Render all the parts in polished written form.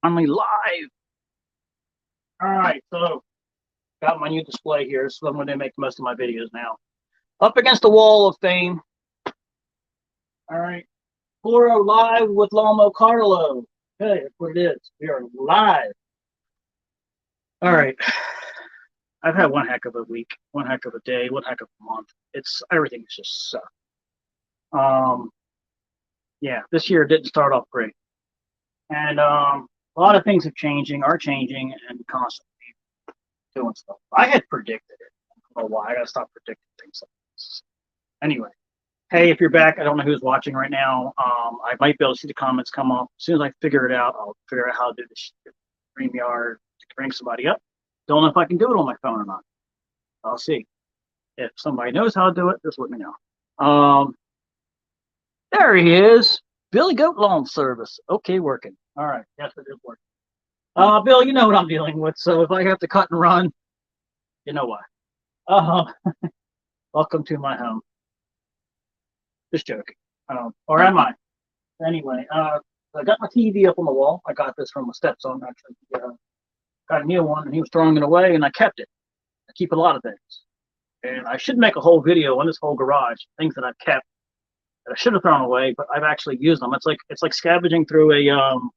Finally live. All right, so got my new display here. So I'm going to make most of my videos now. Up against the wall of fame. All right, Toro live with Lomo Carlo. Okay, that's what it is. We are live. All right, I've had one heck of a week, one heck of a day, one heck of a month. It's everything's just sucked. Um, yeah, this year didn't start off great, and a lot of things are changing, and constantly doing stuff. I had predicted it. I don't know why. I gotta stop predicting things like this. Anyway, hey, if you're back, I don't know who's watching right now. I might be able to see the comments come up. As soon as I figure it out, I'll figure out how to do this StreamYard to bring somebody up. Don't know if I can do it on my phone or not. I'll see. If somebody knows how to do it, just let me know. There he is. Billy Goat Lawn Service. Okay, working. All right. Yes, it is working. Bill, you know what I'm dealing with. So if I have to cut and run, you know why. Uh, welcome to my home. Just joking. Or am I? Anyway, I got my TV up on the wall. I got this from a stepson, actually. Got a new one, and he was throwing it away, and I kept it. I keep a lot of things. And I should make a whole video on this whole garage, things that I've kept that I should have thrown away, but I've actually used them. It's like scavenging through an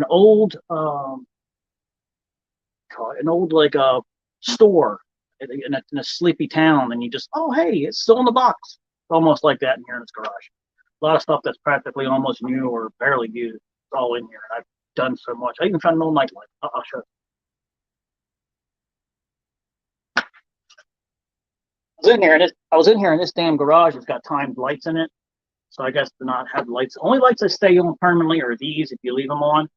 old an old like store in a sleepy town, and you just, oh hey, it's still in the box. It's almost like that in here in this garage. A lot of stuff that's practically almost new or barely used. It's all in here, and I've done so much. I even found an old nightlight. I'll show you. I was in here in this damn garage. It's got timed lights in it, so I guess to not have lights. The only lights that stay on permanently are these if you leave them on.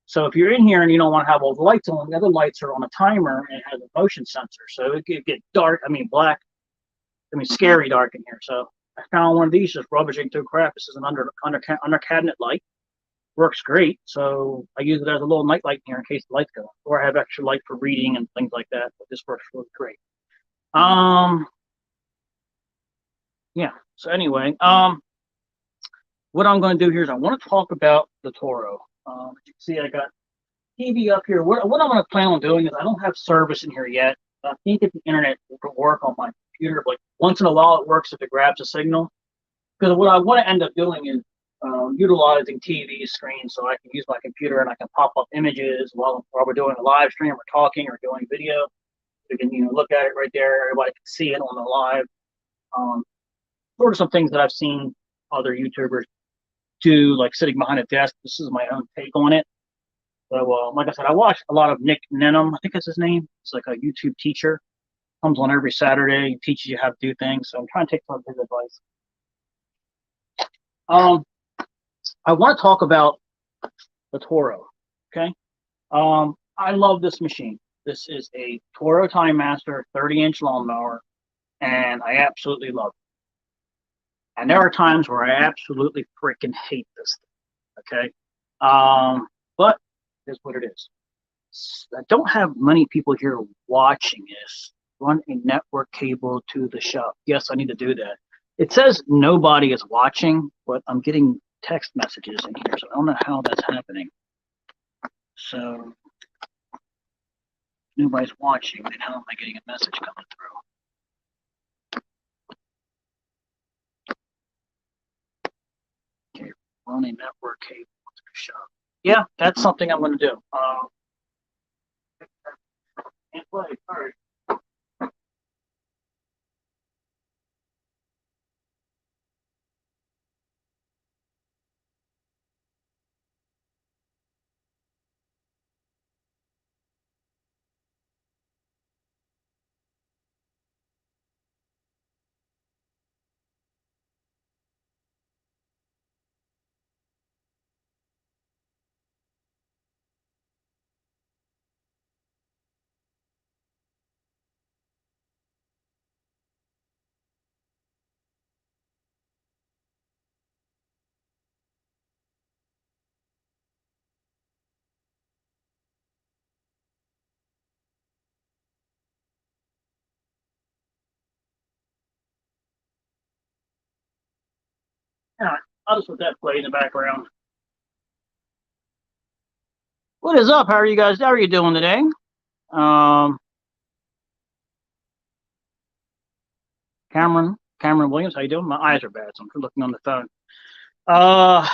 So if you're in here and you don't want to have all the lights on, the other lights are on a timer and it has a motion sensor. So it could get dark. I mean black. I mean scary dark in here. So I found one of these just rubbishing through crap. This is an under cabinet light. Works great. So I use it as a little night light here in case the lights go on. Or I have extra light for reading and things like that. But this works really great. Um, yeah. So anyway, what I'm going to do here is I want to talk about the Toro. As you can see, I got TV up here. What I'm going to plan on doing is I don't have service in here yet. I think if the internet will work on my computer, but once in a while it works if it grabs a signal. Because what I want to end up doing is utilizing TV screens so I can use my computer and I can pop up images while we're doing a live stream or talking or doing video. We can look at it right there. Everybody can see it on the live. Um, sort of some things that I've seen other YouTubers do, like sitting behind a desk. This is my own take on it. So, like I said, I watch a lot of Nick Nenham. I think that's his name. It's like a YouTube teacher. Comes on every Saturday, teaches you how to do things. So I'm trying to take some of his advice. Um, I want to talk about the Toro. Okay. I love this machine. This is a Toro Timemaster 30-inch lawnmower, and I absolutely love it. And there are times where I absolutely freaking hate this thing. Okay. But it's what it is. I don't have many people here watching this. Run a network cable to the shop. Yes, I need to do that. It says nobody is watching, but I'm getting text messages in here, so I don't know how that's happening. So nobody's watching, then how am I getting a message coming through? Okay, run a network cable to the shop. Yeah, that's something I'm going to do. Can't play. All right. All right. I'll just let that play in the background. What is up? How are you guys? How are you doing today? Um, Cameron Williams, how you doing? My eyes are bad, so I'm looking on the phone. Uh,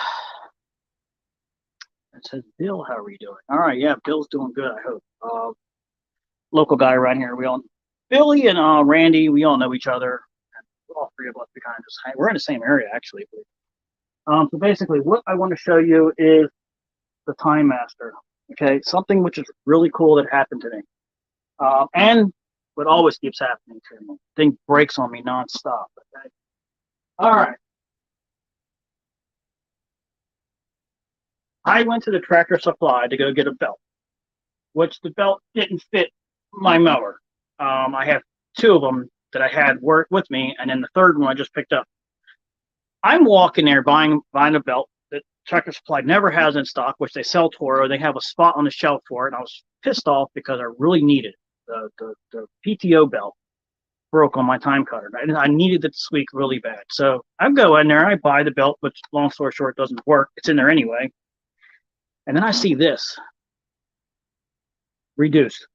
it says Bill, how are you doing? All right, yeah, Bill's doing good. I hope. Local guy around here. We all Billy and Randy. We all know each other. All three of us, we kind of just we're in the same area actually. So basically, what I want to show you is the Time Master. Okay, something which is really cool that happened to me. And what always keeps happening to me. Thing breaks on me nonstop. Okay. All right. I went to the Tractor Supply to go get a belt, which the belt didn't fit my mower. I have two of them that I had work with me, and then the third one I just picked up. I'm walking there buying a belt that Tractor Supply never has in stock, which they sell Toro. They have a spot on the shelf for it, and I was pissed off because I really needed the PTO belt broke on my time cutter. I needed it to squeak really bad. So I go in there, I buy the belt, which long story short doesn't work. It's in there anyway. And then I see this reduced.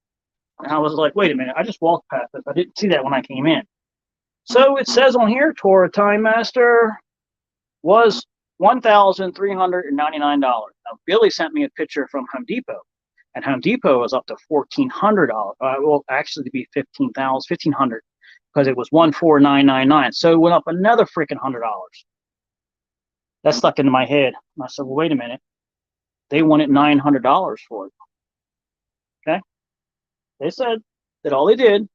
And I was like, wait a minute, I just walked past this. I didn't see that when I came in. So it says on here, Toro Time Master was $1,399. Now, Billy sent me a picture from Home Depot, and Home Depot was up to $1,400. Well, actually, to be $15,000, because it was $14,999. So it went up another freaking $100. That stuck into my head. And I said, well, wait a minute. They wanted $900 for it. Okay. They said that all they did,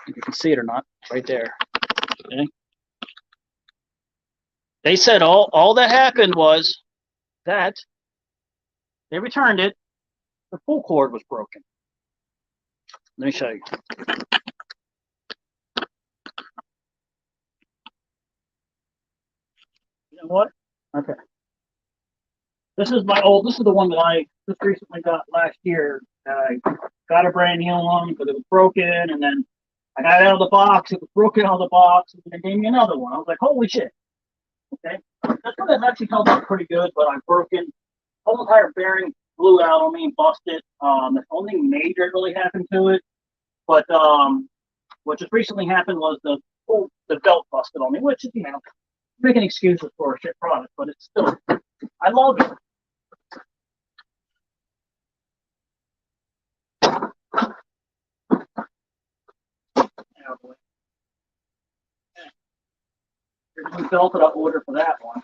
if you can see it or not, right there. Okay. They said all that happened was that they returned it. The pull cord was broken. Let me show you. You know what? Okay. This is the one that I just recently got last year. I got a brand new one because it was broken, and then I got it out of the box. It was broken out of the box, and they gave me another one. I was like, holy shit. Okay. This one has actually held up pretty good, but I've broken. Whole entire bearing blew out on me and busted. The only major that really happened to it, but what just recently happened was the belt busted on me, which is, making excuses for a shit product, but it's still, I love it. Here's the belt that I ordered for that one.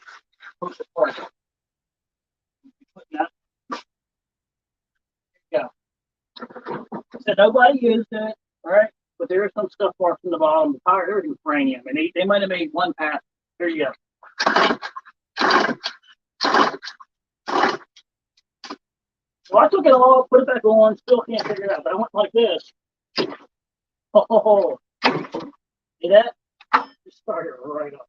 Yeah. So nobody used it, all right? But there is some stuff marked from the bottom. The tire, everything's brand new. And they might have made one pass. Here you go. Well, I took it all, put it back on, still can't figure it out. But I went like this. Oh, see that? Just started right up.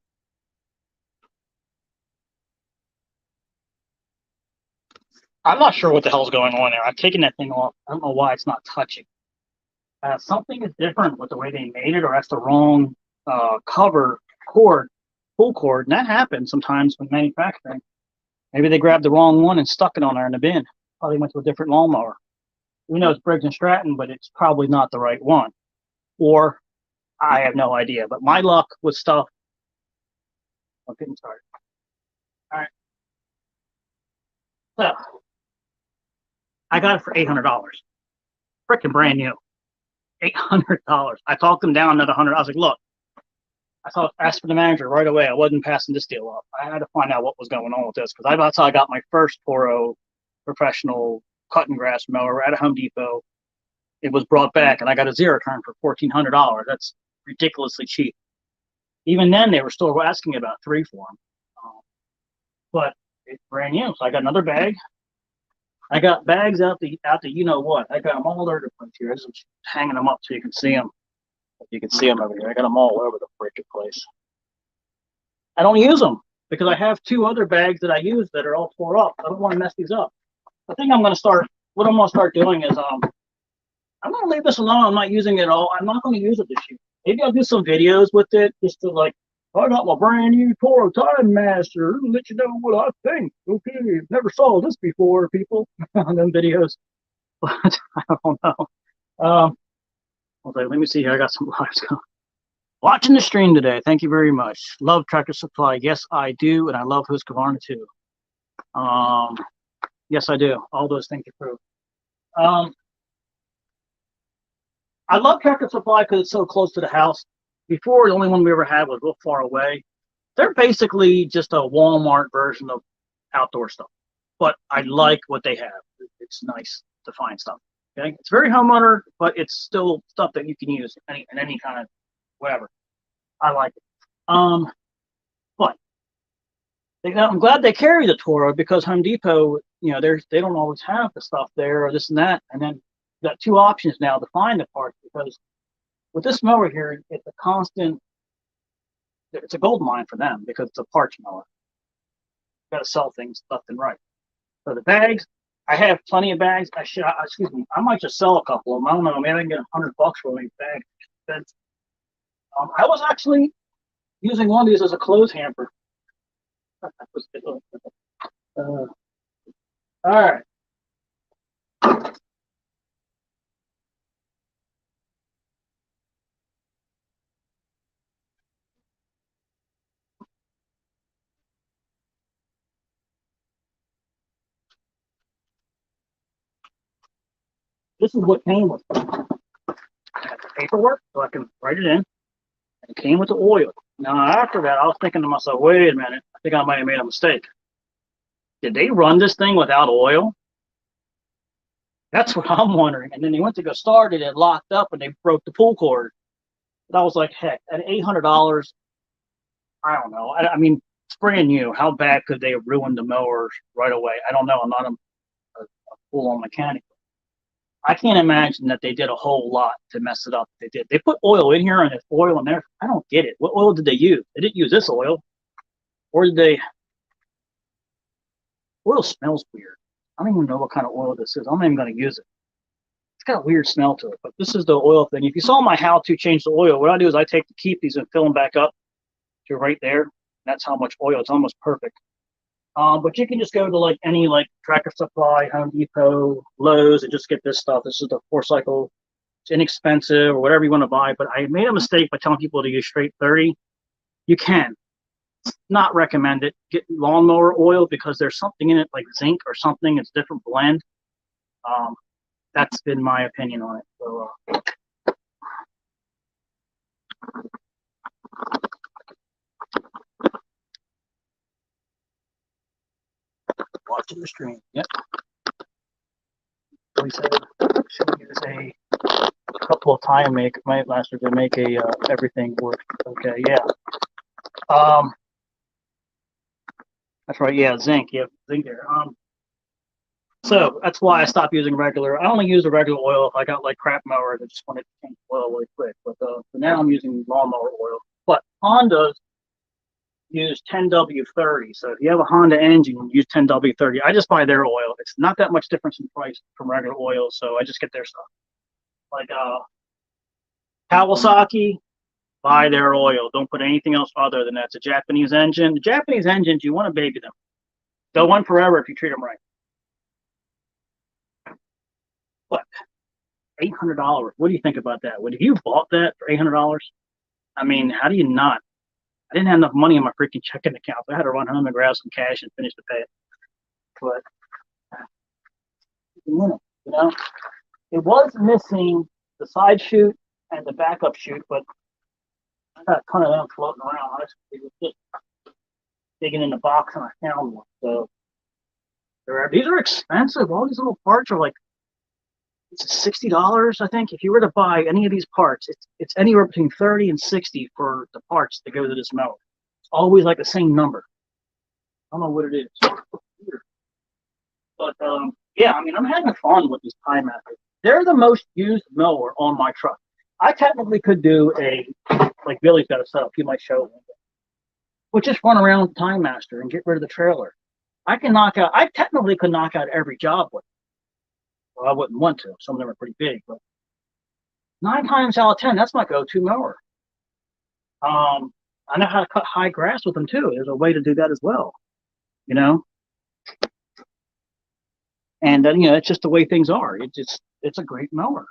I'm not sure what the hell's going on there. I've taken that thing off. I don't know why it's not touching. Something is different with the way they made it, or that's the wrong cover cord, pull cord. And that happens sometimes with manufacturing. Maybe they grabbed the wrong one and stuck it on there in the bin. Probably went to a different lawnmower. We know it's Briggs & Stratton, but it's probably not the right one. Or I have no idea. But my luck with stuff, I'm getting started. All right. So I got it for $800. Freaking brand new. $800. I talked them down another $100. I was like, look, asked for the manager right away. I wasn't passing this deal up. I had to find out what was going on with this, because that's how I got my first Toro professional cutting grass mower at a Home Depot. It was brought back, and I got a zero turn for $1,400. That's ridiculously cheap. Even then, they were still asking about $3,000 for them. But it's brand new. So I got another bag. I got bags out the you know what. I got them all over the place here. I just hanging them up so you can see them. You can see them over here. I got them all over the freaking place. I don't use them because I have two other bags that I use that are all tore up. I don't want to mess these up. I think I'm going to start. What I'm going to start doing is I'm going to leave this alone. I'm not using it all. I'm not going to use it this year. Maybe I'll do some videos with it just to like I got my brand new Toro Timemaster. Let you know what I think. Okay, never saw this before, people, on them videos. But I don't know. Okay, let me see here. I got some lives going. Watching the stream today. Thank you very much. Love Tractor Supply. Yes, I do, and I love Husqvarna too. Um, yes, I do. All those things are true. I love Tractor Supply because it's so close to the house. Before, the only one we ever had was real far away. They're basically just a Walmart version of outdoor stuff, but I like what they have. It's nice to find stuff. Okay, it's very homeowner, but it's still stuff that you can use in any kind of whatever. I like it. But I'm glad they carry the Toro because Home Depot, they don't always have the stuff there or this and that, and then you got two options now to find the parts because with this mower here, it's a gold mine for them because it's a parts mower. You got to sell things left and right. So the bags, I have plenty of bags. Excuse me, I might just sell a couple of them. I don't know, maybe I can get $100 for these bags. I was actually using one of these as a clothes hamper. All right. This is what came with it. I had the paperwork so I can write it in. And it came with the oil. Now, after that, I was thinking to myself, wait a minute, I think I might have made a mistake. Did they run this thing without oil? That's what I'm wondering. And then they went to go start it, it locked up, and they broke the pull cord. But I was like, heck, at $800, I don't know. I mean, it's brand new. How bad could they have ruined the mower right away? I don't know. I'm not a full-on mechanic. I can't imagine that they did a whole lot to mess it up. They did. They put oil in here and there's oil in there. I don't get it. What oil did they use? They didn't use this oil. Or did they? Oil smells weird. I don't even know what kind of oil this is. I'm not even going to use it. It's got a weird smell to it. But this is the oil thing. If you saw my how to change the oil, what I do is I take the keep these and fill them back up to right there. That's how much oil. It's almost perfect. But you can just go to like any like Tractor Supply, Home Depot, Lowe's, and just get this stuff. This is the 4-cycle. It's inexpensive or whatever you want to buy. But I made a mistake by telling people to use straight 30. You can. Not recommend it. Get lawnmower oil because there's something in it like zinc or something. It's a different blend. Um, that's been my opinion on it. So, watching the stream. Yep. We said should use a couple of timemasters to make a everything work. Okay, yeah. That's right. Yeah, zinc. Yeah, zinc there. So that's why I stopped using regular. I only use the regular oil if I got like crap mowers. I just wanted to change oil really quick. But for now, I'm using lawnmower oil. But Hondas use 10W30. So if you have a Honda engine, use 10W30. I just buy their oil. It's not that much difference in price from regular oil, so I just get their stuff. Like Kawasaki, buy their oil. Don't put anything else other than that. It's a Japanese engine. The Japanese engines, you want to baby them. They'll run forever if you treat them right. But $800. What do you think about that? Would you bought that for $800? I mean, how do you not? I didn't have enough money in my freaking checking account. So I had to run home and grab some cash and finish the pay it. But it was missing the side chute and the backup chute, but I got a ton of them floating around. I was just digging in the box and I found one. So these are expensive. All these little parts are like it's $60, I think. If you were to buy any of these parts, it's anywhere between 30 and 60 for the parts that go to this mower. It's always like the same number. I don't know what it is. But yeah, I mean, I'm having fun with these timemasters. They're the most used mower on my truck. I technically could do like Billy's got a setup. He might show me. We'll just run around with the timemaster and get rid of the trailer. I technically could knock out every job with it. Well, I wouldn't want to. Some of them are pretty big, but 9 times out of 10, that's my go-to mower. I know how to cut high grass with them too. There's a way to do that as well, you know. And it's just the way things are. It's a great mower.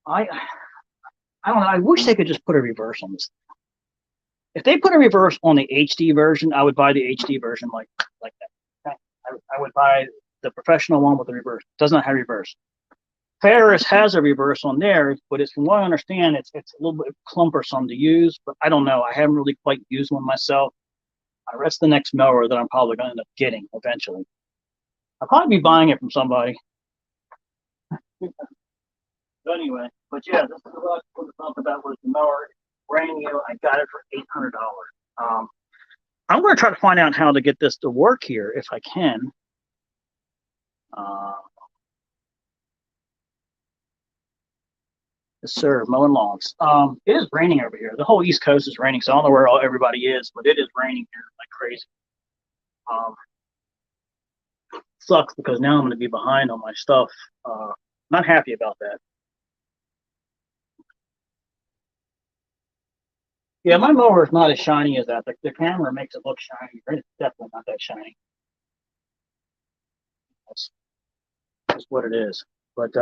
I I don't know. I wish they could just put a reverse on this. If they put a reverse on the HD version, I would buy the HD version like that. Okay? I would buy the professional one with the reverse. It does not have reverse. Ferris has a reverse on theirs, but it's from what I understand, it's a little bit clumpersome to use. But I don't know. I haven't really quite used one myself. That's the next mower that I'm probably going to end up getting eventually. I'll probably be buying it from somebody. But anyway, but yeah, this is what I was talking about was the mower. Brand new. I got it for $800. I'm going to try to find out how to get this to work here if I can. Yes, sir. Mowing lawns. It is raining over here. The whole East Coast is raining, so I don't know where everybody is, but it is raining here like crazy. Um, Sucks because now I'm going to be behind on my stuff. Not happy about that. Yeah, my mower is not as shiny as that. The camera makes it look shiny. It's definitely not that shiny. That's just what it is. But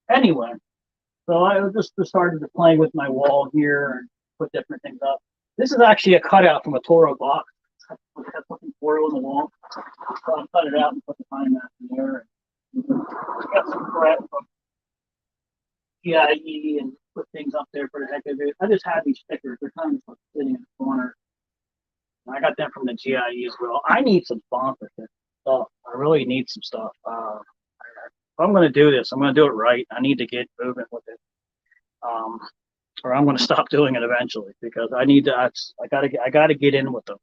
anyway, so I just started to play with my wall here and put different things up. This is actually a cutout from a Toro box. I put some Toro on the wall. So I cut it out and put the timemaster there. Got some crap from GIE and put things up there for the heck of it. I just have these stickers. They're kind of like sitting in the corner. I got them from the GIE as well. I need some sponsorship stuff. I really need some stuff. If I'm going to do this, I'm going to do it right. I need to get moving with it, or I'm going to stop doing it eventually because I need to. I got to get in with them.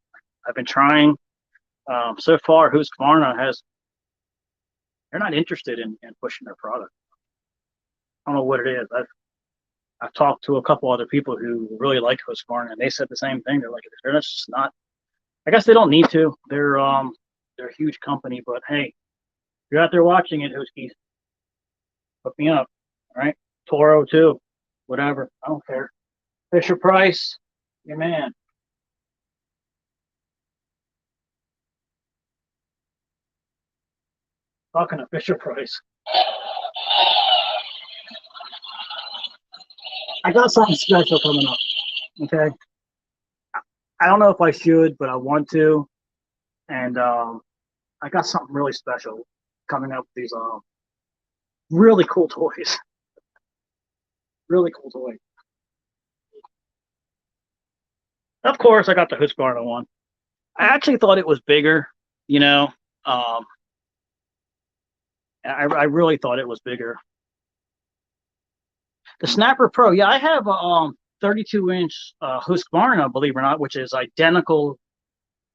I've been trying. So far, Husqvarna they're not interested in pushing their product. I don't know what it is. I've talked to a couple other people who really like Husqvarna, and they said the same thing. They're like, they're just not. I guess they don't need to. They're a huge company, but hey, if you're out there watching it, Huskies, hook me up. All right, Toro too, whatever. I don't care. Fisher Price, your man. Talking to Fisher Price. I got something special coming up. Okay, I don't know if I should, but I want to, and I got something really special coming up. These really cool toys. Really cool toys. Of course, I got the Husqvarna one. I actually thought it was bigger. You know, um, I really thought it was bigger. The Snapper Pro, yeah, I have a 32-inch Husqvarna, believe it or not, which is identical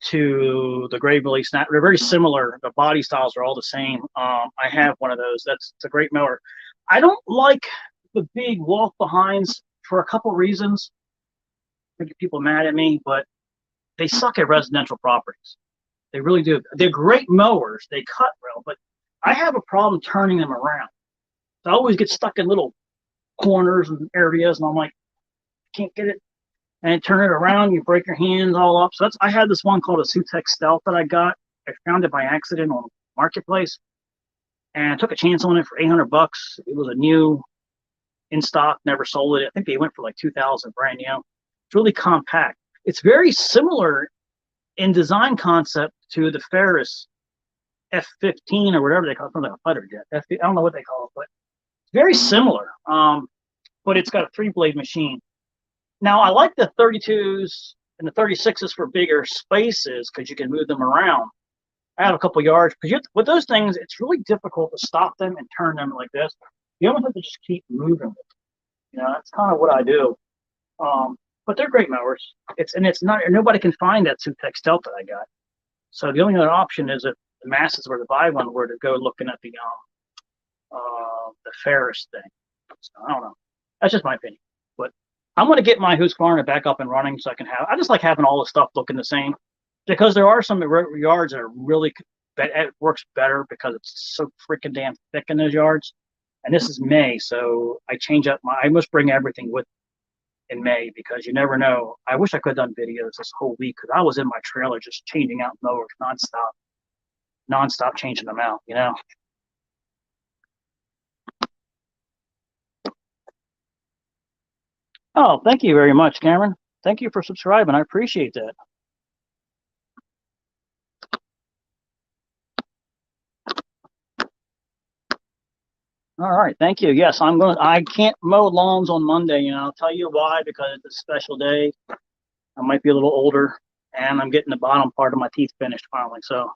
to the Gravely Snapper. They're very similar. The body styles are all the same. I have one of those. It's a great mower. I don't like the big walk behinds for a couple reasons. I think people mad at me, but they suck at residential properties. They really do. They're great mowers. They cut well, but I have a problem turning them around. So I always get stuck in little corners and areas, and I'm like, can't get it. And turn it around, you break your hands all up. So I had this one called a Sutex Stealth that I got. I found it by accident on Marketplace, and I took a chance on it for $800. It was a new in stock, never sold it. I think they went for like 2,000 brand new. It's really compact. It's very similar in design concept to the Ferris F15 or whatever they call it. Something like a fighter jet. I don't know what they call it, but it's very similar. But it's got a 3-blade machine. Now, I like the 32s and the 36s for bigger spaces because you can move them around. I have a couple yards because with those things, it's really difficult to stop them and turn them like this. You almost have to just keep moving with them. That's kind of what I do. But they're great mowers. It's not nobody can find that Sutex Stealth that I got. So the only other option is if the masses were to buy one, were to go looking at the Ferris thing. So I don't know. That's just my opinion. But I'm going to get my Husqvarna back up and running so I can have. I just like having all the stuff looking the same because there are some yards that are really it works better because it's so freaking damn thick in those yards. And this is May, so I change up I must bring everything with. in May because you never know. I wish I could have done videos this whole week because I was in my trailer just changing out mowers nonstop changing them out, you know. Oh, thank you very much, Cameron. Thank you for subscribing. I appreciate that. All right, thank you. Yes, I can't mow lawns on Monday, and I'll tell you why, because it's a special day. I might be a little older, and I'm getting the bottom part of my teeth finished finally, so it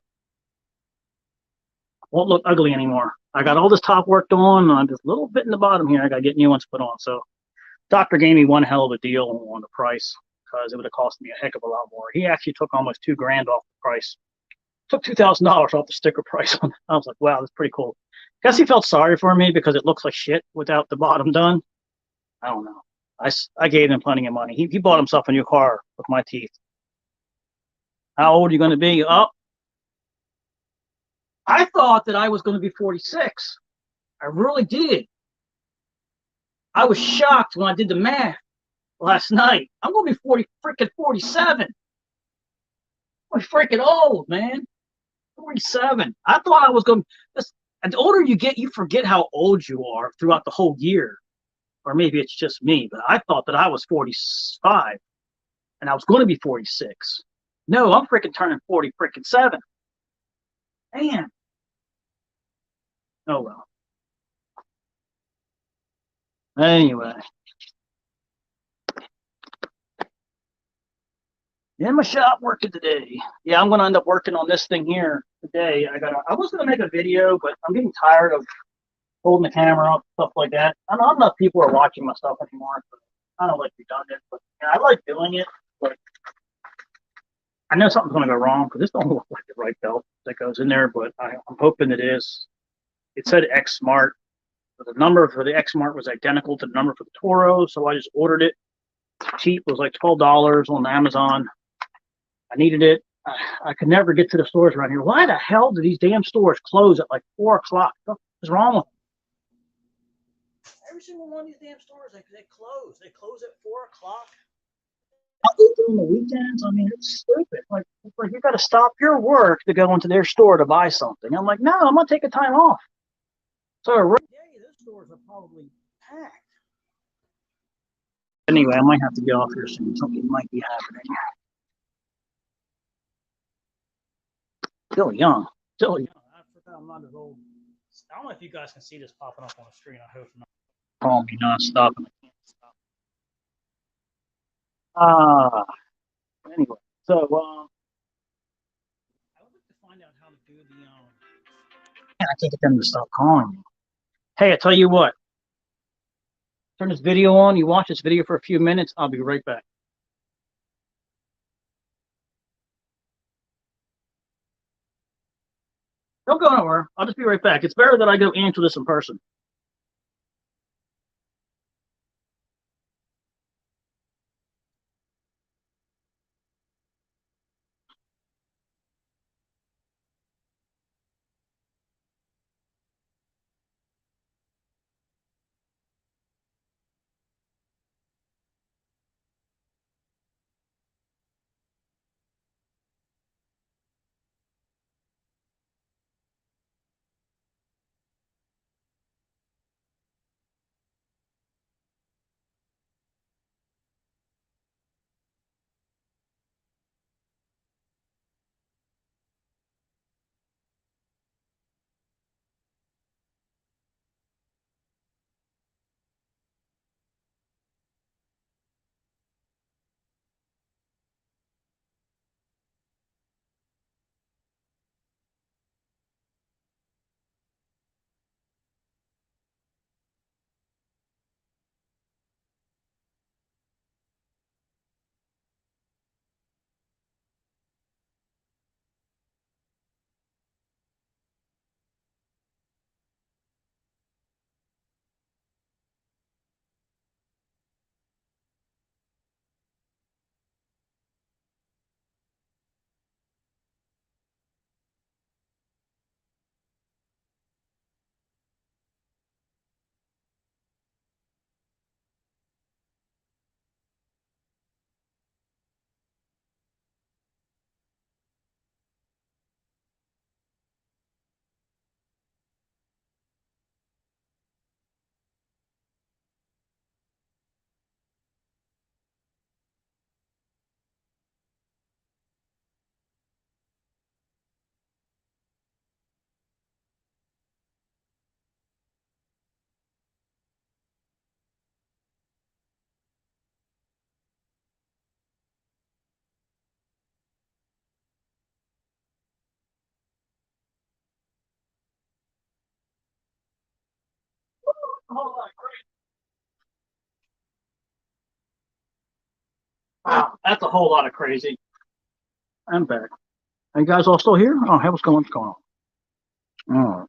won't look ugly anymore. I got all this top worked on, and I'm just a little bit in the bottom here. I got to get new ones put on. So doctor gave me one hell of a deal on the price because it would have cost me a heck of a lot more. He actually took almost $2,000 off the price. Took $2,000 off the sticker price on it. I was like, wow, that's pretty cool. Guess he felt sorry for me because it looks like shit without the bottom done. I don't know. I gave him plenty of money. He bought himself a new car with my teeth. How old are you going to be? Oh, I thought that I was going to be 46. I really did. I was shocked when I did the math last night. I'm going to be 47. I'm freaking old, man. 47. I thought I was going to. And the older you get, you forget how old you are throughout the whole year. Or maybe it's just me, but I thought that I was 45 and I was going to be 46. No, I'm freaking turning 47. Man. Oh, well. Anyway. In my shop working today. Yeah, I'm gonna end up working on this thing here today. I was gonna make a video, but I'm getting tired of holding the camera up, stuff like that. I know not enough people are watching my stuff anymore. So I don't like redundant, but yeah, I like doing it. But I know something's gonna go wrong because this don't look like the right belt that goes in there. But I'm hoping it is. It said X Smart, but the number for the X Smart was identical to the number for the Toro, so I just ordered it. Cheap, it was like $12 on Amazon. I needed it. I could never get to the stores around here. Why the hell do these damn stores close at like 4 o'clock? What is wrong with them? Every single one of these damn stores, they close. They close at 4 o'clock. During the weekends, I mean, it's stupid. Like you got to stop your work to go into their store to buy something. I'm like, no, I'm gonna take a time off. So yeah, those stores are probably packed. Anyway, I might have to get off here soon. Something might be happening. Still young. Still young. I forgot I'm not as old. I don't know if you guys can see this popping up on the screen. I hope not. Call me nonstop and I can't stop. Ah, anyway, so I would like to find out how to do the Man, I can't get them to stop calling me. Hey, I tell you what. Turn this video on. You watch this video for a few minutes. I'll be right back. Don't go nowhere. I'll just be right back. It's better that I go answer this in person. whole lot of crazy. Wow, that's a whole lot of crazy. I'm back. Are you guys all still here? Oh, hey, what's going on? Oh,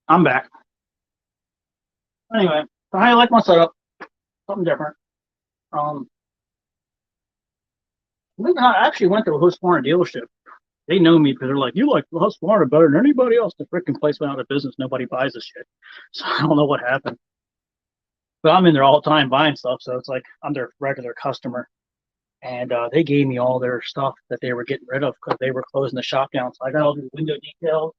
I'm back. Anyway, so I like my setup. Something different. Um, believe it or not, I actually went to a Husqvarna dealership. They know me because they're like, you like Husqvarna better than anybody else. The freaking place went out of business. Nobody buys this shit. So I don't know what happened. But I'm in there all the time buying stuff. So it's like I'm their regular customer. And they gave me all their stuff that they were getting rid of because they were closing the shop down. So I got all these window details.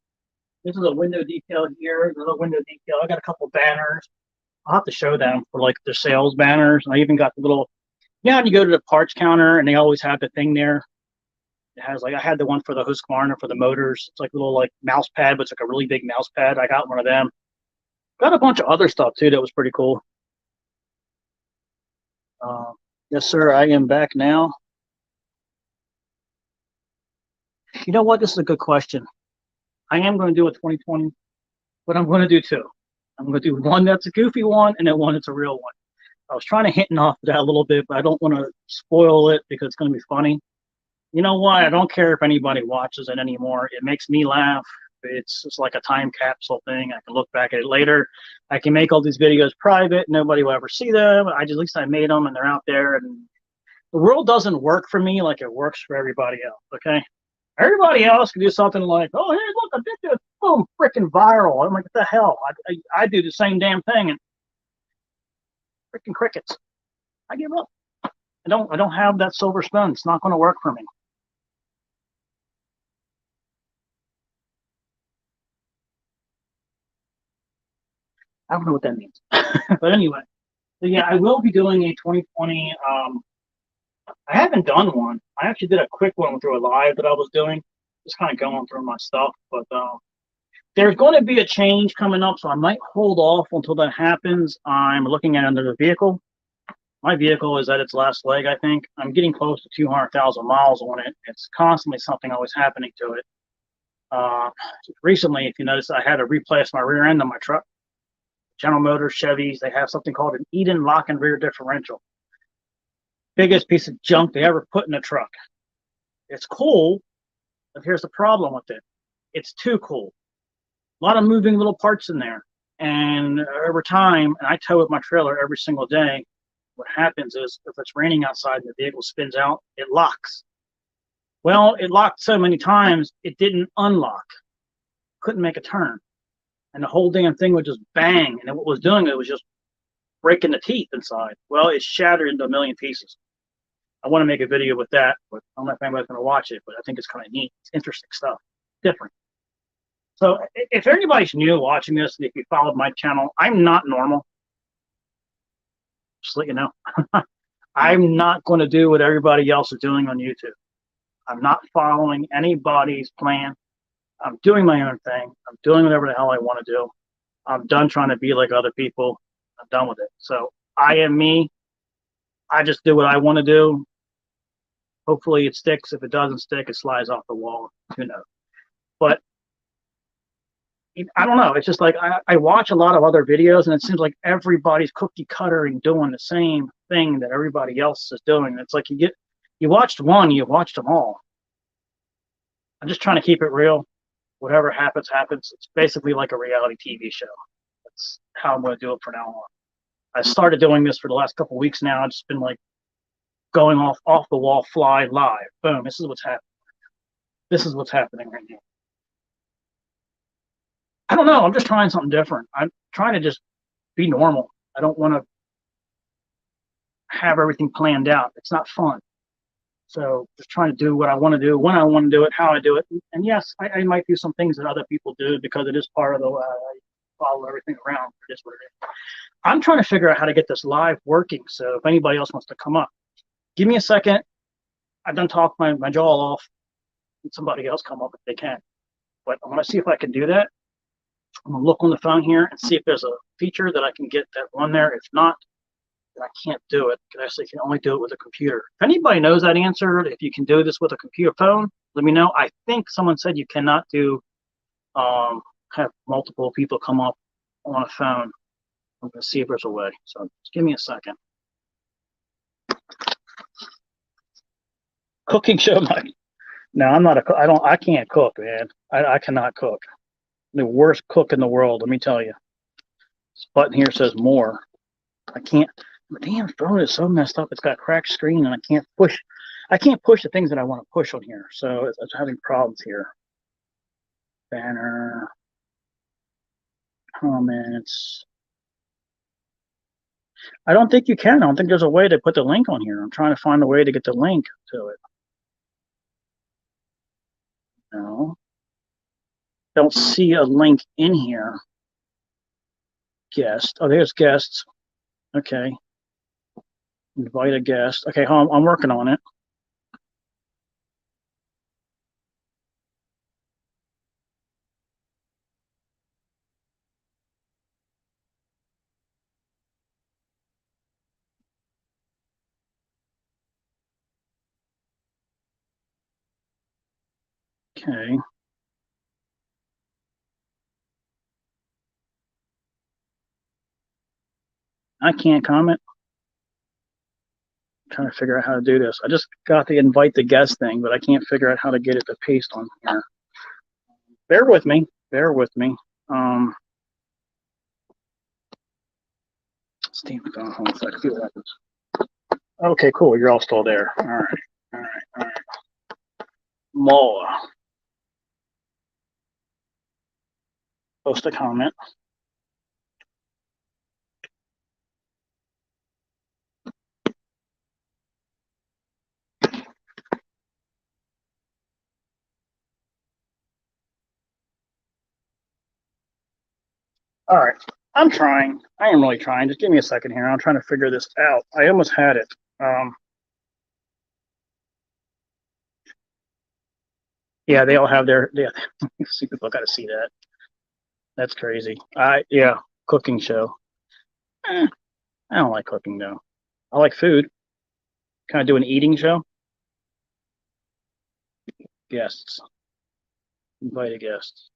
This is a window detail here. There's a window detail. I got a couple banners. I'll have to show them for like their sales banners. And I even got the little, you go to the parts counter and they always have the thing there. It has like, I had the one for the Husqvarna for the motors. It's like a little like mouse pad, but it's like a really big mouse pad. I got one of them. Got a bunch of other stuff too that was pretty cool. Uh, yes, sir. I am back now. You know what? This is a good question. I am going to do a 2020, but I'm going to do two. I'm going to do one that's a goofy one and then one that's a real one. I was trying to hint off that a little bit, but I don't want to spoil it because it's going to be funny. You know what? I don't care if anybody watches it anymore. It makes me laugh. It's just like a time capsule thing. I can look back at it later. I can make all these videos private. Nobody will ever see them. At least I made them and they're out there. And the world doesn't work for me like it works for everybody else. Okay. Everybody else can do something like, oh, hey, look, I did this. Boom, freaking viral. I'm like, what the hell? I do the same damn thing and freaking crickets. I give up. I don't have that silver spoon. It's not going to work for me. I don't know what that means. But anyway, so yeah, I will be doing a 2020. I haven't done one. I actually did a quick one through a live that I was doing, just kind of going through my stuff. But there's going to be a change coming up, so I might hold off until that happens. I'm looking at another vehicle. My vehicle is at its last leg, I think. I'm getting close to 200,000 miles on it. It's constantly something always happening to it. Uh, Recently, if you notice, I had to replace my rear end on my truck. General Motors, Chevys, they have something called an Eden lock and rear differential. Biggest piece of junk they ever put in a truck. It's cool, but here's the problem with it. It's too cool. A lot of moving little parts in there. And over time, and I tow with my trailer every single day, what happens is if it's raining outside and the vehicle spins out, it locks. Well, it locked so many times, it didn't unlock. Couldn't make a turn. And the whole damn thing would just bang. And what it was doing, it was just breaking the teeth inside. Well, it shattered into a million pieces. I want to make a video with that, but I don't know if anybody's going to watch it, but I think it's kind of neat. It's interesting stuff. Different. So if anybody's new watching this, and if you followed my channel, I'm not normal. Just let you know. I'm not going to do what everybody else is doing on YouTube. I'm not following anybody's plan. I'm doing my own thing. I'm doing whatever the hell I want to do. I'm done trying to be like other people. I'm done with it. So I am me. I just do what I want to do. Hopefully it sticks. If it doesn't stick, it slides off the wall. Who knows? But I don't know. It's just like I watch a lot of other videos, and it seems like everybody's cookie cuttering doing the same thing that everybody else is doing. It's like you watched one, you watched them all. I'm just trying to keep it real. Whatever happens, happens. It's basically like a reality TV show. That's how I'm going to do it from now on. I started doing this for the last couple of weeks now. I've just been like going off the wall, fly live. Boom. This is what's happening. This is what's happening right now. I don't know. I'm just trying something different. I'm trying to just be normal. I don't want to have everything planned out. It's not fun. So just trying to do what I want to do, when I want to do it, how I do it. And yes, I might do some things that other people do because it is part of the I follow everything around. It is what it is. I'm trying to figure out how to get this live working. So if anybody else wants to come up, give me a second. I've done talk my jaw off. Let somebody else come up if they can. But I want to see if I can do that. I'm going to look on the phone here and see if there's a feature that I can get that one there. If not, I can't do it. I actually can only do it with a computer. If anybody knows that answer, if you can do this with a computer phone, let me know. I think someone said you cannot do have multiple people come up on a phone. I'm gonna see if there's a way. So just give me a second. Cooking show, Mike. No, I'm not a. I don't. I can't cook, man. I cannot cook. The worst cook in the world. Let me tell you. This button here says more. I can't. The damn phone is so messed up. It's got cracked screen, and I can't push. I can't push the things that I want to push on here. So it's having problems here. Banner, comments. I don't think you can. I don't think there's a way to put the link on here. I'm trying to find a way to get the link to it. No. Don't see a link in here. Guest. Oh, there's guests. Okay. Invite a guest. Okay, I'm working on it. Okay. I can't comment. I'm trying to figure out how to do this. I just got the invite the guest thing, but I can't figure out how to get it to paste on here. Bear with me. Bear with me. Steve's gone home, so I can see what happens. Okay, cool. You're all still there. All right. All right. All right. Mola. Post a comment. All right. I'm trying. I am really trying. Just give me a second here. I'm trying to figure this out. I almost had it. Yeah, they all have their. Yeah, see people got to see that. That's crazy. Yeah, cooking show. I don't like cooking though. I like food. Can I do an eating show? Guests. Invite a guest.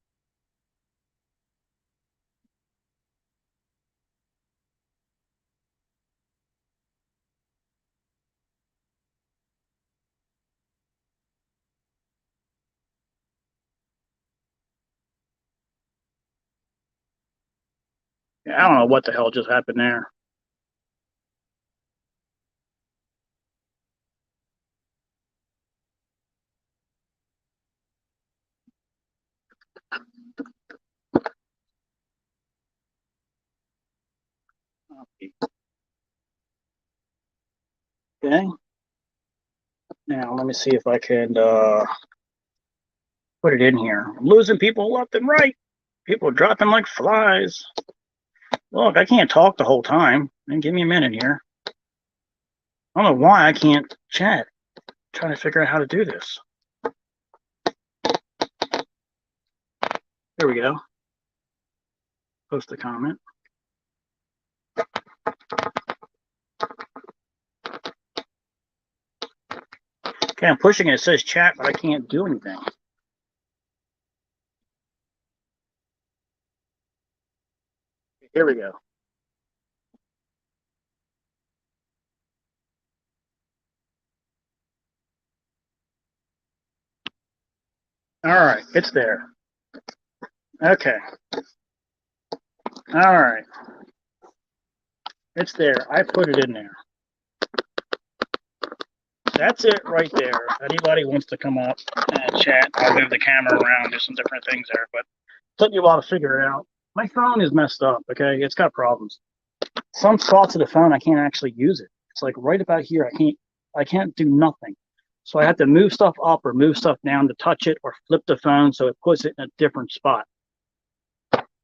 Yeah, I don't know what the hell just happened there. Okay. Now let me see if I can put it in here. I'm losing people left and right. People dropping like flies. Look, I can't talk the whole time. And give me a minute here. I don't know why I can't chat. I'm trying to figure out how to do this. There we go. Post a comment. Okay, I'm pushing it. It says chat, but I can't do anything. Here we go. All right, it's there. Okay. All right. It's there. I put it in there. That's it right there. If anybody wants to come up and chat, I'll move the camera around, do some different things there, but it took me a while to figure it out. My phone is messed up, okay? It's got problems. Some spots of the phone I can't actually use it. It's like right about here, I can't do nothing. So I have to move stuff up or move stuff down to touch it or flip the phone so it puts it in a different spot.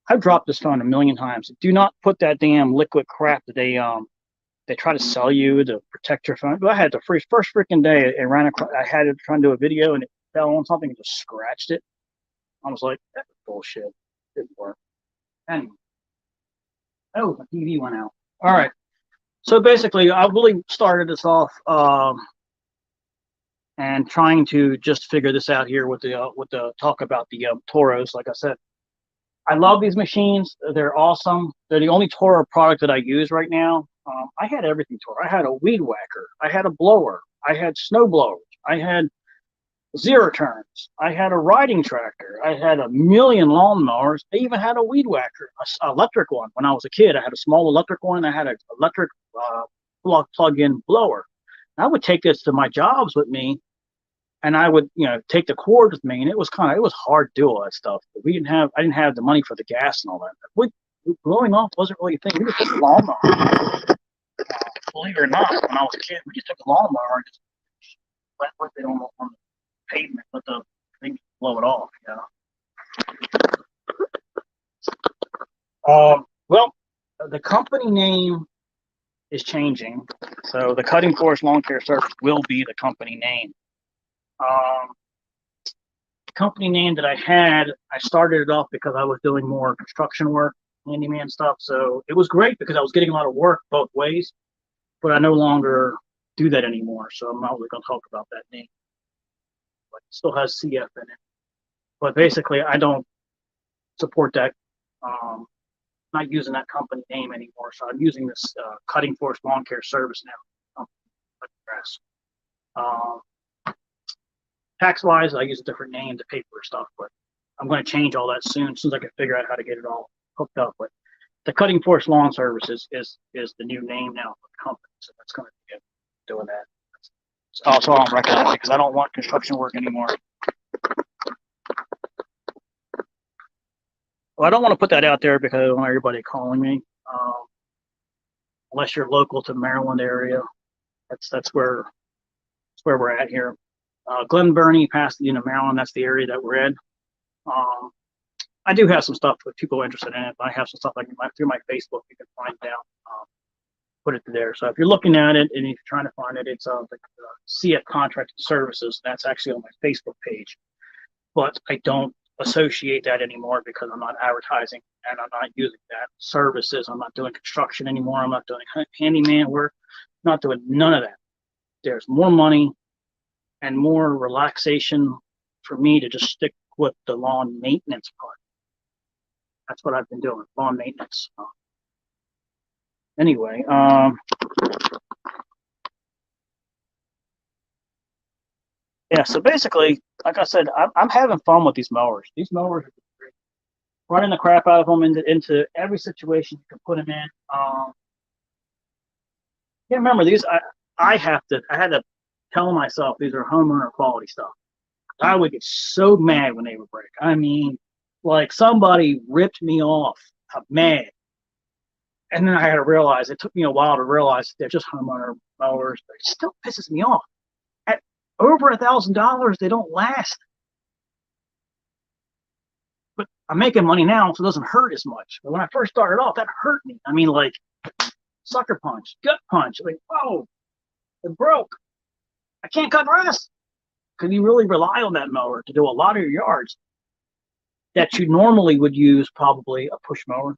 I've dropped this phone a million times. Do not put that damn liquid crap that they try to sell you to protect your phone. But I had the first freaking day it ran across. I had it trying to do a video and it fell on something and just scratched it. I was like, that's bullshit. It didn't work. Anyway. Oh, my TV went out. All right. So basically, I really started this off and trying to just figure this out here with the talk about the toros. Like I said, I love these machines. They're awesome. They're the only Toro product that I use right now. I had everything Toro. I had a weed whacker. I had a blower. I had snow blowers. I had zero turns. I had a riding tractor. I had a million lawnmowers. I even had a weed whacker, an electric one. When I was a kid, I had a small electric one. I had an electric plug-in blower. And I would take this to my jobs with me, and I would, take the cord with me, and it was hard to do all that stuff. But I didn't have the money for the gas and all that. Blowing off wasn't really a thing. We just took a lawnmower. Believe it or not, when I was a kid, we just took a lawnmower and just let it on the pavement, let the thing blow it off. Well, the company name is changing, so the Cutting Force Lawn Care Service will be the company name. The company name that I started it off because I was doing more construction work, handyman stuff. So it was great because I was getting a lot of work both ways, but I no longer do that anymore. So I'm not really going to talk about that name. But it still has CF in it. But basically, I don't support that. Not using that company name anymore. So I'm using this Cutting Force Lawn Care Service now. Tax-wise, I use a different name to pay for stuff, but I'm going to change all that soon as I can figure out how to get it all hooked up. But the Cutting Force Lawn Service is the new name now for the company, so that's going to be doing that. Also, I don't recognize it because I don't want construction work anymore. Well, I don't want to put that out there because I don't want everybody calling me. Unless you're local to Maryland area, that's where we're at here. Glen Burnie, Pasadena, Maryland. That's the area that we're in. I do have some stuff with people interested in it. But I have some stuff through my Facebook. You can find it out. Put it there. So if you're looking at it and if you're trying to find it, it's the CF Contracted Services. That's actually on my Facebook page. But I don't associate that anymore because I'm not advertising and I'm not using that services. I'm not doing construction anymore. I'm not doing handyman work. I'm not doing none of that. There's more money and more relaxation for me to just stick with the lawn maintenance part. That's what I've been doing, lawn maintenance. Anyway, yeah, so basically, like I said, I'm having fun with these mowers. These mowers are great. Running the crap out of them into every situation you can put them in. Yeah, remember these. I had to tell myself these are homeowner quality stuff. I would get so mad when they would break. I mean, like somebody ripped me off. I'm mad. And then I had to realize, it took me a while to realize they're just homeowner mowers, but it still pisses me off. At over $1,000, they don't last. But I'm making money now, so it doesn't hurt as much. But when I first started off, that hurt me. I mean, like sucker punch, gut punch. Like, whoa, it broke. I can't cut grass. Because you really rely on that mower to do a lot of your yards that you normally would use probably a push mower.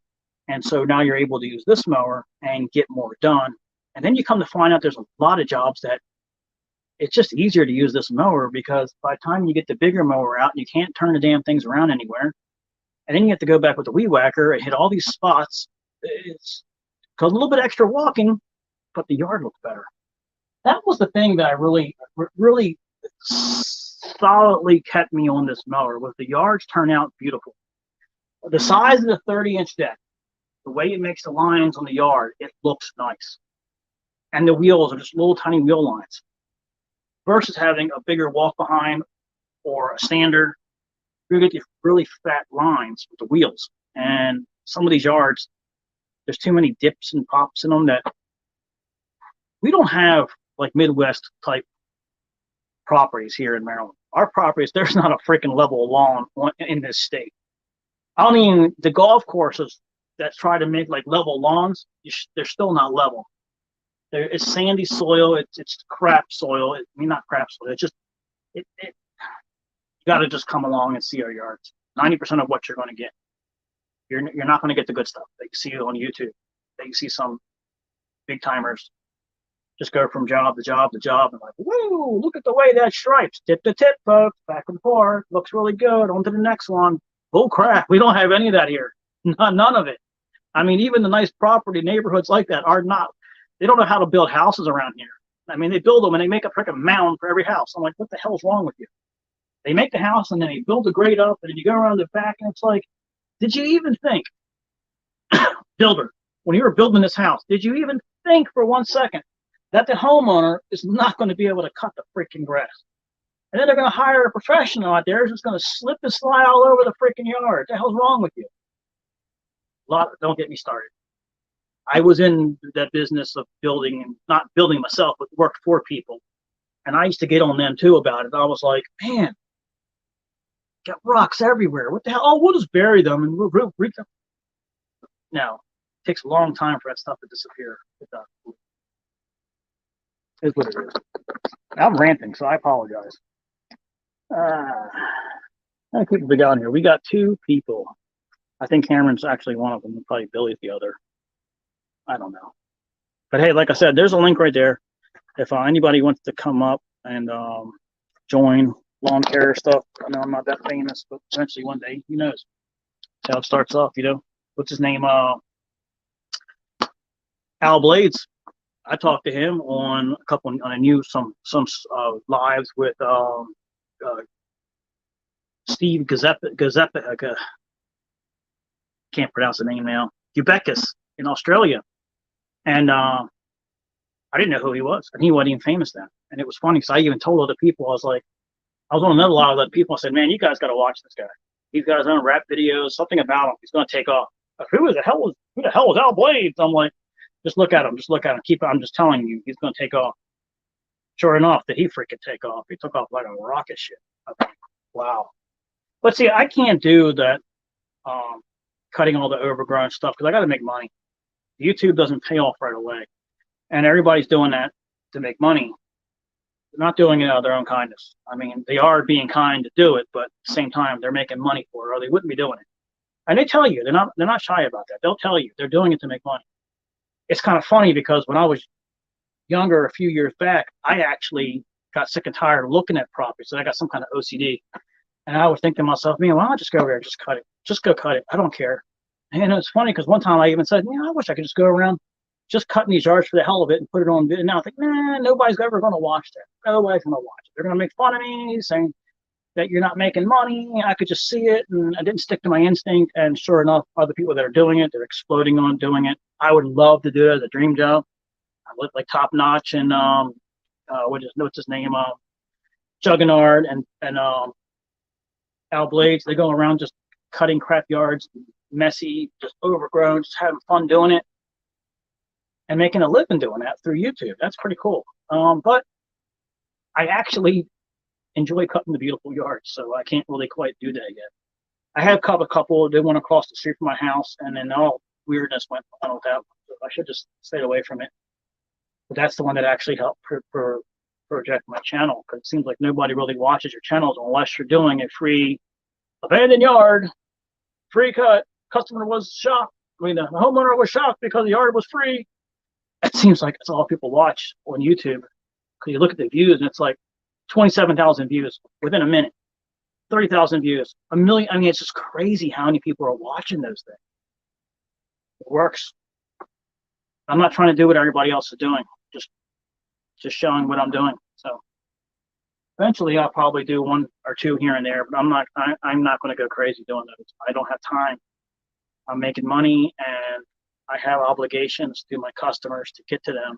And so now you're able to use this mower and get more done. And then you come to find out there's a lot of jobs that it's just easier to use this mower because by the time you get the bigger mower out, you can't turn the damn things around anywhere. And then you have to go back with the weed whacker and hit all these spots. It's a little bit extra walking, but the yard looks better. That was the thing that I really solidly kept me on this mower was the yards turn out beautiful. The size of the 30-inch deck, the way it makes the lines on the yard, it looks nice. And the wheels are just little tiny wheel lines versus having a bigger walk behind or a standard. You get these really fat lines with the wheels. And some of these yards, there's too many dips and pops in them that we don't have like Midwest type properties here in Maryland. Our properties, there's not a freaking level lawn in this state. I don't even, the golf courses that try to make like level lawns, they're still not level. It's sandy soil. It's crap soil. Not crap soil. It's just, you got to just come along and see our yards. 90% of what you're going to get. You're not going to get the good stuff that you see on YouTube, that you see some big timers. Just go from job to job to job and like, woo, look at the way that stripes. Tip to tip, folks. Back and forth. Looks really good. On to the next one. Oh, crap. We don't have any of that here. None of it. I mean, even the nice property neighborhoods like that are not, they don't know how to build houses around here. I mean, they build them and they make a freaking mound for every house. I'm like, what the hell's wrong with you? They make the house and then they build the grade up and then you go around the back and it's like, did you even think, builder, when you were building this house, did you even think for 1 second that the homeowner is not going to be able to cut the freaking grass? And then they're going to hire a professional out there who's just going to slip and slide all over the freaking yard. What the hell's wrong with you? Don't get me started. I was in that business of building and not building myself, but worked for people. And I used to get on them too about it. I was like, man, got rocks everywhere. What the hell? Oh, we'll just bury them and we'll them. No, it takes a long time for that stuff to disappear. It does. Is what it is. I'm ranting, so I apologize. How many people we got in here? We got 2 people. I think Cameron's actually one of them. Probably Billy's the other. I don't know. But hey, like I said, there's a link right there. If anybody wants to come up and join lawn care stuff, I know I'm not that famous, but eventually one day, who knows? That's how it starts off, you know. What's his name? Al Blades. I talked to him on a couple. I knew some lives with Steve Gazeppa. Can't pronounce the name now. Ubekis in Australia, and I didn't know who he was, and he wasn't even famous then. And it was funny because I even told other people, I was on another lot of other people. I said, "Man, you guys got to watch this guy. He's got his own rap videos. Something about him. He's going to take off." Like, who the hell was Al Blades? I'm like, just look at him. Just look at him. I'm just telling you, he's going to take off. Sure enough, did he freaking take off? He took off like a rocket ship. I think, wow. But see, I can't do that. Cutting all the overgrown stuff because I got to make money. YouTube doesn't pay off right away, and everybody's doing that to make money. They're not doing it out of their own kindness. I mean, they are being kind to do it, but at the same time, they're making money for it, or they wouldn't be doing it. And they tell you they're not shy about that. They'll tell you they're doing it to make money. It's kind of funny because when I was younger, a few years back, I actually got sick and tired of looking at properties. So I got some kind of OCD, and I was thinking to myself, man, why don't I just go over there and just cut it? Just go cut it. I don't care. And it's funny because one time I even said, I wish I could just go around just cutting these yards for the hell of it and put it on video. Now I think, nah, nobody's ever going to watch that. Nobody's going to watch it. They're going to make fun of me, saying that you're not making money. I could just see it, and I didn't stick to my instinct. And sure enough, other people that are doing it, they're exploding on doing it. I would love to do it as a dream job. I look like Top Notch and what's his name, Juggernaut and Al Blades. They go around just cutting crap yards, messy, just overgrown, just having fun doing it, and making a living doing that through YouTube. That's pretty cool. But I actually enjoy cutting the beautiful yards, so I can't really quite do that yet. I have cut a couple. They went across the street from my house, and then all weirdness went on with that one. So I should just stay away from it. But that's the one that actually helped project my channel, because it seems like nobody really watches your channels unless you're doing a free abandoned yard, free cut. Customer was shocked. I mean, the homeowner was shocked because the yard was free. It seems like that's all people watch on YouTube. Because you look at the views, and it's like 27,000 views within a minute, 30,000 views, a million. I mean, it's just crazy how many people are watching those things. It works. I'm not trying to do what everybody else is doing. Just showing what I'm doing. So eventually, I'll probably do 1 or 2 here and there, but I'm not going to go crazy doing those. I don't have time. I'm making money, and I have obligations to my customers to get to them.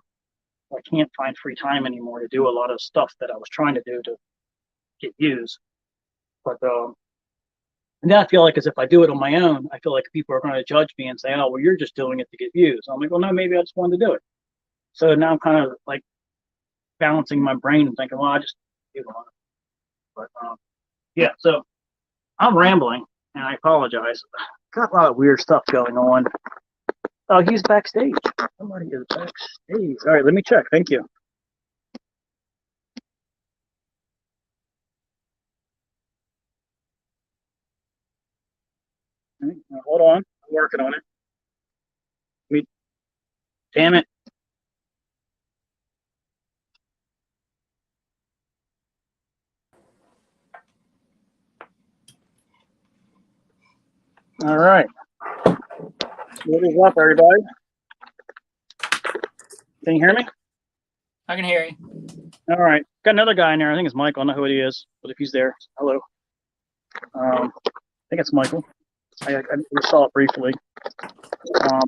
I can't find free time anymore to do a lot of stuff that I was trying to do to get views. But and then I feel like as if I do it on my own, I feel like people are going to judge me and say, "Oh, well, you're just doing it to get views." I'm like, "Well, no, maybe I just wanted to do it." So now I'm kind of like balancing my brain and thinking, "Well, I just do it." But yeah, so I'm rambling, and I apologize. Got a lot of weird stuff going on. Oh, he's backstage. Somebody is backstage. All right, let me check. Thank you. All right, now, hold on. I'm working on it. Damn it. All right. What is up, everybody? Can you hear me? I can hear you. All right. Got another guy in there. I think it's Michael. I don't know who he is, but if he's there, hello. I think it's Michael. I saw it briefly.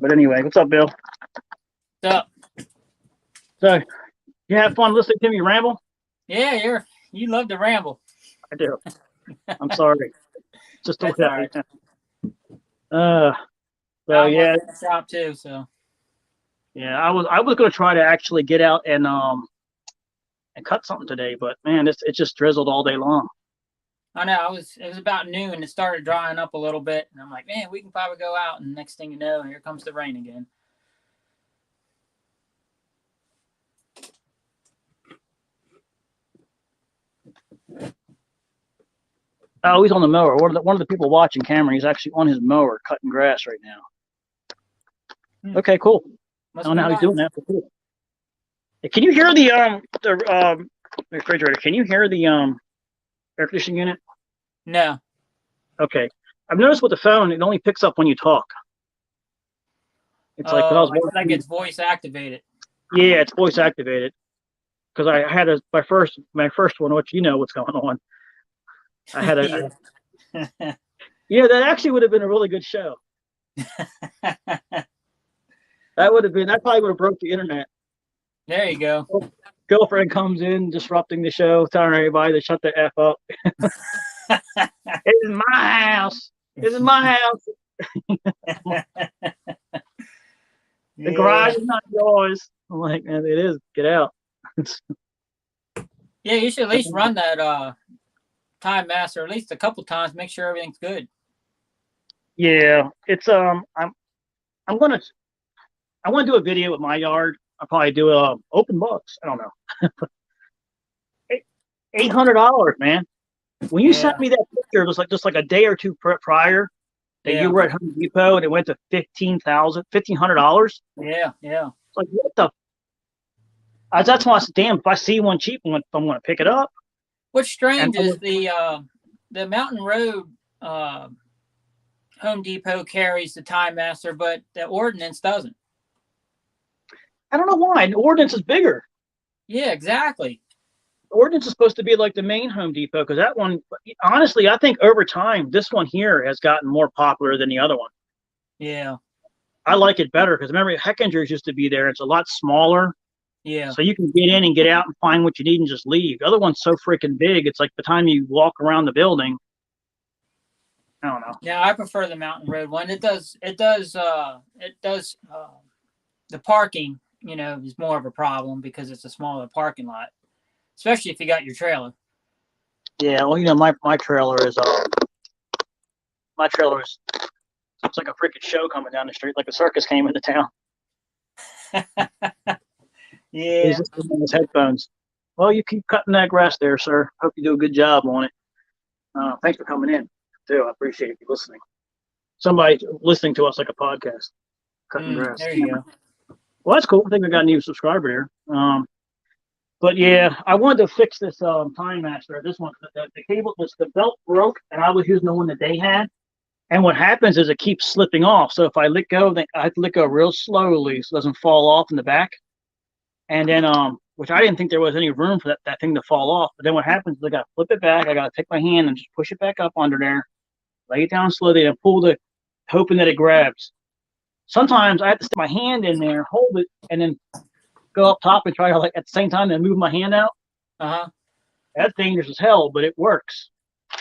But anyway, what's up, Bill? What's up? So, you have fun listening to me ramble? Yeah, you love to ramble. I do. I'm sorry. Just That's okay. all right. So yeah, in the shop too. So yeah. I was gonna try to actually get out and cut something today, but man, it just drizzled all day long. I know. It was about noon. And it started drying up a little bit, and I'm like, man, we can probably go out. And next thing you know, here comes the rain again. Oh, he's on the mower. One of the people watching Cameron, he's actually on his mower cutting grass right now. Okay, cool. I don't know how he's doing that, but cool. Can you hear the refrigerator? Can you hear the air conditioning unit? No. Okay. I've noticed with the phone, it only picks up when you talk. It's like it's voice activated. Yeah, it's voice activated. Because I had my first one, which you know what's going on. I had yeah, that actually would have been a really good show. That probably would have broke the internet. There you go. Girlfriend comes in, disrupting the show, telling everybody to shut the F up. It's my house. This is my house. The garage is not yours. I'm like, man, it is. Get out. Yeah, you should at least run that timemaster at least a couple times. Make sure everything's good. Yeah, it's I want to do a video with my yard. I'll probably do open books. I don't know. $800, man. When you sent me that picture, it was like just like a day or two prior that you were at Home Depot and it went to $1,500. Yeah. It's like, what the? That's why I said, damn, if I see one cheap one, I'm going to pick it up. What's strange is the Mountain Road Home Depot carries the timemaster, but the Ordnance doesn't. I don't know why. The Ordnance is bigger. Yeah, exactly. The Ordnance is supposed to be like the main Home Depot because that one, honestly, I think over time, this one here has gotten more popular than the other one. Yeah. I like it better because remember, Heckinger's used to be there. It's a lot smaller. Yeah. So you can get in and get out and find what you need and just leave. The other one's so freaking big. It's like the time you walk around the building. I don't know. Yeah, I prefer the Mountain Road one. It does the parking, is more of a problem because it's a smaller parking lot, especially if you got your trailer. Yeah, well, my trailer is it's like a freaking show coming down the street, like a circus came into town. Yeah. He's just in his headphones. Well, you keep cutting that grass there, sir. Hope you do a good job on it. Thanks for coming in, too. I appreciate you listening. Somebody listening to us like a podcast, cutting grass. There you go. Well, that's cool. I think I got a new subscriber here. But yeah, I wanted to fix this timemaster. This one, the cable, the belt broke, and I was using the one that they had. And what happens is it keeps slipping off. So if I let go, then I have to let go real slowly so it doesn't fall off in the back. And then, which I didn't think there was any room for that thing to fall off. But then what happens is I got to flip it back. I got to take my hand and just push it back up under there, lay it down slowly, and pull hoping that it grabs. Sometimes I have to stick my hand in there, hold it, and then go up top and try to, like, at the same time, then move my hand out. That's dangerous as hell, but it works.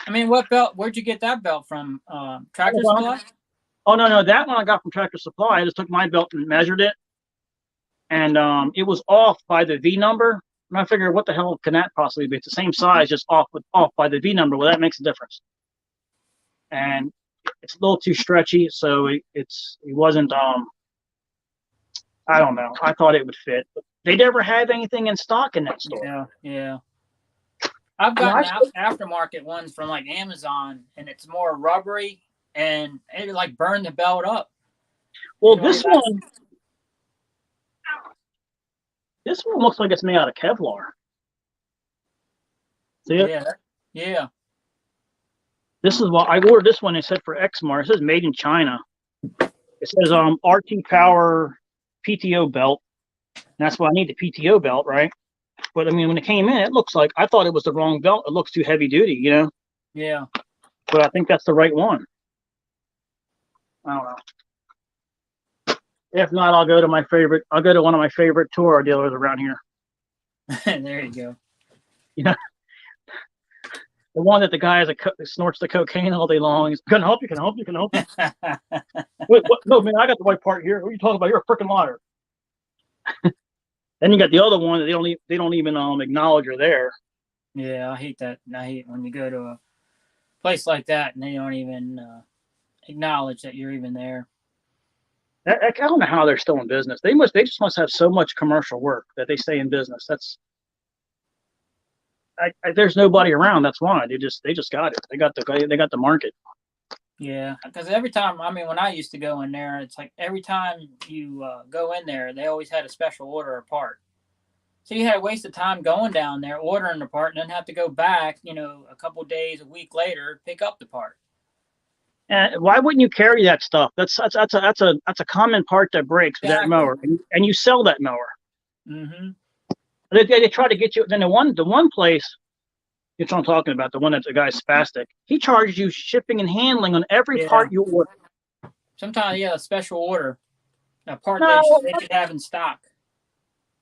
I mean, what belt? Where'd you get that belt from? Tractor Supply? Oh, no. That one I got from Tractor Supply. I just took my belt and measured it. And it was off by the V number. And I figured, what the hell can that possibly be? It's the same size, just off by the V number. Well, that makes a difference. And it's a little too stretchy, so it wasn't. I don't know. I thought it would fit, but they never had anything in stock in that store. Yeah. I've gotten aftermarket ones from like Amazon, and it's more rubbery, and it like burn the belt up. Well, this one looks like it's made out of Kevlar. See it? Yeah. This is what I ordered. This one. It said for Xmar. It says made in China. It says RT Power PTO belt. And that's why I need the PTO belt, right? But I mean, when it came in, it looks like I thought it was the wrong belt. It looks too heavy duty, you know. Yeah. But I think that's the right one. I don't know. If not, I'll go to my favorite. I'll go to one of my favorite Toro dealers around here. There you go. You know, the one that the guy has snorts the cocaine all day long. He's gonna help you. Can I help you? Can I help you? Wait, what? No, man, I got the right part here. What are you talking about? You're a freaking liar. Then you got the other one that they don't even acknowledge you're there. Yeah, I hate that. I hate when you go to a place like that and they don't even acknowledge that you're even there. I don't know how they're still in business. They just must have so much commercial work that they stay in business. There's nobody around. That's why they just got it. They got the market. Yeah, because every time, I mean, when I used to go in there, it's like every time you go in there, they always had a special order a part. So you had a waste of time going down there, ordering the part, and then have to go back, a couple days, a week later, pick up the part. And why wouldn't you carry that stuff? That's a common part that breaks with that mower, and you sell that mower. Mm-hmm. They try to get you. Then the one place, it's what I'm talking about. The one that's a guy's spastic. He charges you shipping and handling on every part you order. Sometimes, a special order, a part No, they should have in stock.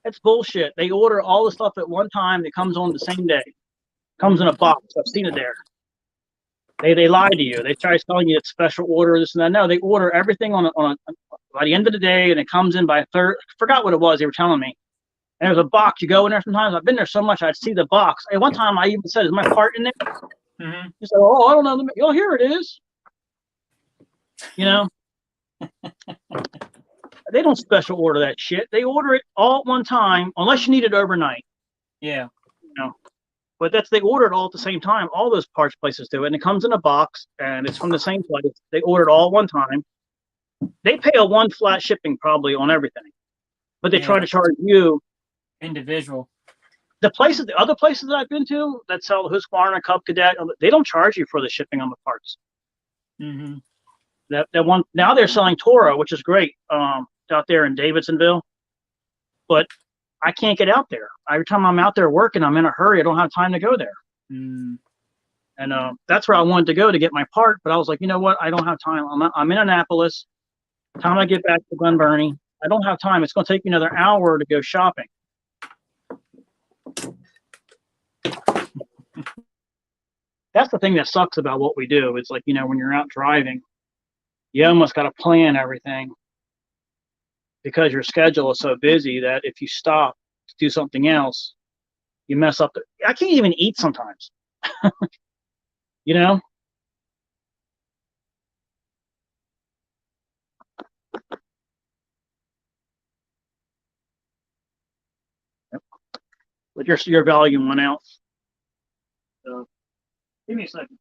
That's bullshit. They order all the stuff at one time. It comes on the same day. Comes in a box. I've seen it there. They lie to you. They try telling you it's special order, this and that. No, they order everything by the end of the day, and it comes in by a third. I forgot what it was they were telling me. And there's a box. You go in there sometimes. I've been there so much, I'd see the box. And one time I even said, is my part in there? Mm-hmm. He said, oh, I don't know. Oh, here it is. They don't special order that shit. They order it all at one time, unless you need it overnight. Yeah. But they order it all at the same time. All those parts places do it, and it comes in a box, and it's from the same place. They order it all one time. They pay a one flat shipping probably on everything, but they try to charge you individual. The other places that I've been to that sell the Husqvarna, Cub Cadet, they don't charge you for the shipping on the parts. Mm-hmm. That one now they're selling Toro, which is great, out there in Davidsonville, but I can't get out there. Every time I'm out there working, I'm in a hurry. I don't have time to go there. Mm. And that's where I wanted to go to get my part, but I was like, you know what? I don't have time. I'm in Annapolis. Time I get back to Glen Burnie, I don't have time. It's going to take me another hour to go shopping. That's the thing that sucks about what we do. It's like, when you're out driving, you almost got to plan everything because your schedule is so busy that if you stop to do something else, you mess up. I can't even eat sometimes. But your volume went out. So give me a second.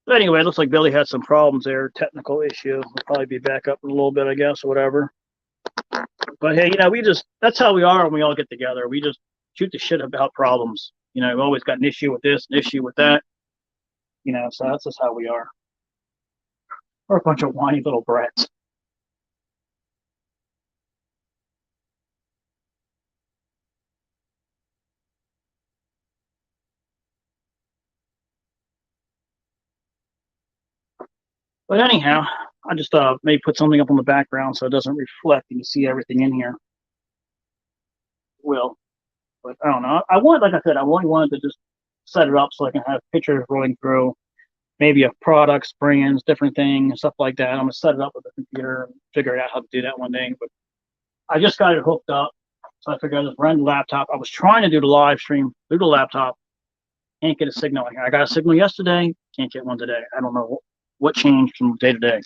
But anyway, it looks like Billy had some problems there, technical issue. We'll probably be back up in a little bit, I guess, or whatever. But hey, that's how we are when we all get together. We just shoot the shit about problems. We've always got an issue with this, an issue with that. So that's just how we are. We're a bunch of whiny little brats. But anyhow, I just may put something up on the background so it doesn't reflect and you see everything in here. Will. But I don't know. Like I said, I only wanted to just set it up so I can have pictures rolling through, maybe of products, brands, different things, stuff like that. I'm gonna set it up with the computer and figure out how to do that one day. But I just got it hooked up, so I figured I'd just run the laptop. I was trying to do the live stream through the laptop. Can't get a signal in here. I got a signal yesterday. Can't get one today. I don't know what changed from day to day.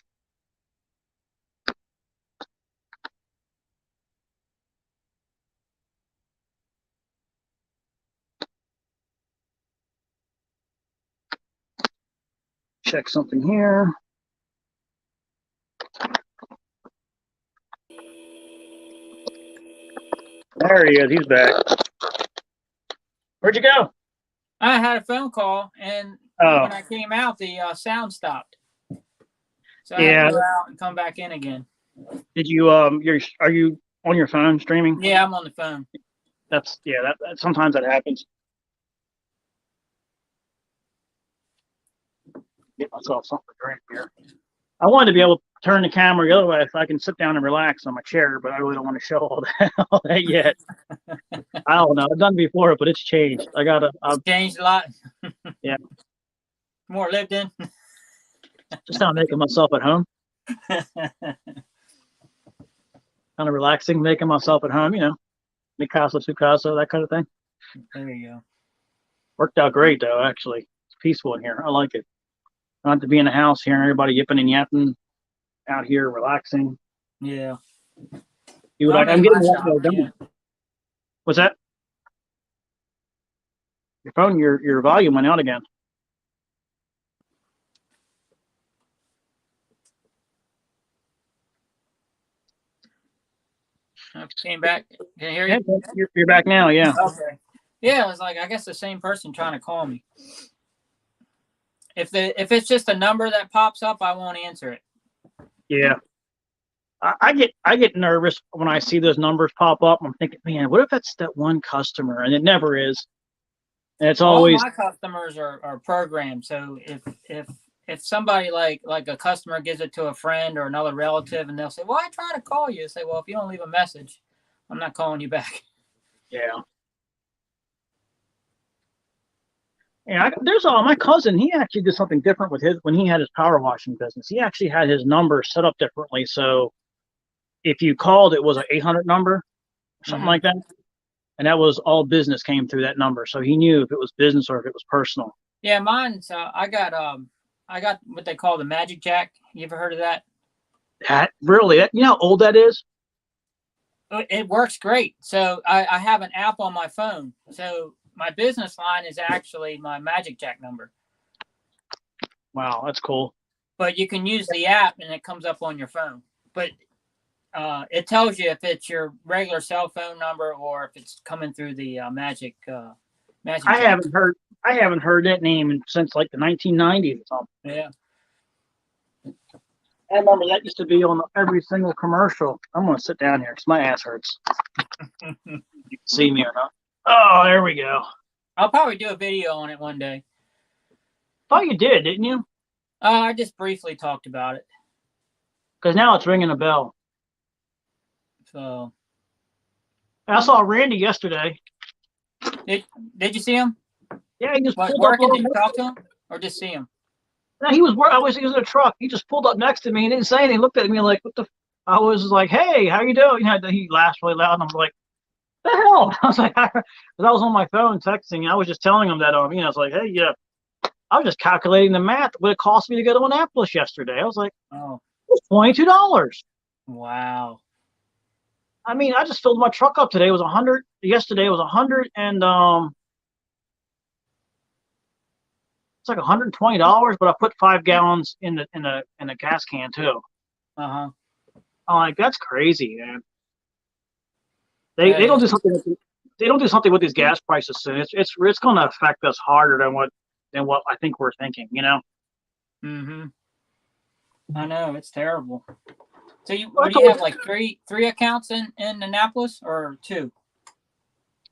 Check something here. There he is. He's back. Where'd you go? I had a phone call, and when I came out, the sound stopped. So I had to go out and come back in again. Did you are you on your phone streaming? Yeah, I'm on the phone. That sometimes that happens. Get myself something to drink here. I wanted to be able to turn the camera the other way if I can sit down and relax on my chair, but I really don't want to show all that yet. I don't know. I've done it before, but it's changed. It's changed a lot. Yeah. More lived in. Just not making myself at home. Kind of relaxing, making myself at home, mi casa, su casa, that kind of thing. There you go. Worked out great though, actually. It's peaceful in here. I like it. Not to be in the house hearing everybody yipping and yapping, out here relaxing. Yeah. I'm getting a lot more done. What's that? Your phone, your volume went out again. I came back. Can you hear you? Yeah, you're back now, yeah. Okay. Yeah, it was like, I guess the same person trying to call me. If it's just a number that pops up, I won't answer it. Yeah. I get nervous when I see those numbers pop up. I'm thinking, man, what if that's that one customer? And it never is. And it's always all my customers are programmed. So if somebody like a customer gives it to a friend or another relative, and they'll say, "Well, I try to call you," say, "Well, if you don't leave a message, I'm not calling you back." Yeah. Yeah, there's my cousin. He actually did something different with when he had his power washing business. He actually had his number set up differently. So if you called, it was an 800 number, something like that, and that was all business came through that number. So he knew if it was business or if it was personal. Yeah, mine's I got what they call the Magic Jack. You ever heard of that? You know how old that is? It works great. So I have an app on my phone. So my business line is actually my Magic Jack number. Wow, that's cool. But you can use the app and it comes up on your phone. But it tells you if it's your regular cell phone number or if it's coming through the Magic. Magic I Jack. haven't heard that name since like the 1990s or something. Yeah. I remember that used to be on every single commercial. I'm going to sit down here because my ass hurts. You can see me or not. Oh, there we go. I'll probably do a video on it one day. Thought you did, didn't you? I just briefly talked about it. Because now it's ringing a bell. So. I saw Randy yesterday. Did you see him? Yeah, he just pulled working. up. Did you talk to him or just see him? No, he was in a truck. He just pulled up next to me and didn't say anything. He looked at me like, "What the?" I was like, "Hey, how you doing?" He laughed really loud, and I'm like, "The hell?" I was like, "Because I was on my phone texting. I was just telling him that I was like, "Hey, yeah." I was just calculating the math. What it cost me to go to Annapolis yesterday. I was like, "Oh, it's $22." Wow. I mean, I just filled my truck up today. It was 100. Yesterday it was 100 and it's like $120, but I put 5 gallons in a gas can too. I'm like, that's crazy, man. They don't do something. They don't do something with these gas prices soon. It's going to affect us harder than what I think we're thinking. I know, it's terrible. So you have like three accounts in Annapolis or 2?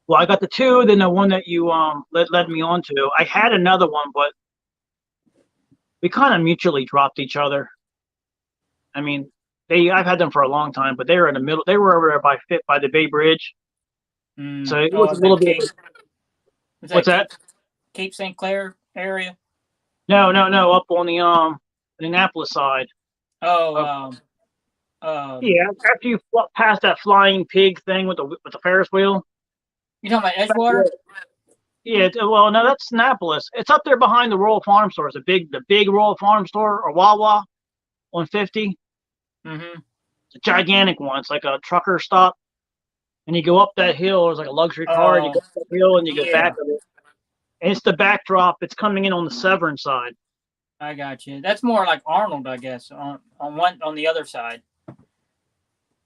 Well, I got the 2, then the one that you led me on to. I had another one, but we kind of mutually dropped each other. I mean, I've had them for a long time, but they were in the middle. They were over there by the Bay Bridge. So it was a little bit. What's that? Cape St. Clair area? No, up on the Annapolis side. Oh, yeah. After you pass that flying pig thing with the Ferris wheel. You talking about Edgewater? Yeah. Well, no, that's Annapolis. It's up there behind the Royal Farm Store. It's the big Royal Farm Store or Wawa on 50. It's a gigantic one. It's like a trucker stop. And you go up that hill. There's like a luxury car. And you go up that hill and you get back of it. And it's the backdrop. It's coming in on the Severn side. I got you. That's more like Arnold, I guess, on the other side.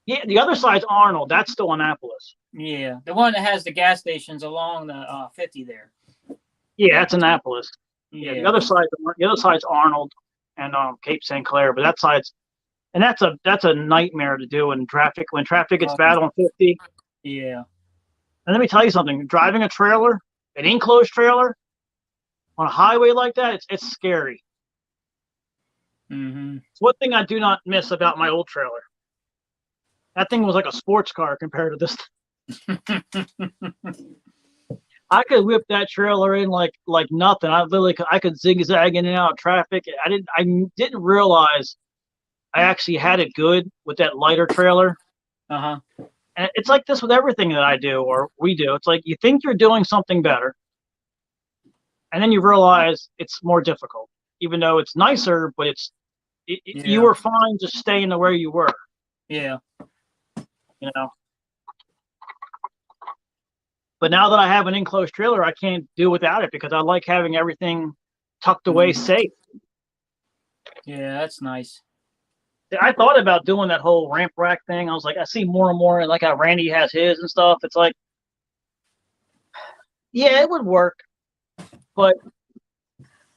Yeah, the other side's Arnold. That's still Annapolis. Yeah, the one that has the gas stations along the 50 there. Yeah, that's Annapolis. Yeah, Yeah. the other side's Arnold and Cape St. Clair, but that side's and that's a nightmare to do in traffic when traffic gets bad on 50. Yeah. And let me tell you something: driving a trailer, an enclosed trailer, on a highway like that, it's scary. Mm-hmm. It's one thing I do not miss about my old trailer. That thing was like a sports car compared to this. I could whip that trailer in like nothing. I could zigzag in and out of traffic. I didn't realize I actually had it good with that lighter trailer. Uh-huh. And it's like this with everything that I do or we do. It's like you think you're doing something better, and then you realize it's more difficult. Even though it's nicer, but you were fine just staying the way you were. Yeah. You know. But now that I have an enclosed trailer, I can't do without it because I like having everything tucked away safe. Yeah, that's nice. I thought about doing that whole ramp rack thing. I was like, I see more and more, like how Randy has his and stuff. It's like, yeah, it would work, but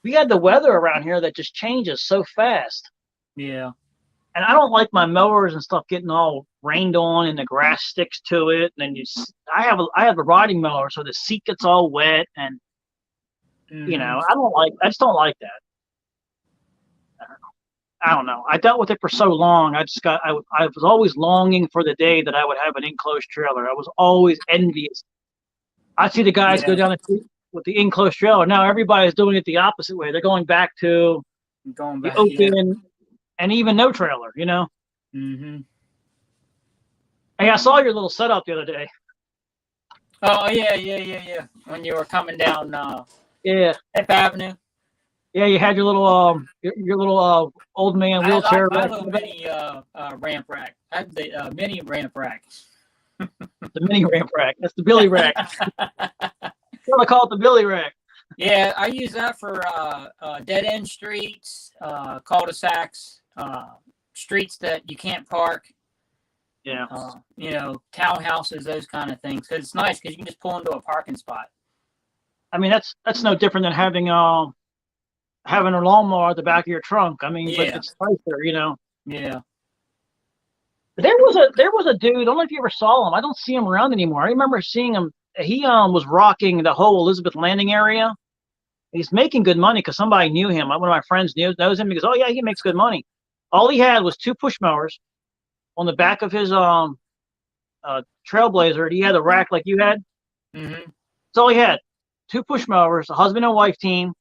we had the weather around here that just changes so fast. Yeah. And I don't like my mowers and stuff getting all rained on and the grass sticks to it. And then I have a riding mower, so the seat gets all wet, and I just don't like that. I don't know. I dealt with it for so long. I was always longing for the day that I would have an enclosed trailer. I was always envious. I see the guys go down the street with the enclosed trailer. Now everybody's doing it the opposite way. They're going back to the open and even no trailer, Mm-hmm. Hey, I saw your little setup the other day. Oh, yeah. When you were coming down Fifth Avenue. Yeah, you had your little old man wheelchair. My little mini ramp rack. I have the mini ramp rack. The mini ramp rack. That's the Billy rack. I call it the Billy rack. Yeah, I use that for dead end streets, cul-de-sacs, streets that you can't park. Yeah. Townhouses, those kind of things. Because it's nice because you can just pull into a parking spot. I mean, that's no different than having a lawnmower at the back of your trunk. I mean, but it's nicer, Yeah. There was a dude. I don't know if you ever saw him. I don't see him around anymore. I remember seeing him. He was rocking the whole Elizabeth Landing area. He's making good money because somebody knew him. One of my friends knows him because he makes good money. All he had was 2 push mowers on the back of his Trailblazer. He had a rack like you had. Mm-hmm. That's all he had. 2 push mowers, a husband and wife team,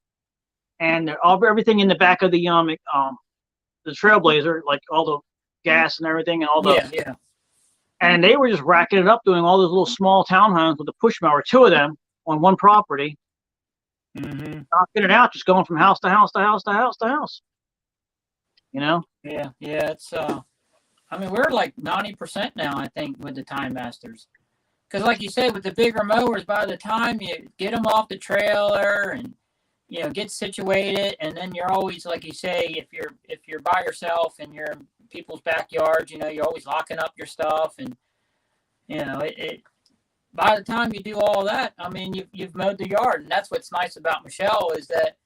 and everything in the back of the Trailblazer, like all the gas and everything, and all the And they were just racking it up, doing all those little small townhomes with a push mower, 2 of them on one property, knocking it out, just going from house to house to house to house to house. Yeah. It's we're like 90% now, I think, with the Time Masters. Because, like you said, with the bigger mowers, by the time you get them off the trailer and get situated, and then you're always, like you say, if you're by yourself and you're in people's backyards, you're always locking up your stuff, and it by the time you do all that, you've mowed the yard. And that's what's nice about Michelle is that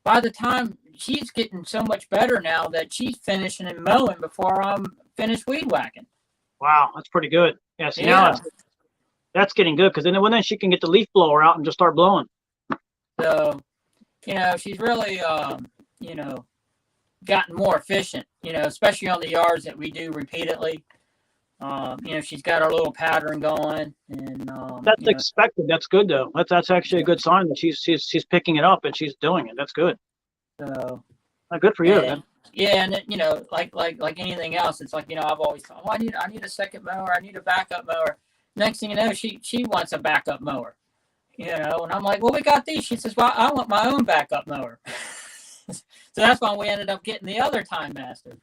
by the time she's getting so much better now that she's finishing and mowing before I'm finished weed whacking. Wow, that's pretty good. Yeah, see, now that's getting good because then she can get the leaf blower out and just start blowing. So, she's really, gotten more efficient, especially on the yards that we do repeatedly. She's got her little pattern going, and that's expected. That's good though. That's actually a good sign that she's picking it up and she's doing it. That's good. So, good for you. Man. Yeah, and like anything else, it's like I've always thought, I need a second mower, I need a backup mower. Next thing you know, she wants a backup mower, and I'm like, well, we got these. She says, well, I want my own backup mower. So that's why we ended up getting the other Time Master.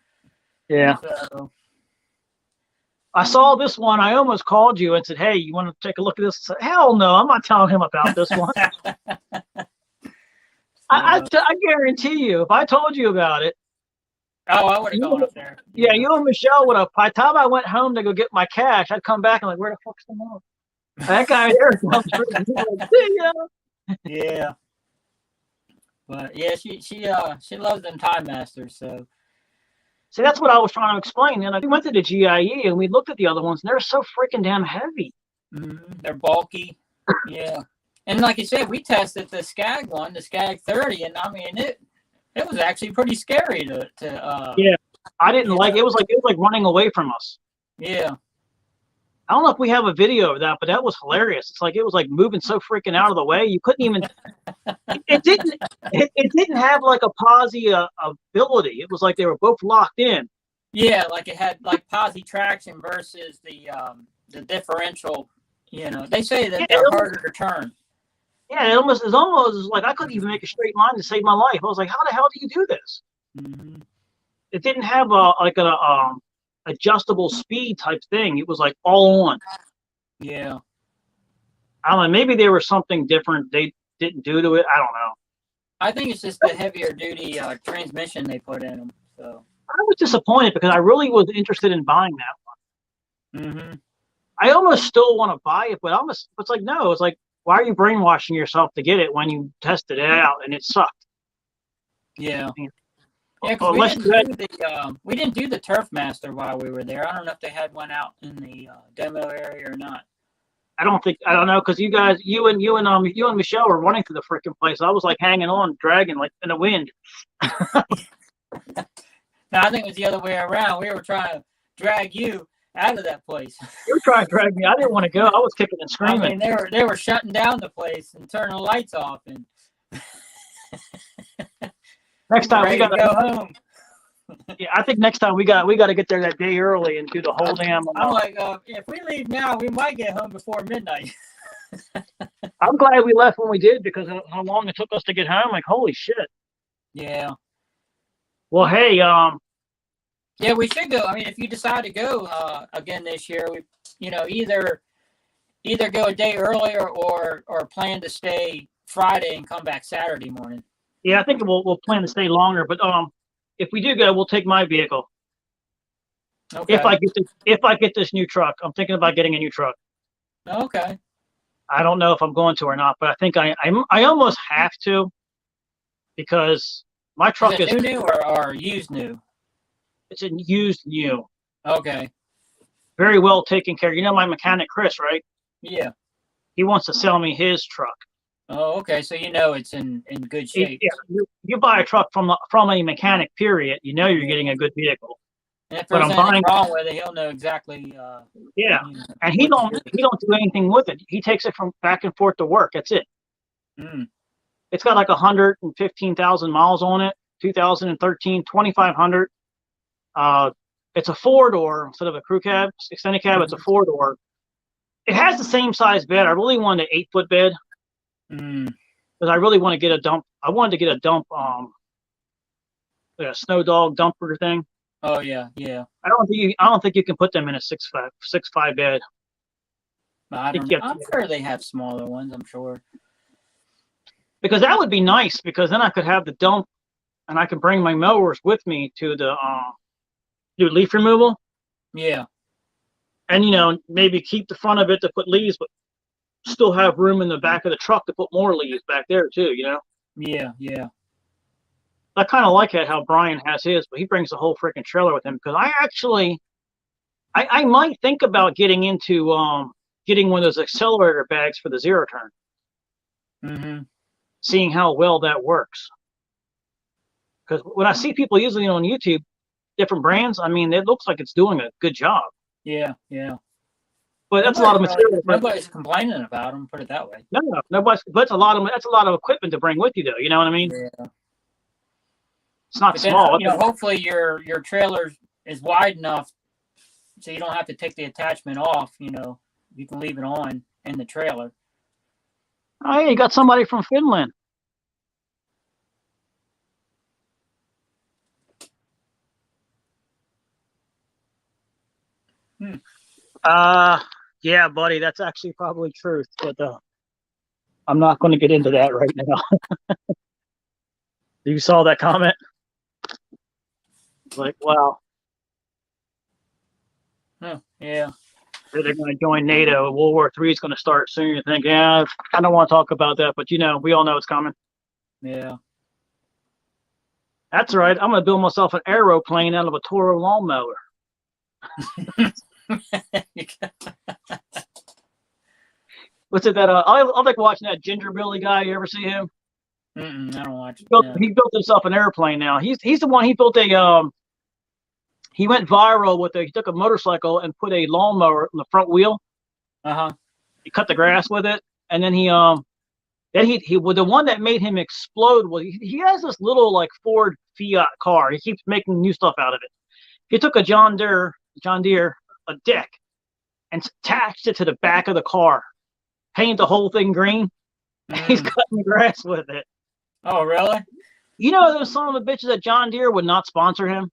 Yeah. So, I saw this one. I almost called you and said, hey, you want to take a look at this? I said, hell no, I'm not telling him about this one. I guarantee you, if I told you about it, Oh, I would have gone You, up there. yeah, Yeah. you and Michelle would have. By the time I went home to go get my cash, I'd come back and like, where the fuck's the mom? That guy there down the street. He's like, see ya. Yeah. But yeah, she loves them time masters. So See, that's what I was trying to explain. And we went to the GIE and we looked at the other ones, and they're so freaking damn heavy. they're bulky. Yeah. And like you said, we tested the Skag one, the Skag 30, and I mean it was actually pretty scary to Yeah, I didn't you like know, it. Was like running away from us. yeah. I don't know if we have a video of that, but that was hilarious. It's like it was like moving so freaking out of the way, you couldn't even. It didn't. It didn't have like a posi ability. It was like they were both locked in. Yeah, like it had like posi traction versus the differential. You know, they say that Yeah, they're harder to turn. yeah, it almost like I couldn't even make a straight line to save my life. I was like, how the hell do you do this? Mm-hmm. It didn't have a adjustable speed type thing. It was like all on. Yeah. I don't know. Maybe there was something different they didn't do to it. I don't know. I think it's just the heavier duty transmission they put in them. So. I was disappointed because I really was interested in buying that one. Mm-hmm. I almost still want to buy it, but it's like no. It's like why are you brainwashing yourself to get it when you tested it out and it sucked? Yeah. Yeah, because we didn't do the Turf Master while we were there. I don't know if they had one out in the demo area or not. I don't know because you and Michelle were running to the freaking place. I was like hanging on, dragging like in the wind. No, I think it was the other way around. We were trying to drag you out of that place. You were trying to drag me. I didn't want to go. I was kicking and screaming. I mean, they were shutting down the place and turning the lights off, and next time we got to go home. Yeah, I think next time we got to get there that day early and do the whole damn. I'm like, if we leave now, we might get home before midnight. I'm glad we left when we did because of how long it took us to get home. Like, holy shit. Yeah. Well, hey, yeah, we should go. I mean, if you decide to go again this year, we, either go a day earlier or plan to stay Friday and come back Saturday morning. Yeah, I think we'll plan to stay longer, but if we do go, we'll take my vehicle. Okay. If I get this new truck, I'm thinking about getting a new truck. Okay. I don't know if I'm going to or not, but I think I almost have to because my truck is new or used new. It's a used new. Okay. Very well taken care. You know my mechanic Chris, right? Yeah. He wants to sell me his truck. Oh, okay. So it's in good shape. Yeah. You buy a truck from a mechanic, period. You know you're getting a good vehicle. And if there's anything wrong with it, he'll know exactly. Yeah, and he don't do anything with it. He takes it from back and forth to work. That's it. Mm. It's got like 115,000 miles on it. 2013, 2,500. It's a 4-door instead of a crew cab, extended cab. It's a 4-door. It has the same size bed. I really wanted an 8-foot bed because I really want to get a dump. I wanted to get a dump, like a snow dog dumper thing. Oh yeah, yeah. I don't think you can put them in a 6'5" bed. I'm sure they have smaller ones. I'm sure. Because that would be nice. Because then I could have the dump, and I could bring my mowers with me to the do leaf removal. Yeah. And maybe keep the front of it to put leaves, but still have room in the back of the truck to put more leaves back there too. Yeah, yeah. I kind of like how Brian has his, but he brings the whole freaking trailer with him. Because I might think about getting into getting one of those accelerator bags for the zero turn. Mm-hmm. Seeing how well that works. Because when I see people using it on YouTube, different brands, I mean, it looks like it's doing a good job. Yeah, yeah. But that's a lot of material. Nobody's complaining about them. Put it that way. No, nobody's. But that's a lot of equipment to bring with you, though. You know what I mean? Yeah. It's not small. Hopefully your trailer is wide enough so you don't have to take the attachment off. You can leave it on in the trailer. Oh, yeah, you got somebody from Finland. Yeah, buddy, that's actually probably truth, but I'm not going to get into that right now. You saw that comment? Like, wow, Huh, yeah. they're going to join NATO. World War III is going to start soon. You think, yeah, I don't want to talk about that, but we all know it's coming. Yeah. That's right. I'm going to build myself an aeroplane out of a Toro lawnmower. What's it that? I like watching that Ginger Billy guy. You ever see him? I don't watch it. He built himself an airplane now. He's the one. He built a he went viral with he took a motorcycle and put a lawnmower on the front wheel. He cut the grass with it, and then he well, the one that made him explode was he has this little like Ford Fiat car. He keeps making new stuff out of it. He took a John Deere a deck and attached it to the back of the car, painted the whole thing green. He's cutting grass with it. Oh, really? You know, there's some of the bitches at John Deere would not sponsor him.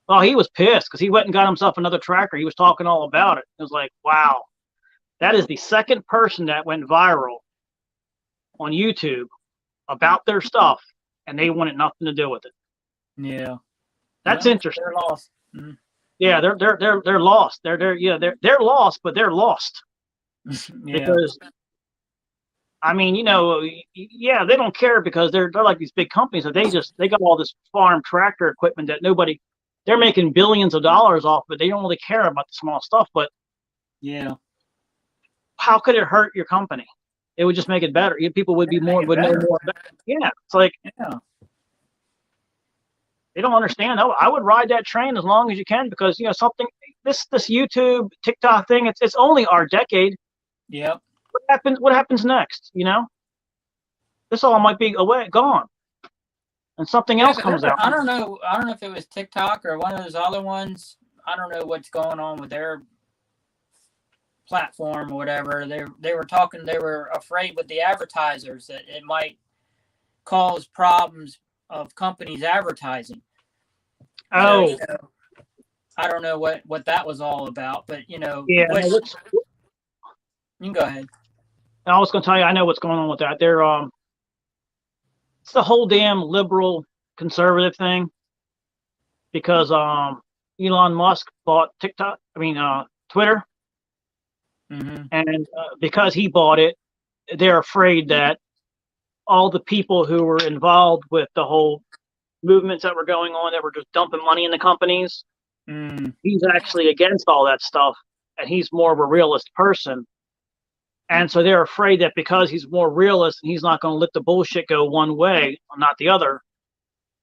Oh, he was pissed because he went and got himself another tractor. He was talking all about it. It was like, wow, that is the second person that went viral on YouTube about their stuff, and they wanted nothing to do with it. Yeah, that's interesting. They're lost. Yeah, they're lost. They're lost, but they're lost. Because I mean, yeah, they don't care because they're like these big companies that they got all this farm tractor equipment that they're making billions of dollars off, but they don't really care about the small stuff. But yeah, how could it hurt your company? It would just make it better. People would know more about it. Yeah, it's like they don't understand. I would ride that train as long as you can because this YouTube TikTok thing. It's only our decade. Yep. What happens next? This all might be gone, and something else comes out. I don't know if it was TikTok or one of those other ones. I don't know what's going on with their platform or whatever. They were talking. They were afraid with the advertisers that it might cause problems of companies advertising. Oh, I don't know what that was all about, but you can go ahead. I was going to tell you, I know what's going on with that. It's the whole damn liberal conservative thing because Elon Musk bought Twitter, and because he bought it, they're afraid that all the people who were involved with the whole movements that were going on, that were just dumping money in the companies, he's actually against all that stuff, and he's more of a realist person. And so they're afraid that because he's more realist and he's not going to let the bullshit go one way, not the other,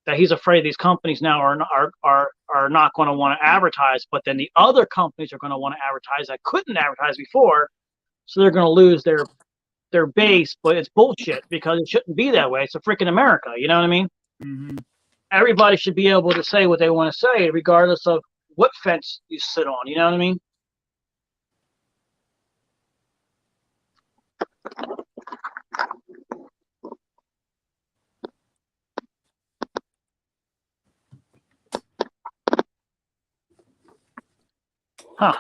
that he's afraid these companies now are not going to want to advertise. But then the other companies are going to want to advertise that couldn't advertise before, so they're going to lose their base. But it's bullshit because it shouldn't be that way. It's a freaking America. You know what I mean? Everybody should be able to say what they want to say, regardless of what fence you sit on. You know what I mean? Huh.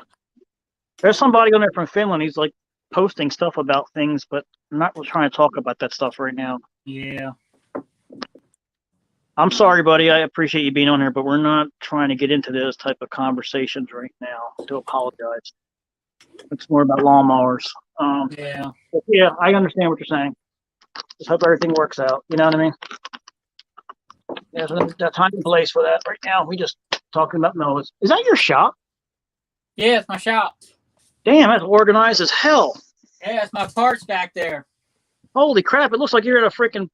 There's somebody on there from Finland. He's like posting stuff about things, but I'm not trying to talk about that stuff right now. Yeah. I'm sorry, buddy. I appreciate you being on here, but we're not trying to get into those type of conversations right now. I do apologize. It's more about lawnmowers. Yeah, I understand what you're saying. Just hope everything works out. You know what I mean? There's a time and place for that right now. We just talking about noise. Is that your shop? Yeah, it's my shop. Damn, that's organized as hell. Yeah, it's my parts back there. Holy crap! It looks like you're at a freaking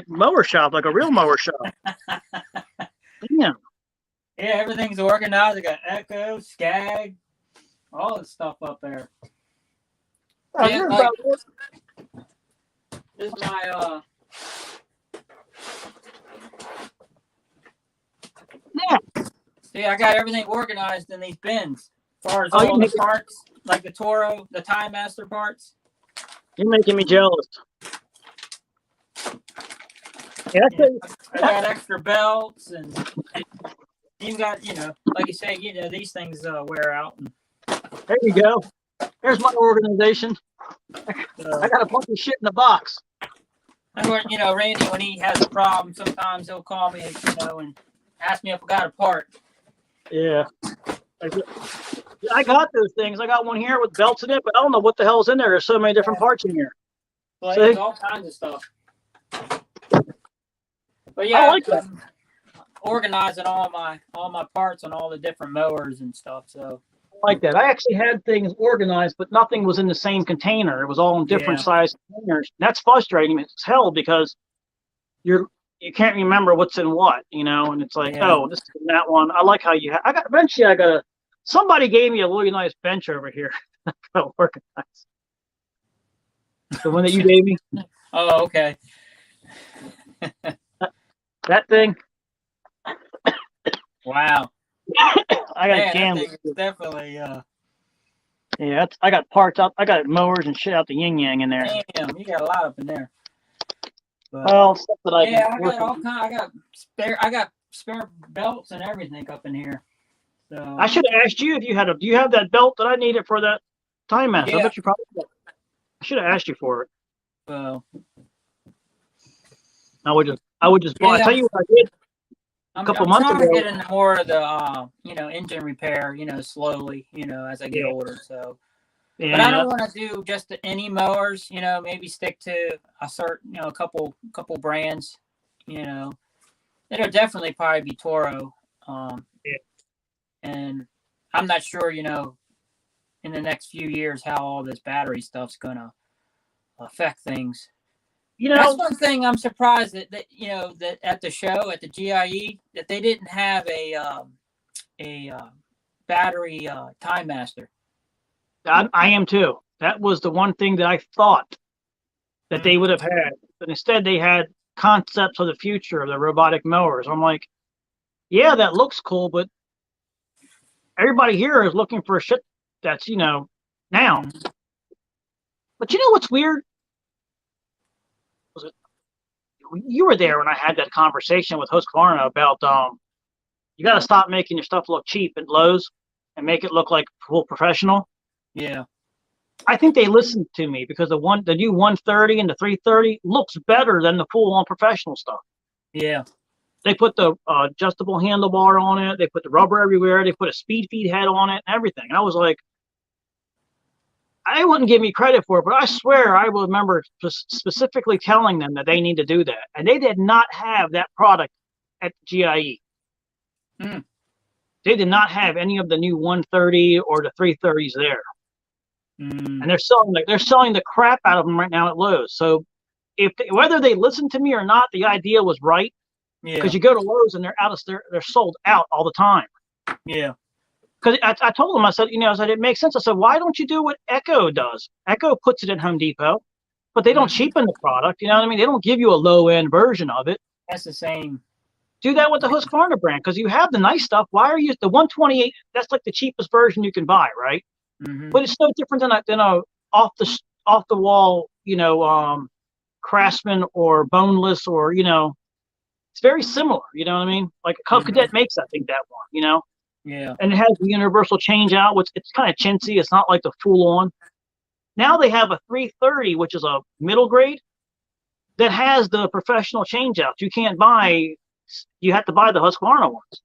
mower shop, like a real mower shop. Damn. Yeah, everything's organized. I got Echo, Skag, all this stuff up there. This is my See, I got everything organized in these bins. As far as all the parts, like the Toro, the timemaster parts. You're making me jealous. Yeah, I got extra belts and you got, like you say, these things wear out. There you go. There's my organization. I got a bunch of shit in the box. Randy, when he has a problem, sometimes he'll call me, and Ask me if I got a part. Yeah. I got those things. I got one here with belts in it, but I don't know what the hell's in there. There's so many different parts in here. Well, See? there's all kinds of stuff. But I yeah, like that. I'm organizing all my parts on all the different mowers and stuff. So I like that. I actually had things organized, but nothing was in the same container. It was all in different yeah, size containers. That's frustrating as hell because you can't remember what's in what, and it's like, yeah. oh, this is in that one. I like how eventually I got somebody gave me a really nice bench over here. I got to organize. The one that you gave me. Oh, okay. That thing. Wow. I got Man, jammed. that thing is definitely. Yeah, I got parts out. I got mowers and shit out the yin yang in there. Damn, you got a lot up in there. But, Well, stuff that I yeah, can I got all kind. I got spare belts and everything up in here. So I should have asked you if you had do you have that belt that I needed for that timemaster? yeah. I bet you probably do. I should have asked you for it. So I would just buy. Yeah. I tell you what I did I'm couple months trying ago. to get into more of the engine repair, slowly, as I get Yeah. older. So Yeah, but I don't want to do just any mowers, maybe stick to a certain, a couple brands, It'll definitely probably be Toro. Yeah. And I'm not sure, in the next few years how all this battery stuff's gonna affect things. That's one thing I'm surprised that that at the show at the GIE that they didn't have a battery timemaster. I am too. That was the one thing that I thought that they would have had, but instead they had concepts of the future of the robotic mowers. I'm like, yeah, that looks cool, but everybody here is looking for shit that's now. But you know what's weird? You were there when I had that conversation with Husqvarna about you got to stop making your stuff look cheap at Lowe's and make it look like full professional. Yeah. I think they listened to me because the new 130 and the 330 looks better than the full on professional stuff. Yeah. They put the adjustable handlebar on it. They put the rubber everywhere. They put a speed feed head on it and everything. And I was like, I wouldn't give me credit for it, but I swear I will remember specifically telling them that they need to do that. And they did not have that product at GIE. Hmm. They did not have any of the new 130 or the 330s there. And they're selling the crap out of them right now at Lowe's. So whether they listened to me or not, the idea was right. Because you go to Lowe's and they're sold out all the time. Yeah. Because I told them, I said, it makes sense. I said, why don't you do what Echo does? Echo puts it at Home Depot, but they don't cheapen the product. You know what I mean? They don't give you a low end version of it. That's the same. Do that with the Husqvarna brand because you have the nice stuff. Why are you the 128? That's like the cheapest version you can buy, right? Mm-hmm. But it's no different than a off the wall, Craftsman or boneless or it's very similar. You know what I mean? Like Cub Cadet makes, I think, that one. Yeah. And it has the universal change out, which it's kind of chintzy. It's not like the full on. Now they have a 330, which is a middle grade that has the professional change outs. You have to buy the Husqvarna ones.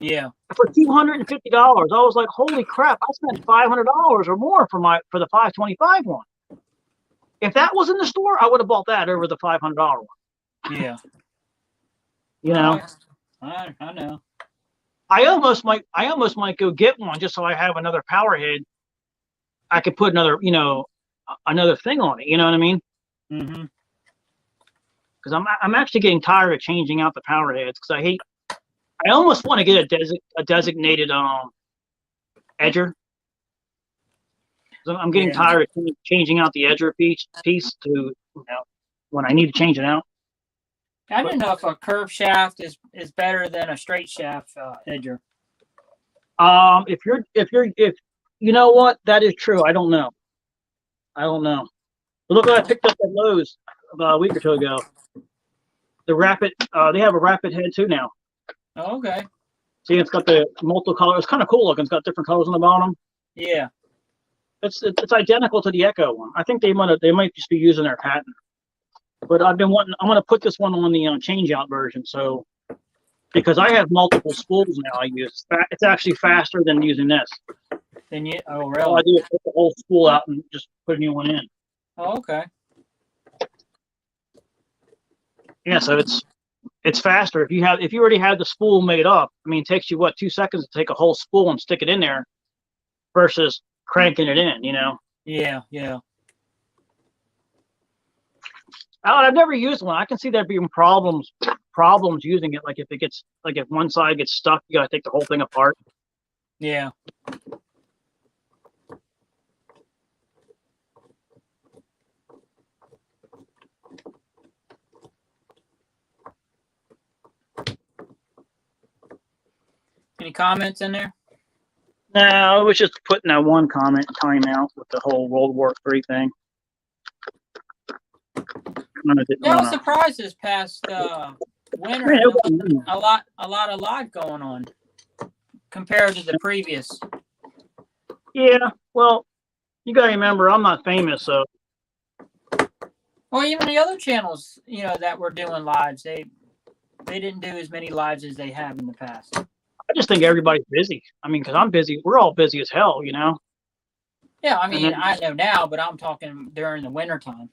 Yeah. For $250. I was like, holy crap, I spent $500 or more for the 525 one. If that was in the store, I would have bought that over the $500 one. Yeah. I know. I almost might go get one just so I have another power head. I could put another thing on it. You know what I mean? Mm-hmm. Because I'm actually getting tired of changing out the power heads because I almost want to get a designated edger. I'm getting tired of changing out the edger piece to when I need to change it out. I don't know if a curved shaft is better than a straight shaft edger. If you know what, that is true. I don't know. But look what I picked up at Lowe's about a week or two ago. The Rapid, they have a Rapid head too now. Oh, okay. See, it's got the multiple colors. It's kind of cool looking. It's got different colors on the bottom. Yeah. It's identical to the Echo one. I think they might just be using their patent. But I'm going to put this one on the change out version. So because I have multiple spools now. I use it's actually faster than using this. Then you, oh All really? I do is put the whole spool out and just put a new one in. Oh, okay. Yeah, so it's faster if you already have the spool made up. I mean, it takes you what 2 seconds to take a whole spool and stick it in there versus cranking it in. Yeah, yeah. I've never used one. I can see there being problems using it. Like if one side gets stuck, you gotta take the whole thing apart. Yeah. Any comments in there? No, it was just putting that one comment timeout with the whole World War III thing. Yeah, I was surprised this past winter. Yeah, a lot of live going on compared to the previous. Yeah, well, you gotta remember, I'm not famous, so. Well, even the other channels, that were doing lives, they didn't do as many lives as they have in the past. I just think everybody's busy. I mean, because I'm busy. We're all busy as hell, Yeah, I mean, I know now, but I'm talking during the winter time.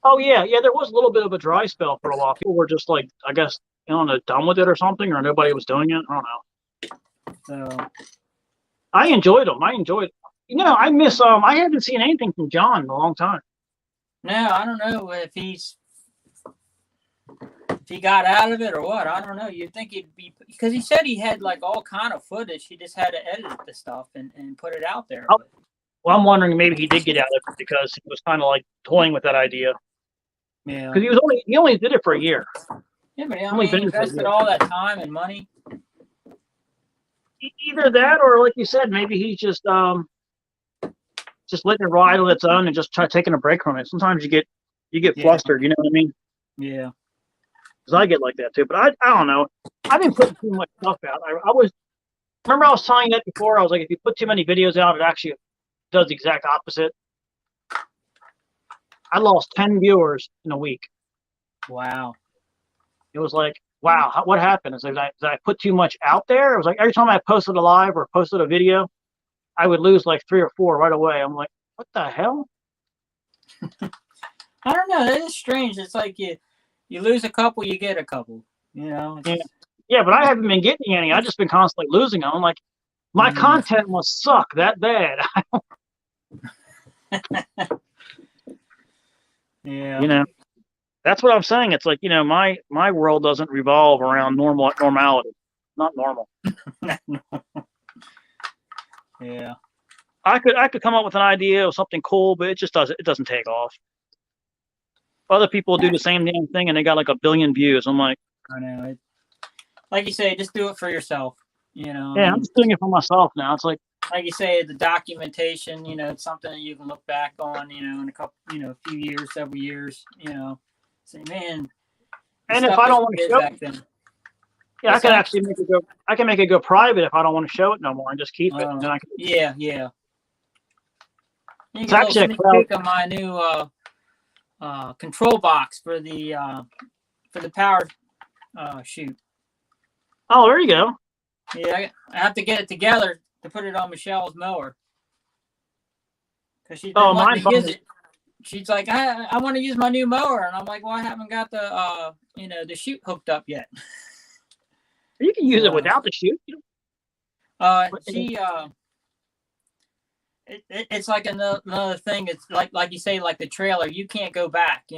Oh yeah, there was a little bit of a dry spell for a while. People were just like, I guess, done with it or something, or nobody was doing it. I don't know. So I enjoyed them. I miss I haven't seen anything from John in a long time. No, I don't know if he got out of it or what. I don't know. You'd think he'd be, because he said he had like all kind of footage. He just had to edit the stuff and put it out there. Oh, well, I'm wondering maybe he did get out of it because he was kind of like toying with that idea. Yeah. Because he only did it for a year. Yeah, but he invested all that time and money. Either that, or like you said, maybe he's just letting it ride on its own and just taking a break from it. Sometimes you get flustered. You know what I mean? Yeah. Because I get like that too. But I don't know. I've been putting too much stuff out. I was telling you that before. I was like, if you put too many videos out, it actually does the exact opposite. I lost 10 viewers in a week. Wow. It was like, wow, what happened? It's like, did I put too much out there? It was like every time I posted a live or posted a video, I would lose like 3 or 4 right away. I'm like, what the hell? I don't know. That is strange. It's like you lose a couple, you get a couple. Yeah, but I haven't been getting any. I've just been constantly losing them. I'm like, my content must suck that bad. Yeah. That's what I'm saying. It's like, my world doesn't revolve around normality. Not normal. Yeah. I could come up with an idea of something cool, but it doesn't take off. Other people do the same damn thing and they got like 1 billion views. I'm like, I know. Like you say, just do it for yourself. Yeah, I'm just doing it for myself now. It's like you say, the documentation, it's something that you can look back on, in a couple, a few years, several years, say, man. And if I don't want to show it, yeah, I can actually make it go. I can make it go private if I don't want to show it no more and just keep it. And then I can, yeah. You can actually sneak peek of my new control box for the power shoot. Oh, there you go. Yeah, I have to get it together to put it on Michelle's mower. Because she's been wanting to use it. She's like, I want to use my new mower. And I'm like, well, I haven't got the the chute hooked up yet. You can use it without the chute. It's like another thing. It's like you say, like the trailer. You can't go back.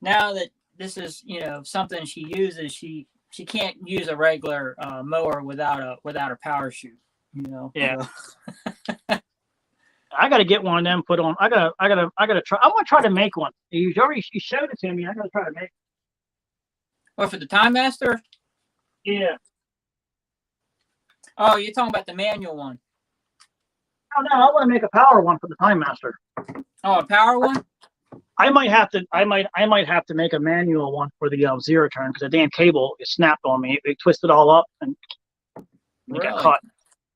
Now that this is something she uses, she can't use a regular mower without a power chute. Yeah. So. I gotta get one of them put on. I gotta try. I want to try to make one. You showed it to me. I gotta try to make it. What, for the timemaster? Yeah. Oh, you're talking about the manual one. Oh no, I want to make a power one for the timemaster. Oh, a power one? I might have to make a manual one for the zero turn because the damn cable is snapped on me. It twisted all up and it got caught.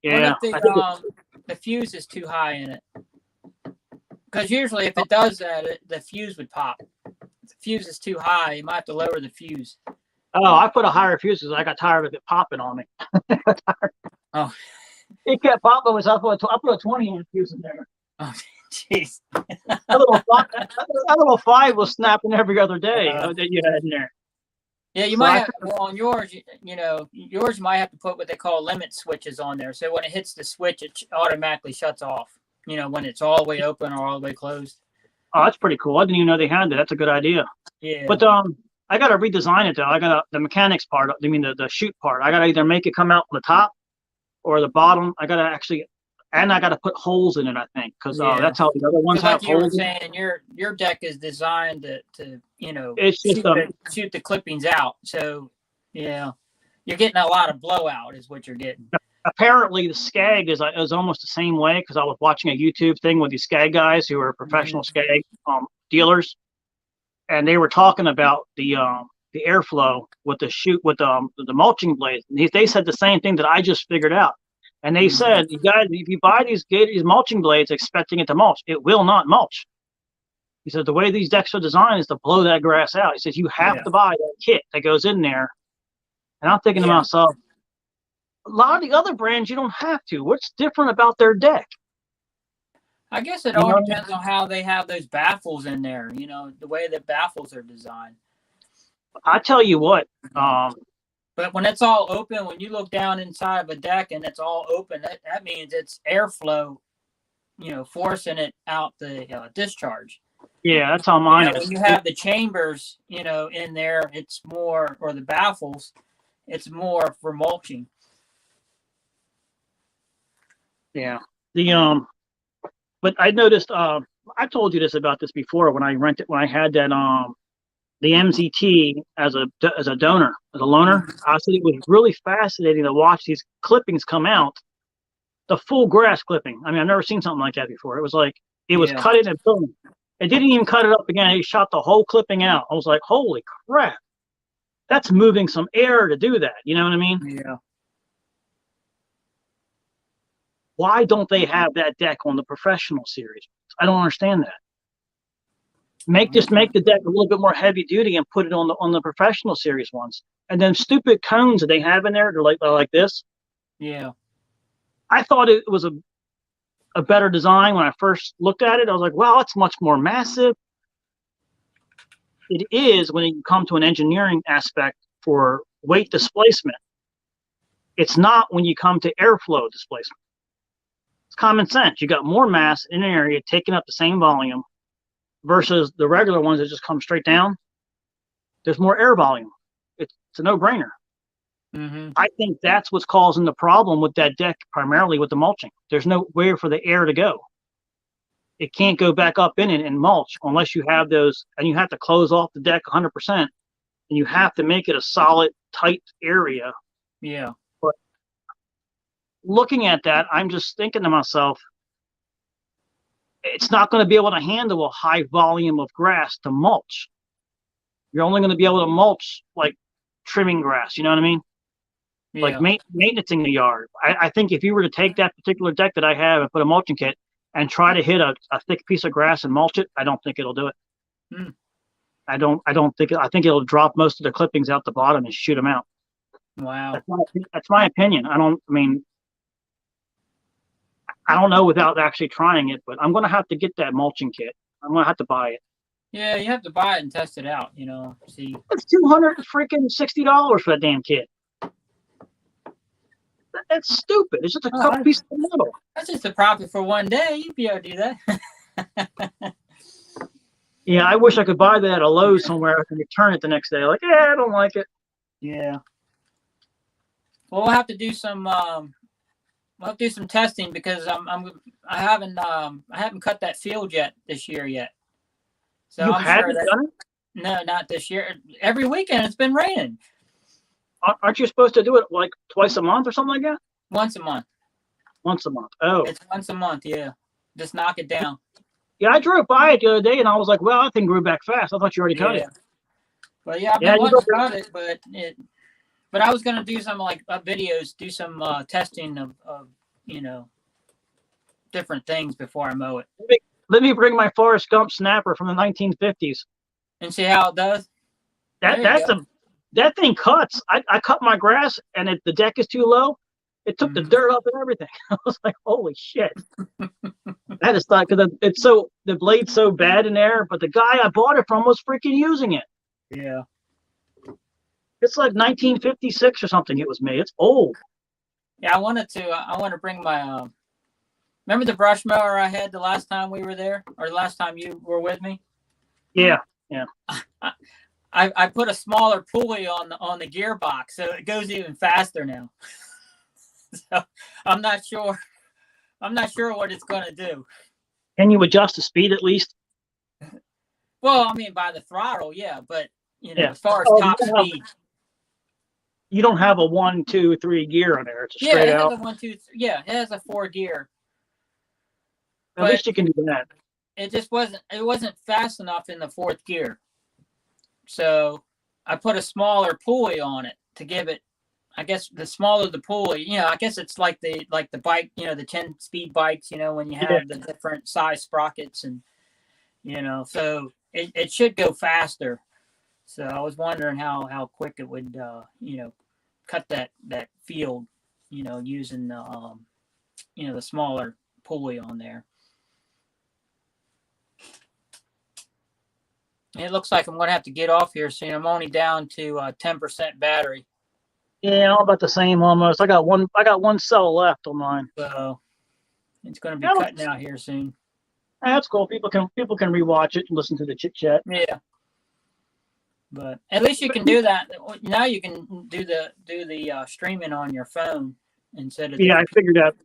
Yeah. The fuse is too high in it. Because usually if it does that, the fuse would pop. If the fuse is too high, you might have to lower the fuse. Oh, I put a higher fuse because I got tired of it popping on me. Oh, It kept popping. I put a 20 amp fuse in there. oh, jeez. That little 5 was snapping every other day that you had in there. Yeah, you So might I, have, well, on yours, yours might have to put what they call limit switches on there. So when it hits the switch, it automatically shuts off, when it's all the way open or all the way closed. oh, that's pretty cool. I didn't even know they had that. That's a good idea. Yeah. But I got to redesign it though. I got the mechanics part. I mean the shoot part. I got to either make it come out from the top or the bottom. I got to I got to put holes in it. I think because that's how the other ones have like you were holes. saying, your deck is designed to It's just shoot the clippings out. So yeah, you're getting a lot of blowout, is what you're getting. Apparently the Skag is almost the same way because I was watching a YouTube thing with these Skag guys who are professional Skag dealers, and they were talking about the airflow with the mulching blades. And they said the same thing that I just figured out. And they said, you guys, if you buy these mulching blades expecting it to mulch, it will not mulch. He said the way these decks are designed is to blow that grass out. He says you have to buy that kit that goes in there. And I'm thinking to myself, a lot of the other brands you don't have to. What's different about their deck? I guess it all depends on how they have those baffles in there. The way the baffles are designed. I tell you what. But when it's all open, when you look down inside of a deck and it's all open, that means it's airflow, forcing it out the discharge. Yeah, that's how mine is. When you have the chambers, in there, it's more, or the baffles, it's more for mulching. Yeah. But I noticed. I told you about this before when I had that the MZT as a donor, as a loaner. I said it was really fascinating to watch these clippings come out, the full grass clipping. I mean, I've never seen something like that before. It was like it was cut in and boom. It didn't even cut it up again. He shot the whole clipping out. I was like, holy crap, that's moving some air to do that. You know what I mean? Yeah. Why don't they have that deck on the professional series? I don't understand that. Make the deck a little bit more heavy duty and put it on the professional series ones. And then stupid cones that they have in there, they're like this. Yeah. I thought it was a better design when I first looked at it. I was like, wow, it's much more massive. It is when you come to an engineering aspect for weight displacement. It's not when you come to airflow displacement. It's common sense. You got more mass in an area taking up the same volume versus the regular ones that just come straight down. There's more air volume. It's a no-brainer. Mm-hmm. I think that's what's causing the problem with that deck, primarily with the mulching. There's nowhere for the air to go. It can't go back up in it and mulch unless you have those, and you have to close off the deck 100%, and you have to make it a solid, tight area. Yeah. But looking at that, I'm just thinking to myself, it's not going to be able to handle a high volume of grass to mulch. You're only going to be able to mulch like trimming grass. You know what I mean? Yeah. Like maintaining the yard. I think if you were to take that particular deck that I have and put a mulching kit and try to hit a thick piece of grass and mulch it, I don't think it'll do it. I don't think I think it'll drop most of the clippings out the bottom and shoot them out. Wow. That's my opinion. I don't know without actually trying it, but I'm going to have to get that mulching kit. I'm going to have to buy it. Yeah, you have to buy it and test it out, see. It's $260 for that damn kit. That's stupid. It's just a couple pieces of metal. That's just a profit for one day. You'd be able to do that. Yeah, I wish I could buy that at a Lowe's somewhere. I can return it the next day. Like, I don't like it. Yeah. Well, we'll have to do some testing because I haven't cut that field yet this year yet. So you haven't done it? No, not this year. Every weekend it's been raining. Aren't you supposed to do it like twice a month or something like that? Once a month. Once a month. Oh. It's once a month, yeah. Just knock it down. Yeah, I drove by it the other day and I was like, well, that thing grew back fast. I thought you already cut it. Well, yeah, I've been wanting to cut it, but I was gonna do some like videos, do some testing of different things before I mow it. Let me bring my Forrest Gump snapper from the 1950s and see how it does. that thing cuts. I cut my grass, and the deck is too low. It took the dirt up and everything. I was like, holy shit. That is not because it's so the blade's so bad in there. But the guy I bought it from was freaking using it. Yeah. It's like 1956 or something. It was made. It's old. Yeah, I want to bring my. Remember the brush mower I had the last time we were there, or the last time you were with me? Yeah, yeah. I put a smaller pulley on the gearbox, so it goes even faster now. So I'm not sure what it's going to do. Can you adjust the speed at least? Well, I mean by the throttle, yeah, but Yeah. as far as top speed. You don't have a 1, 2, 3 gear on there. It's a straight out. It has a 1, 2, 3, yeah, it has a 4 gear. At least you can do that. It just wasn't fast enough in the 4th gear. So I put a smaller pulley on it to give it, I guess the smaller the pulley, I guess it's like the bike, the 10-speed bikes, when you have the different size sprockets and, so it should go faster. So I was wondering how quick it would, cut that field, using the smaller pulley on there. It looks like I'm going to have to get off here soon. I'm only down to 10% battery. Yeah, I'm about the same almost. I got one cell left on mine. So it's going to be cutting out here soon. That's cool. People can rewatch it and listen to the chit chat. Yeah. But at least you can do that. Now you can do the streaming on your phone instead of. Yeah, I figured out.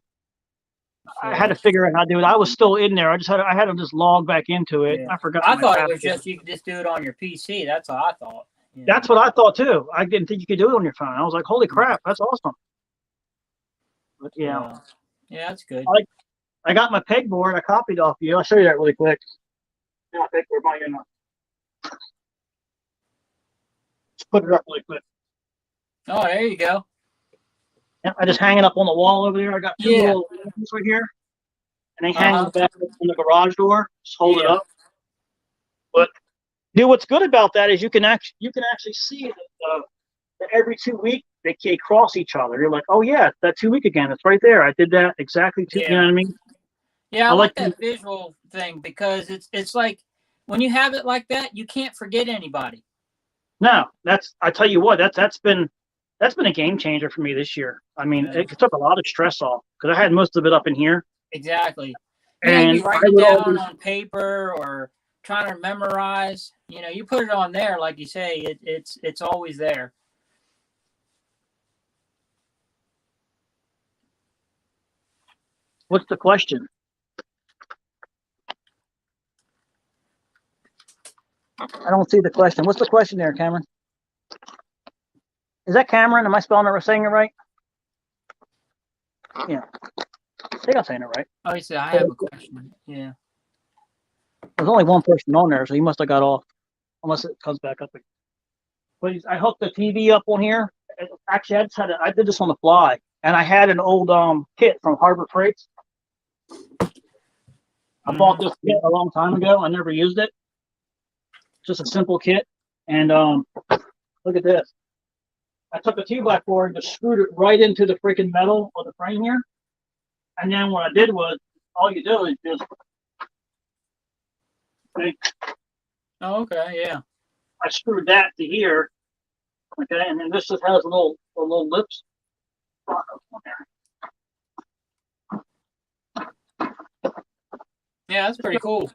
I had to figure out how to do it. I was still in there. I had to just log back into it. Yeah. I forgot. I thought it was just you could just do it on your PC. That's all I thought. That's what I thought too. I didn't think you could do it on your phone. I was like, holy crap, that's awesome. But yeah, that's good. I got my pegboard. I copied off you. I'll show you that really quick. Yeah, pegboard by you. Just put it up really quick. Oh, there you go. Yeah, I just hang it up on the wall over there. I got two little things right here, and they hang back on the garage door. Just hold it up. But what's good about that is you can actually see that every 2 weeks they cross each other. You're like, oh yeah, that 2 week again. It's right there. I did that exactly two. You know what I mean? Yeah, I like that visual thing because it's like when you have it like that, you can't forget anybody. No, I tell you what, that's been a game changer for me this year. I mean, it took a lot of stress off because I had most of it up in here. Exactly. And you write it down on paper or trying to memorize. You put it on there, like you say, it's always there. What's the question? I don't see the question. What's the question there, Cameron? Is that Cameron? Am I saying it right? Yeah. I think I'm saying it right. Oh, you said I have a question. Yeah. There's only one person on there, so he must have got off. Unless it comes back up again. But I hooked the TV up on here. Actually, I did this on the fly. And I had an old kit from Harbor Freight. I bought this kit a long time ago. I never used it. Just a simple kit. And look at this. I took a 2x4 and just screwed it right into the freaking metal of the frame here. And then what I did was, all you do is just. Okay. Oh, okay, yeah. I screwed that to here. Okay, and then this just has little lips. Yeah, that's pretty cool.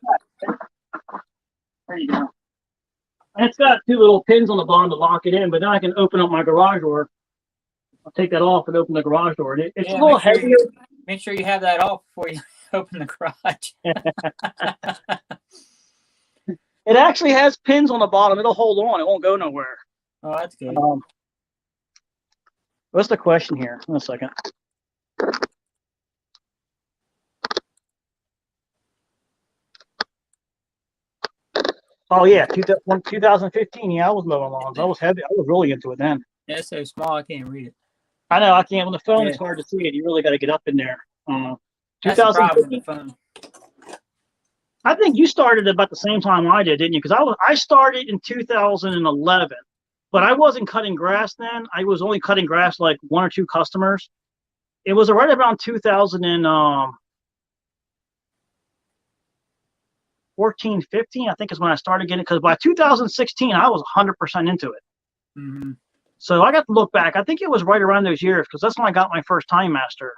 There you go. And it's got two little pins on the bottom to lock it in, but then I can open up my garage door. I'll take that off and open the garage door. And it's a little heavier. Make sure you have that off before you open the garage. It actually has pins on the bottom. It'll hold on. It won't go nowhere. Oh, that's good. What's the question here? One second. Oh, yeah. 2015. Yeah, I was mowing lawns. I was heavy. I was really into it then. Yeah, it's so small. I can't read it. I know. I can't. On the phone, it's hard to see it. You really got to get up in there. That's the problem with the phone. I think you started about the same time I did, didn't you? Because I started in 2011, but I wasn't cutting grass then. I was only cutting grass like one or two customers. It was right around 2014, 15, I think is when I started getting it. Because by 2016, I was 100% into it. Mm-hmm. So I got to look back. I think it was right around those years because that's when I got my first Time Master.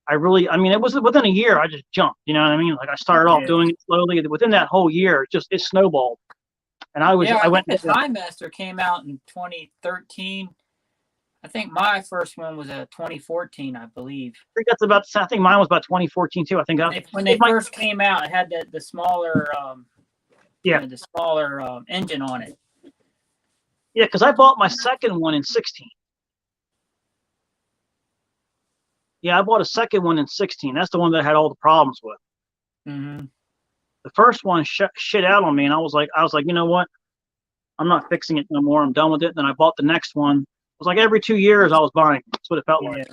I mean, it was within a year. I just jumped. You know what I mean? Like I started off doing it slowly. Within that whole year, it snowballed. And I think the Time Master came out in 2013. I think my first one was 2014, I believe. I think I think mine was about 2014 too. I think when they first came out, it had the smaller, the smaller engine on it. Yeah, because I bought my second one in 16. Yeah, I bought a second one in 16. That's the one that I had all the problems with. Mm-hmm. The first one shit out on me, and I was like, you know what? I'm not fixing it no more. I'm done with it. And then I bought the next one. It was like every 2 years I was buying. That's what it felt like.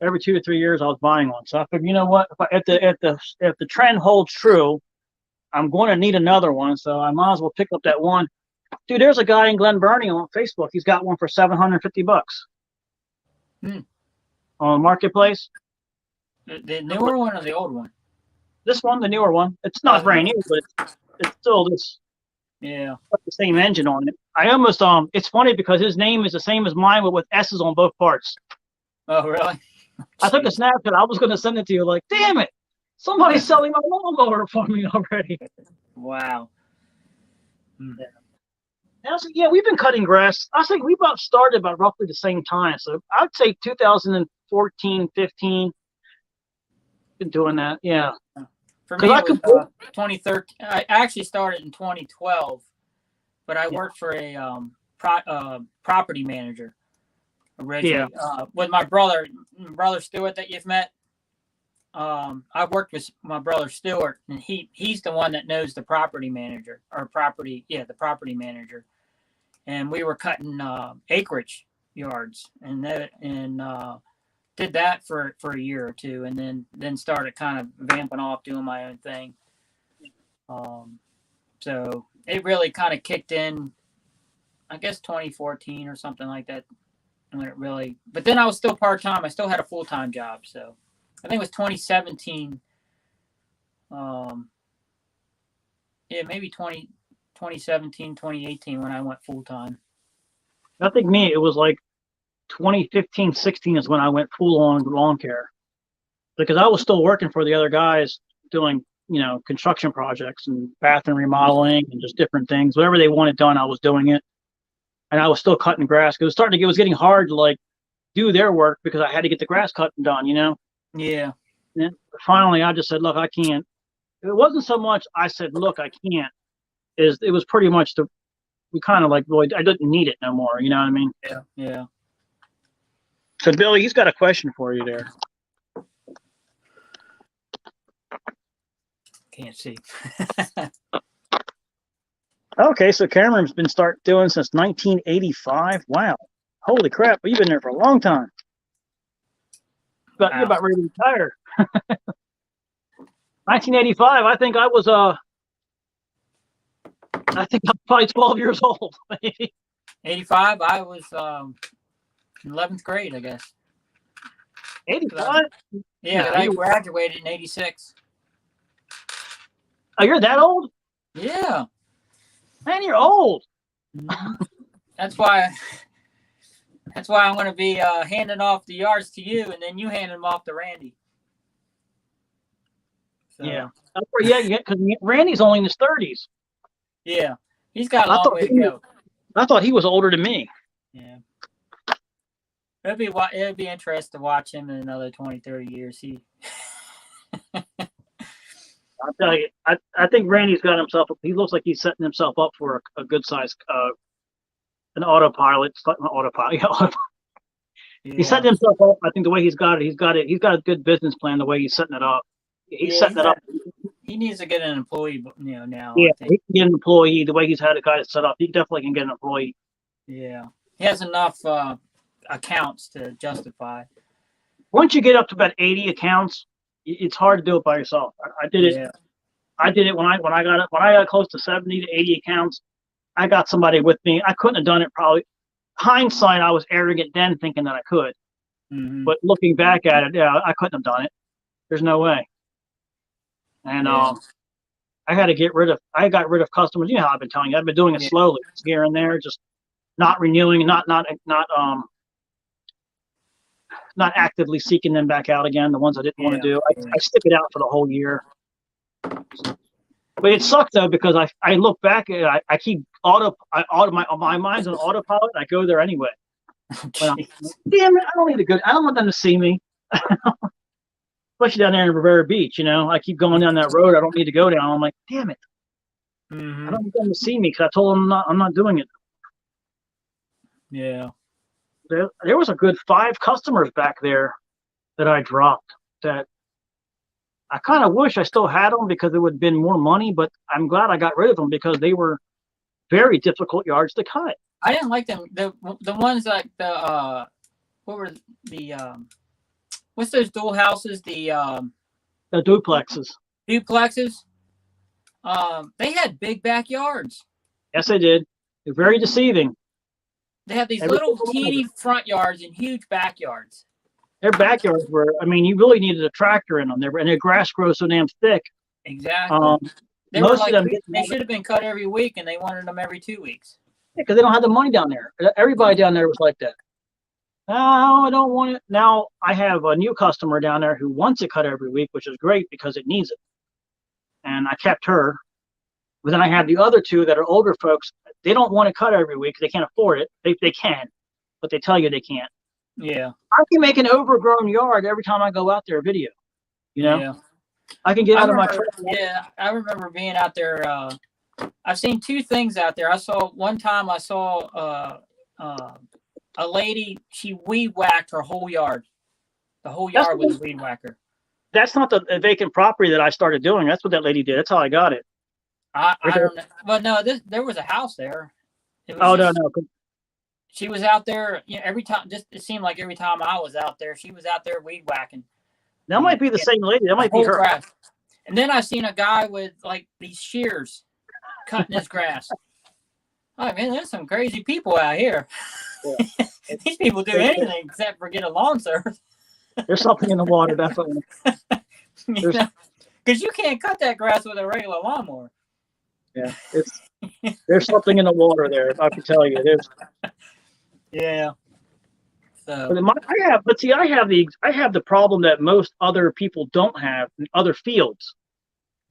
Every 2 to 3 years I was buying one. So I figured, you know what? If the trend holds true, I'm going to need another one. So I might as well pick up that one. Dude, there's a guy in Glen Burnie on Facebook. He's got one for $750 on Marketplace. The newer one or the old one? This one, the newer one. It's not brand new, but it's still this. Yeah. The same engine on it. I almost it's funny because his name is the same as mine, but with S's on both parts. Oh, really? I took a snapshot. I was going to send it to you. Like, damn it, somebody's selling my lawnmower for me already. Wow. Yeah, we've been cutting grass. I think we about started about roughly the same time. So I'd say 2014, 15. Been doing that, yeah. For me, it was 2013. I actually started in 2012, but I worked for a property manager originally with my brother Stuart that you've met. I worked with my brother Stuart, and he's the one that knows the property manager the property manager, and we were cutting acreage yards and did that for a year or two, and then started kind of vamping off doing my own thing. So it really kind of kicked in, I guess 2014 or something like that, when it really. But then I was still part-time. I still had a full-time job, so I think it was 2017. Maybe 2017, 2018 when I went full-time. I think it was like 2015, 16 is when I went full on lawn care, because I was still working for the other guys doing, construction projects and bathroom remodeling and just different things. Whatever they wanted done, I was doing it. And I was still cutting grass because it was getting hard to like do their work because I had to get the grass cut and done, Yeah. And finally, I just said, look, I can't. It wasn't so much I said, look, I can't. It was pretty much we kind of like, Lloyd, I didn't need it no more. You know what I mean? Yeah. Yeah. So Billy, he's got a question for you there. Can't see. Okay, so Cameron's been doing since 1985. Wow, holy crap! You've been there for a long time. You're about ready to retire. 1985. I think I'm probably 12 years old. 85. I was in 11th grade, I guess. 85. Yeah, I graduated in 86. Oh, you're that old? Yeah. Man, you're old. That's why I'm going to be handing off the yards to you, and then you hand them off to Randy. So. Yeah, because Randy's only in his 30s. Yeah, he's got a long way to go. I thought he was older than me. Yeah. It'd be interesting to watch him in another 20, 30 years. I'll tell you, I think Randy's got himself. He looks like he's setting himself up for a good size, an autopilot. Yeah. He's setting himself up. I think the way he's got it. He's got a good business plan. The way he's setting it up. He's setting it up. He needs to get an employee, now. Yeah, he can get an employee. The way he's had it kind of set up, he definitely can get an employee. Yeah, he has enough accounts to justify. Once you get up to about 80 accounts, it's hard to do it by yourself. I did it. Yeah. I did it when I got close to 70 to 80 accounts. I got somebody with me. I couldn't have done it probably. Hindsight, I was arrogant then thinking that I could. But looking back at it, yeah, I couldn't have done it. There's no way. And Yeah. I had to I got rid of customers. You know how I've been telling you, I've been doing it slowly, here and there, just not renewing, not actively seeking them back out again. The ones I didn't want to do, I stick it out for the whole year. But it sucked though, because I look back at it, I keep my mind's on autopilot. I go there anyway. But damn it, I don't need to go. I don't want them to see me. Especially down there in Rivera Beach, I keep going down that road. I don't need to go down. I'm like, damn it. I don't want them to see me because I told them I'm not doing it. Yeah. There was a good 5 customers back there that I dropped that I kind of wish I still had them because it would have been more money, but I'm glad I got rid of them because they were very difficult yards to cut. I didn't like them. The ones like what were the what's those dual houses? The duplexes. Duplexes. They had big backyards. Yes, they did. They're very deceiving. They have these little teeny front yards and huge backyards. Their backyards were, you really needed a tractor in them. And their grass grows so damn thick. Exactly. They should have been cut every week, and they wanted them every 2 weeks. Yeah, because they don't have the money down there. Everybody down there was like that. Oh, I don't want it. Now I have a new customer down there who wants it cut every week, which is great because it needs it. And I kept her. But then I have the other 2 that are older folks. They don't want to cut every week. They can't afford it. They can, but they tell you they can't. Yeah. I can make an overgrown yard every time I go out there video. Yeah. I can get out of my truck. Yeah, I remember being out there. I've seen 2 things out there. One time I saw a lady. She weed whacked her whole yard. The whole yard was a weed whacker. That's not the vacant property that I started doing. That's what that lady did. That's how I got it. I don't know. But no, there was a house there. No. She was out there, every time. Just it seemed like every time I was out there, she was out there weed whacking. That might be the same lady. That might be her. Grass. And then I seen a guy with like these shears cutting his grass. Oh man, there's some crazy people out here. Yeah. These people do anything except for get a lawn service. There's something in the water, definitely. Because you can't cut that grass with a regular lawnmower. Yeah, there's something in the water there. I can tell you, there's. Yeah. So. I have the problem that most other people don't have in other fields.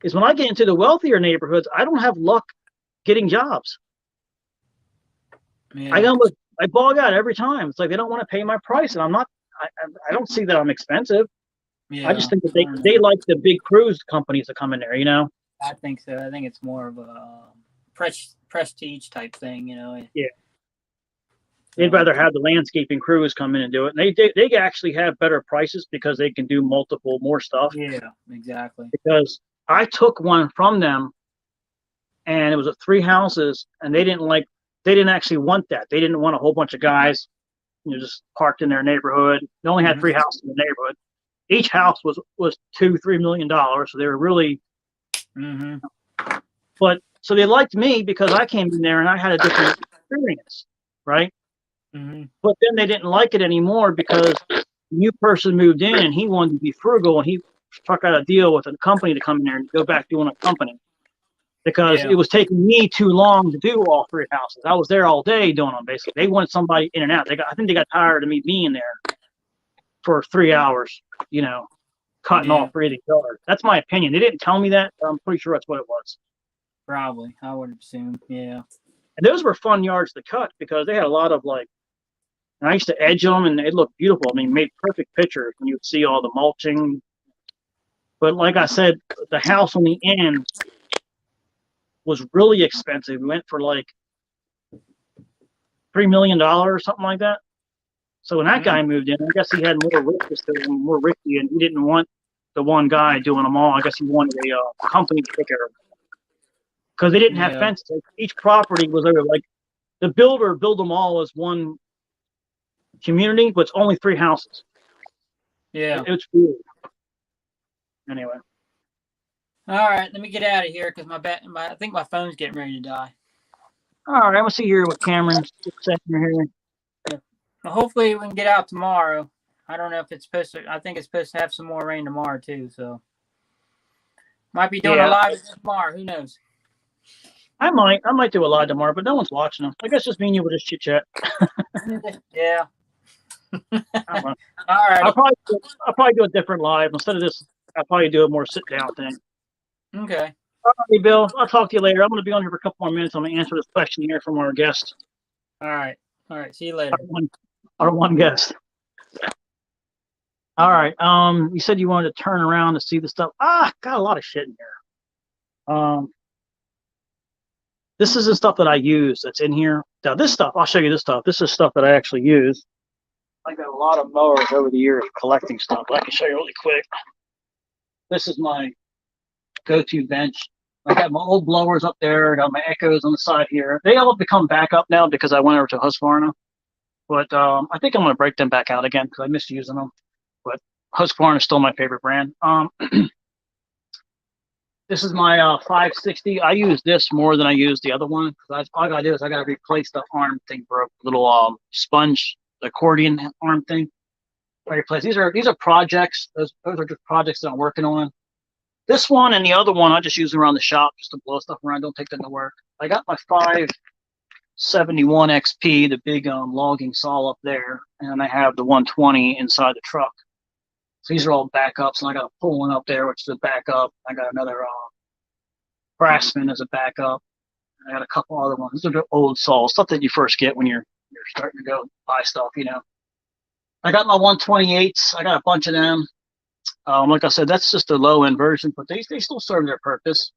Is when I get into the wealthier neighborhoods, I don't have luck getting jobs. Yeah. I bog out every time. It's like they don't want to pay my price, and I'm not. I don't see that I'm expensive. Yeah, I just think that they like the big cruise companies that come in there. I think so. I think it's more of a prestige type thing. Yeah. They'd rather have the landscaping crews come in and do it. And they actually have better prices because they can do more stuff. Yeah, exactly. Because I took one from them, and it was 3 houses, and they didn't actually want that. They didn't want a whole bunch of guys, just parked in their neighborhood. They only had 3 houses in the neighborhood. Each house was $2-3 million, so they were really. But so they liked me because I came in there and I had a different experience, right? But then they didn't like it anymore because a new person moved in and he wanted to be frugal, and he struck out a deal with a company to come in there and go back doing a company because it was taking me too long to do all 3 houses. I was there all day doing them. Basically, they wanted somebody in and out. I think they got tired of me being there for 3 hours, cutting all 3 of the yards. That's my opinion. They didn't tell me that, but I'm pretty sure that's what it was. Probably, I would assume. Yeah. And those were fun yards to cut because they had a lot of and I used to edge them, and they looked beautiful. Made perfect pictures when you would see all the mulching. But like I said, the house on the end was really expensive. We went for $3 million or something like that. So when that guy moved in, I guess he had more risky, and he didn't want the one guy doing them all. I guess he wanted a company to take care of them. Because they didn't have fences. Each property was over. The builder built them all as one community, but it's only 3 houses. Yeah. It's weird. Anyway. All right, let me get out of here because I think my phone's getting ready to die. All right, I'm gonna see here what Cameron's saying here. Well, hopefully we can get out tomorrow. I don't know if it's supposed to. I think it's supposed to have some more rain tomorrow too. So might be doing a Yeah, live tomorrow. Who knows? I might do a live tomorrow, but no one's watching them. I guess just me and you will just chit chat. Yeah. I don't know. All righty. I'll probably do a different live instead of this. I'll probably do a more sit down thing. Okay. All right, Bill. I'll talk to you later. I'm going to be on here for a couple more minutes. I'm going to answer this question here from our guest. All right. All right. See you later. Our one guest. All right. You said you wanted to turn around to see the stuff. Got a lot of shit in here. This is the stuff that I use that's in here. Now, this stuff, I'll show you this stuff. This is stuff that I actually use. I got a lot of mowers over the years collecting stuff. I can show you really quick. This is my go-to bench. I got my old blowers up there. I got my Echoes on the side here. They all become backup now because I went over to Husqvarna. But I think I'm going to break them back out again because I miss using them. But Husqvarna is still my favorite brand. This is my 560. I use this more than I use the other one because all I got to do is I got to replace the arm thing broke. Little sponge, the accordion arm thing. I replace. These are projects. Those are just projects that I'm working on. This one and the other one I just use around the shop just to blow stuff around. Don't take them to work. I got my 571 XP, the big logging saw up there, and I have the 120 inside the truck. So these are all backups, and I got a pull one up there, which is a backup. I got another Craftsman as a backup. I got a couple other ones. These are old saws, stuff that you first get when you're starting to go buy stuff, you know. I got my 128s. I got a bunch of them. Like I said, that's just a low end version, but they still serve their purpose.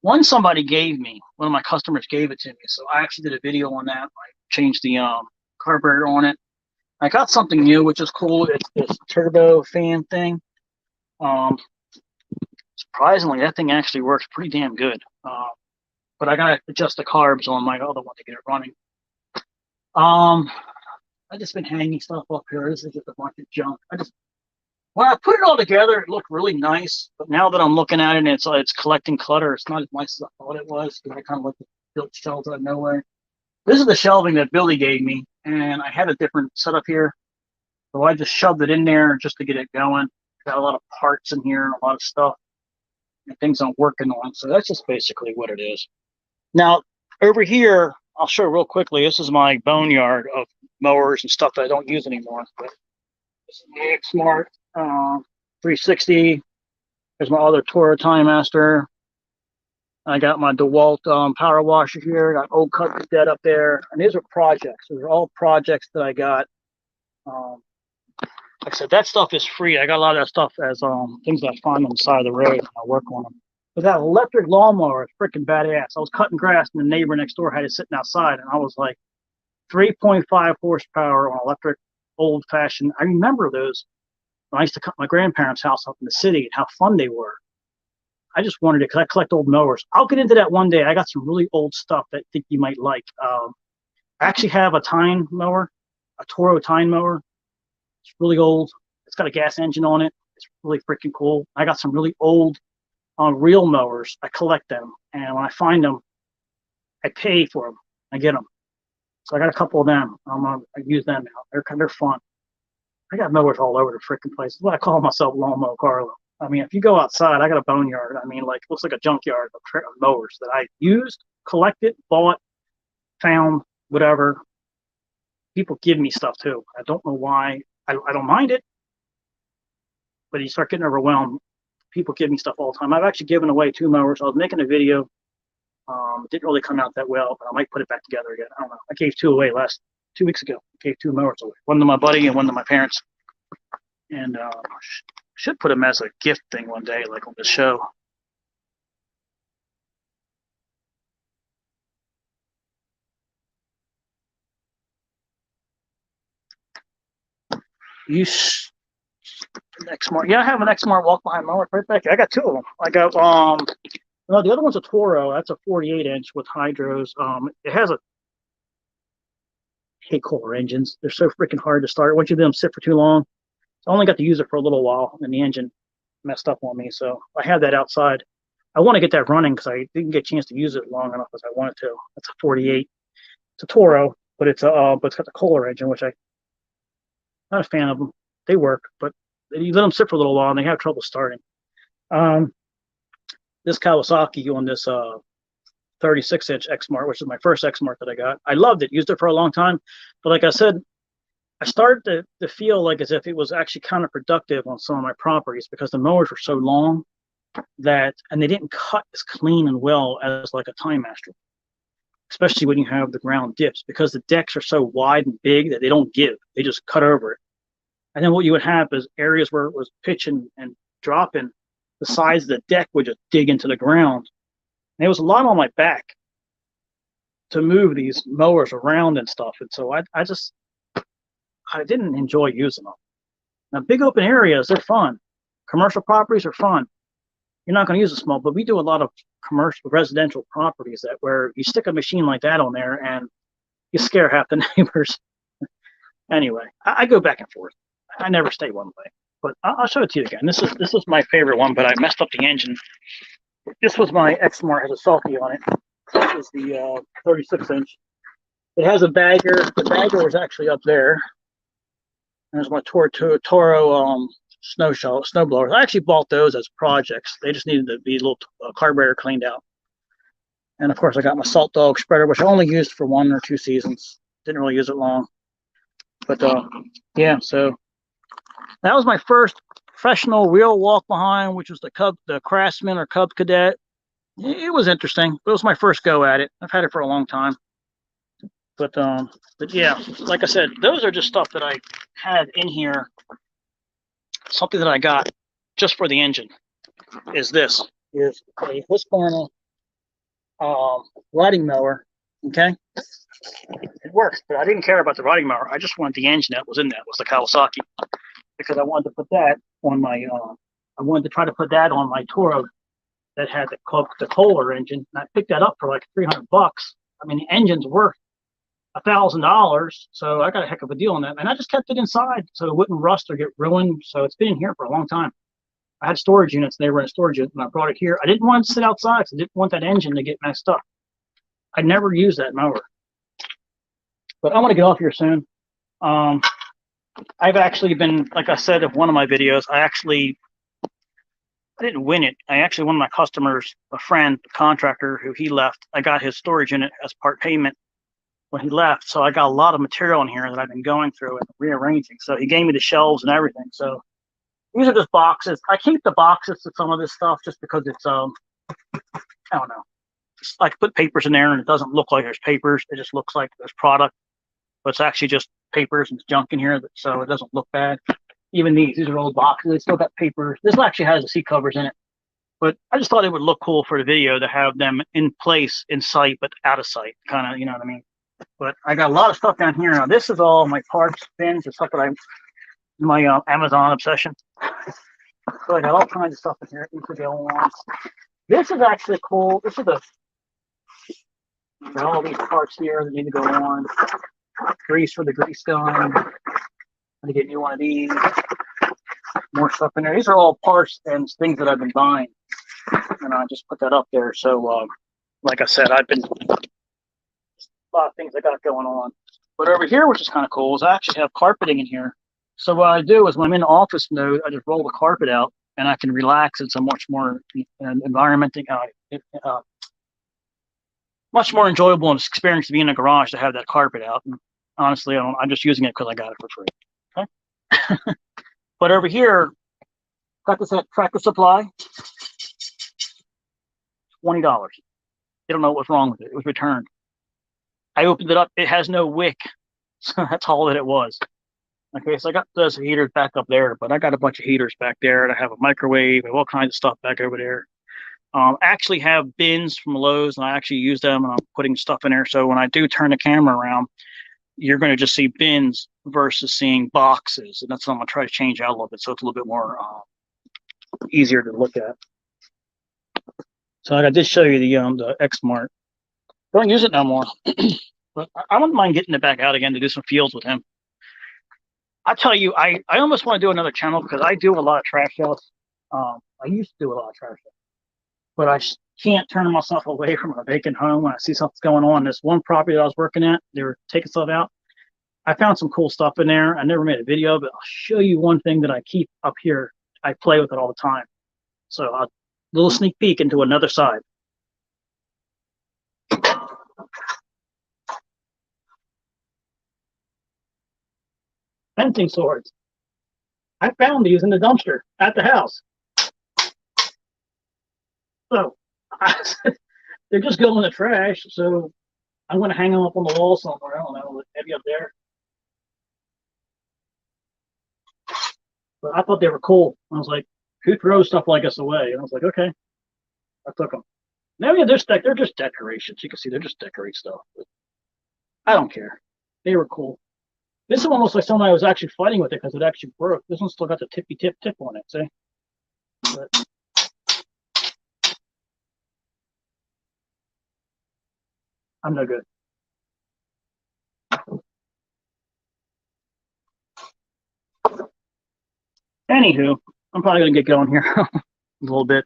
One somebody gave me, one of my customers gave it to me, so I actually did a video on that. I changed the carburetor on it. I got something new, which is cool. It's this turbo fan thing. Surprisingly, that thing actually works pretty damn good. But I gotta adjust the carbs on my other one to get it running. I just been hanging stuff up here. This is just a bunch of junk. When I put it all together, it looked really nice. But now that I'm looking at it, and it's collecting clutter. It's not as nice as I thought it was because I kind of like to build shelves out of nowhere. This is the shelving that Billy gave me, and I had a different setup here. So I just shoved it in there just to get it going. Got a lot of parts in here, a lot of stuff, and things I'm working on. So that's just basically what it is. Now, over here, I'll show real quickly. This is my boneyard of mowers and stuff that I don't use anymore. But this is the Smart 360. There's my other Toro Timemaster. I got my DeWalt power washer here. Got old cut dead up there. And these are projects. These are all projects that I got. Like I said, that stuff is free. I got a lot of that stuff as things I find on the side of the road and I work on them. But that electric lawnmower is freaking badass. I was cutting grass and the neighbor next door had it sitting outside, and I was like, 3.5 horsepower on electric, old fashioned. I remember those when I used to cut my grandparents' house up in the city and how fun they were. I just wanted it because I collect old mowers. I'll get into that one day. I got some really old stuff that I think you might like. I actually have a tine mower, a Toro tine mower. It's really old. It's got a gas engine on it. It's really freaking cool. I got some really old reel mowers. I collect them, and when I find them, I pay for them. I get them. So I got a couple of them. I use them now. They're fun. I got mowers all over the freaking place. That's what I call myself, Lawnmower Carlo. I mean, if you go outside, I got a boneyard. I mean, like, looks like a junkyard of mowers that I used, collected, bought, found, whatever. People give me stuff too. I don't know why. I don't mind it, but you start getting overwhelmed. People give me stuff all the time. I've actually given away 2 mowers. I was making a video. It didn't really come out that well, but I might put it back together again. I don't know. I gave 2 away 2 weeks ago. I gave 2 mowers away. One to my buddy and one to my parents. And should put them as a gift thing one day, like on the show. X-Smart. Yeah, I have an X-Smart walk behind mower right back here. I got 2 of them. I got no, the other one's a Toro. That's a 48-inch with hydros. It has a hate Kohler engines. They're so freaking hard to start. Once you let them sit for too long, I only got to use it for a little while, and the engine messed up on me. So I had that outside. I want to get that running because I didn't get a chance to use it long enough as I wanted to. That's a 48. It's a Toro, but it's got the Kohler engine, which I'm not a fan of them. They work, but you let them sit for a little while and they have trouble starting. Um, this Kawasaki on this 36-inch X-Mart, which is my first X-Mart that I got. I loved it, used it for a long time. But like I said, I started to feel like as if it was actually counterproductive on some of my properties because the mowers were so long and they didn't cut as clean and well as like a timemaster, especially when you have the ground dips because the decks are so wide and big that they don't give. They just cut over it. And then what you would have is areas where it was pitching and dropping, the sides of the deck would just dig into the ground. And it was a lot on my back to move these mowers around and stuff. And so I didn't enjoy using them. Now, big open areas, they're fun. Commercial properties are fun. You're not going to use a small, but we do a lot of commercial residential properties that where you stick a machine like that on there and you scare half the neighbors. Anyway, I go back and forth. I never stay one way. But I'll show it to you again. This is my favorite one, but I messed up the engine. This was my X-Mart, has a Salty on it. This is the 36-inch. It has a bagger. The bagger is actually up there. There's my Toro snow blowers. I actually bought those as projects. They just needed to be a little carburetor cleaned out. And of course, I got my Salt Dog spreader, which I only used for 1 or 2 seasons. Didn't really use it long. But yeah, so that was my first professional wheel walk behind, which was the Craftsman or Cub Cadet. It was interesting. It was my first go at it. I've had it for a long time. But yeah, like I said, those are just stuff that I had in here. Something that I got just for the engine is a Husqvarna riding mower. Okay, it works, but I didn't care about the riding mower. I just wanted the engine that was in that was the Kawasaki because I wanted to put that on my. I wanted to try to put that on my Toro that had the Kohler engine. And I picked that up for like $300. I mean, the engine's worth $1,000, so I got a heck of a deal on that. And I just kept it inside so it wouldn't rust or get ruined. So it's been in here for a long time. I had storage units, and they were in a storage unit, and I brought it here. I didn't want it to sit outside because I didn't want that engine to get messed up. I never used that mower. But I'm going to get off here soon. I've actually been, like I said in one of my videos, I didn't win it. I actually, one of my customers, a friend, a contractor who he left, I got his storage unit as part payment when he left. So I got a lot of material in here that I've been going through and rearranging. So he gave me the shelves and everything. So these are just boxes. I keep the boxes to some of this stuff just because it's, I don't know. Just like put papers in there and it doesn't look like there's papers. It just looks like there's product, but it's actually just papers and it's junk in here. So it doesn't look bad. Even these are old boxes. They still got papers. This actually has the seat covers in it. But I just thought it would look cool for the video to have them in place, in sight, but out of sight. Kind of, you know what I mean? But I got a lot of stuff down here. Now, this is all my parts, bins, and stuff that my Amazon obsession. So I got all kinds of stuff in here. These are the old ones. This is actually cool. This is got all these parts here that need to go on. Grease for the grease gun. I'm going to get me one of these. More stuff in there. These are all parts and things that I've been buying. And I just put that up there. So, like I said, I've been a lot of things I got going on. But over here, which is kind of cool, is I actually have carpeting in here. So what I do is when I'm in office mode, I just roll the carpet out and I can relax. It's a much more much more enjoyable experience to be in a garage to have that carpet out. And honestly, I'm just using it because I got it for free. Okay. But over here, got this at Tractor Supply. $20. They don't know what was wrong with it. It was returned. I opened it up. It has no wick. So that's all that it was. Okay, so I got those heaters back up there, but I got a bunch of heaters back there, and I have a microwave and all kinds of stuff back over there. I actually have bins from Lowe's, and I actually use them, and I'm putting stuff in there. So when I do turn the camera around, you're going to just see bins versus seeing boxes, and that's what I'm going to try to change out a little bit, so it's a little bit more easier to look at. So I did show you the X-Mart. Don't use it no more, but I wouldn't mind getting it back out again to do some fields with him. I tell you, I almost want to do another channel because I do a lot of trash outs. I used to do a lot of trash outs. but I can't turn myself away from a vacant home when I see something's going on. This one property that I was working at, they were taking stuff out. I found some cool stuff in there. I never made a video, but I'll show you one thing that I keep up here. I play with it all the time. So a little sneak peek into another side. Fencing swords. I found these in the dumpster at the house. So they're just going in the trash. So I'm going to hang them up on the wall somewhere. I don't know, maybe up there. But I thought they were cool. I was like, who throws stuff like this away? And I was like, okay, I took them. Now yeah, they're just decorations. You can see they're just decorate stuff. But I don't care. They were cool. This one looks like somebody was actually fighting with it because it actually broke. This one still got the tippy tip on it. See? But I'm no good. Anywho, I'm probably gonna get going here a little bit.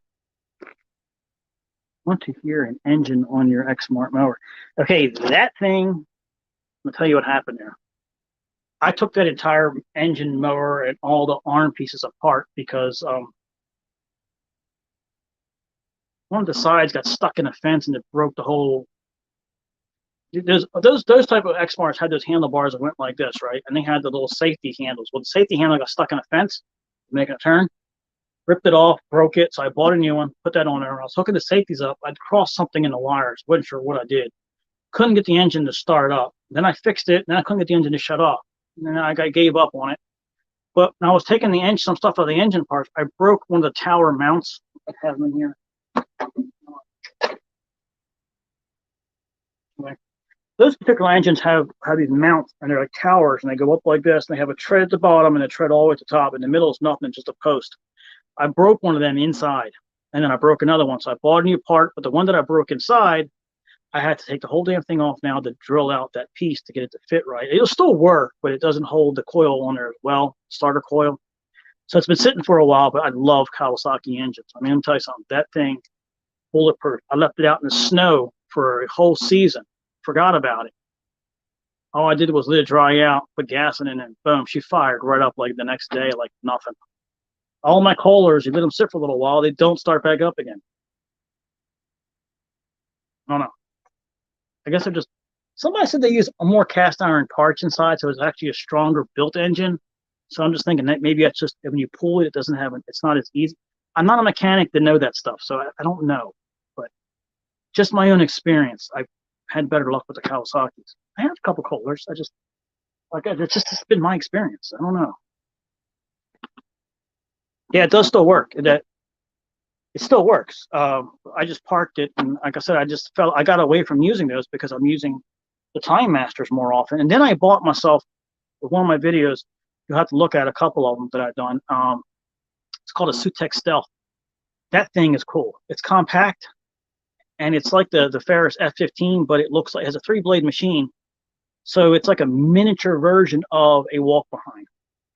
Want to hear an engine on your X-Smart mower? Okay, that thing. I'll tell you what happened there. I took that entire engine mower and all the arm pieces apart because one of the sides got stuck in a fence and it broke the whole. Those type of X-Marts had those handlebars that went like this, right? And they had the little safety handles. Well, the safety handle got stuck in a fence, making a turn, ripped it off, broke it. So I bought a new one, put that on there. I was hooking the safeties up. I'd crossed something in the wires. Wasn't sure what I did. Couldn't get the engine to start up. Then I fixed it. Then I couldn't get the engine to shut off. And then I gave up on it. But when I was taking the engine, some stuff out of the engine parts, I broke one of the tower mounts. I have them in here. Anyway, those particular engines have these mounts, and they're like towers, and they go up like this, and they have a tread at the bottom and a tread all the way at the top. In the middle is nothing, just a post. I broke one of them inside, and then I broke another one. So I bought a new part, but the one that I broke inside, I had to take the whole damn thing off now to drill out that piece to get it to fit right. It'll still work, but it doesn't hold the coil on there as well, starter coil. So it's been sitting for a while, but I love Kawasaki engines. I mean, I'm tell you something, that thing, bulletproof. I left it out in the snow for a whole season, forgot about it. All I did was let it dry out, put gas in it, and boom, she fired right up like the next day, like nothing. All my Kohlers, you let them sit for a little while, they don't start back up again. I don't know. I guess they're just. Somebody said they use more cast iron parts inside, so it's actually a stronger built engine. So I'm just thinking that maybe that's just when you pull it, it doesn't have it's not as easy. I'm not a mechanic to know that stuff, so I don't know. But just my own experience, I've had better luck with the Kawasaki's. I have a couple Kohlers. I just like it's just it's been my experience. I don't know. Yeah, it does still work. It still works. I just parked it, and like I said, I got away from using those because I'm using the timemasters more often. And then I bought myself with one of my videos. You'll have to look at a couple of them that I've done. It's called a Sutex Stealth. That thing is cool. It's compact, and it's like the Ferris F15, but it looks like it has a 3-blade machine. So it's like a miniature version of a walk behind.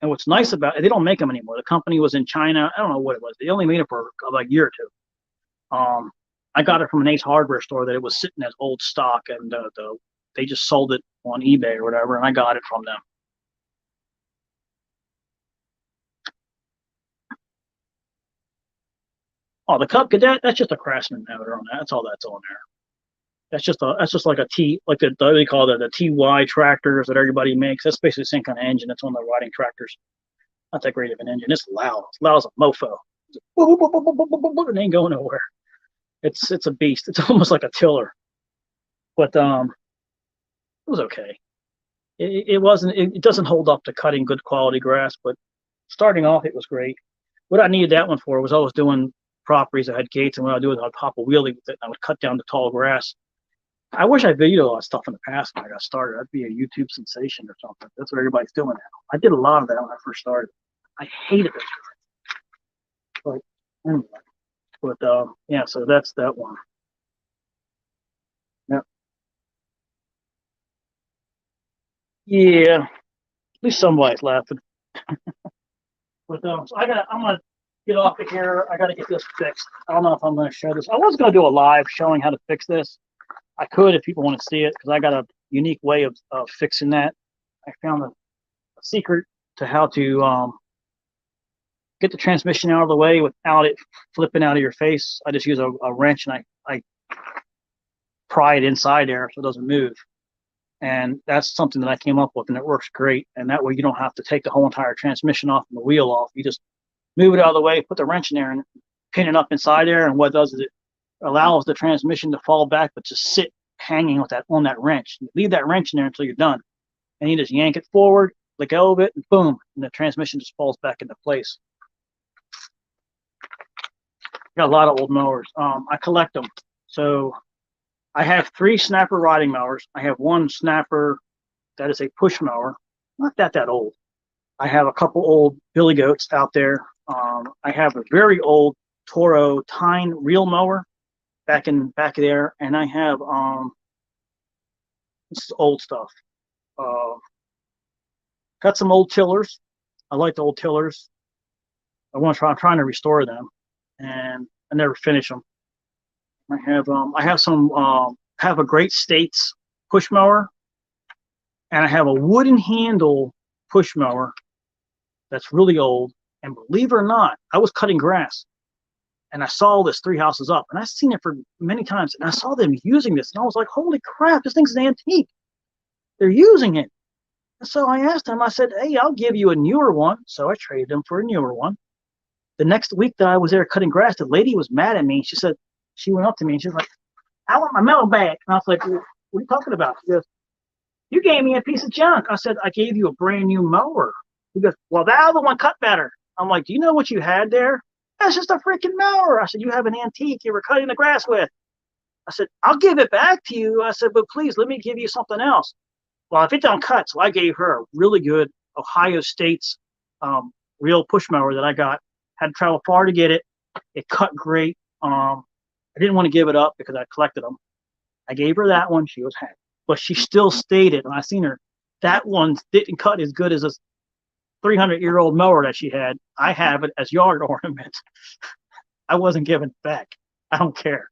And what's nice about it, they don't make them anymore. The company was in China. I don't know what it was. They only made it for like a year or two. I got it from an Ace Hardware store that it was sitting as old stock, and they just sold it on eBay or whatever, and I got it from them. Oh, the Cub Cadet, that's just a Craftsman motor on that. That's all that's on there. That's just like a T, like the they call it the TY tractors that everybody makes. That's basically the same kind of engine that's on the riding tractors. Not that great of an engine. It's loud. It's loud as a mofo. It ain't going nowhere. It's a beast. It's almost like a tiller. But it was okay. It wasn't. It doesn't hold up to cutting good quality grass, but starting off, it was great. What I needed that one for was I was doing properties that had gates, and what I do is I'd pop a wheelie with it, and I would cut down the tall grass. I wish I videoed a lot of stuff in the past when I got started. I'd be a YouTube sensation or something. That's what everybody's doing now. I did a lot of that when I first started. I hated it. But anyway, but yeah, so that's that one. Yeah, yeah. At least somebody's laughing. But so I'm gonna get off of here. I got to get this fixed. I don't know if I'm going to show this. I was going to do a live showing how to fix this. I could if people want to see it because I got a unique way of fixing that. I found a secret to how to get the transmission out of the way without it flipping out of your face. I just use a wrench and I pry it inside there so it doesn't move. And that's something that I came up with, and it works great. And that way you don't have to take the whole entire transmission off and the wheel off. You just move it out of the way, put the wrench in there, and pin it up inside there. And what it does is it allows the transmission to fall back, but just sit hanging with that on that wrench. You leave that wrench in there until you're done, and you just yank it forward, let go of it, and boom, and the transmission just falls back into place. Got a lot of old mowers. I collect them. So I have 3 snapper riding mowers. I have 1 snapper that is a push mower, not that old. I have a couple old billy goats out there. I have a very old Toro tine reel mower back there, and I have this is old stuff. Got some old tillers. I like the old tillers. I'm trying to restore them, and I never finish them. I have a Great States push mower, and I have a wooden handle push mower that's really old. And believe it or not, I was cutting grass, and I saw this 3 houses up, and I've seen it for many times, and I saw them using this, and I was like, holy crap, this thing's an antique. They're using it. And so I asked them, I said, hey, I'll give you a newer one. So I traded them for a newer one. The next week that I was there cutting grass, the lady was mad at me. She went up to me and she was like, I want my metal back. And I was like, what are you talking about? She goes, you gave me a piece of junk. I said, I gave you a brand new mower. He goes, well, that other one cut better. I'm like, do you know what you had there? That's just a freaking mower. I said, you have an antique you were cutting the grass with. I said, I'll give it back to you. I said, but please let me give you something else. Well, if it don't cut, so I gave her a really good Ohio State's real push mower that I got. Had to travel far to get it. It cut great. I didn't want to give it up because I collected them. I gave her that one. She was happy. But she still stated, and I seen her, that one didn't cut as good as this 300-year-old mower that she had. I have it as yard ornament. I wasn't giving it back. I don't care.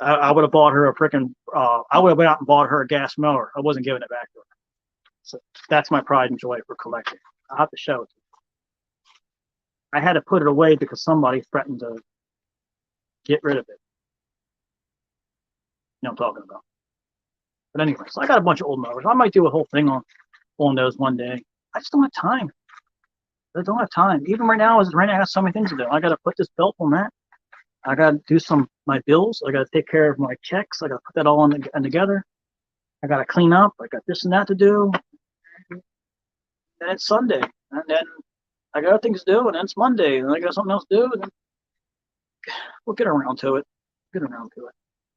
I would have bought her I would have went out and bought her a gas mower. I wasn't giving it back to her. So that's my pride and joy for collecting. I'll have to show it to you. I had to put it away because somebody threatened to get rid of it. You know what I'm talking about. But anyway, so I got a bunch of old mowers. I might do a whole thing on those one day. I just don't have time. I don't have time. Even right now, as it's raining, I got so many things to do. I got to put this belt on that. I got to do my bills. I got to take care of my checks. I got to put that all on together. I got to clean up. I got this and that to do. And it's Sunday. And then I got other things to do. And then it's Monday. And I got something else to do. And then we'll get around to it.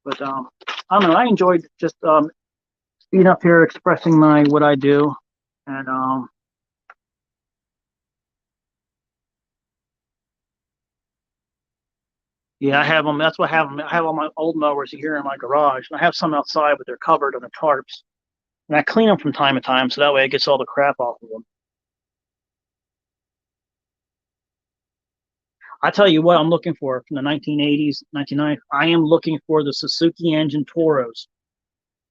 But I don't know. I enjoyed just being up here expressing what I do. And yeah, I have them. That's what I have them. I have all my old mowers here in my garage. And I have some outside, but they're covered under tarps. And I clean them from time to time, so that way it gets all the crap off of them. I tell you what I'm looking for from the 1980s, 1990s. I am looking for the Suzuki engine Toros.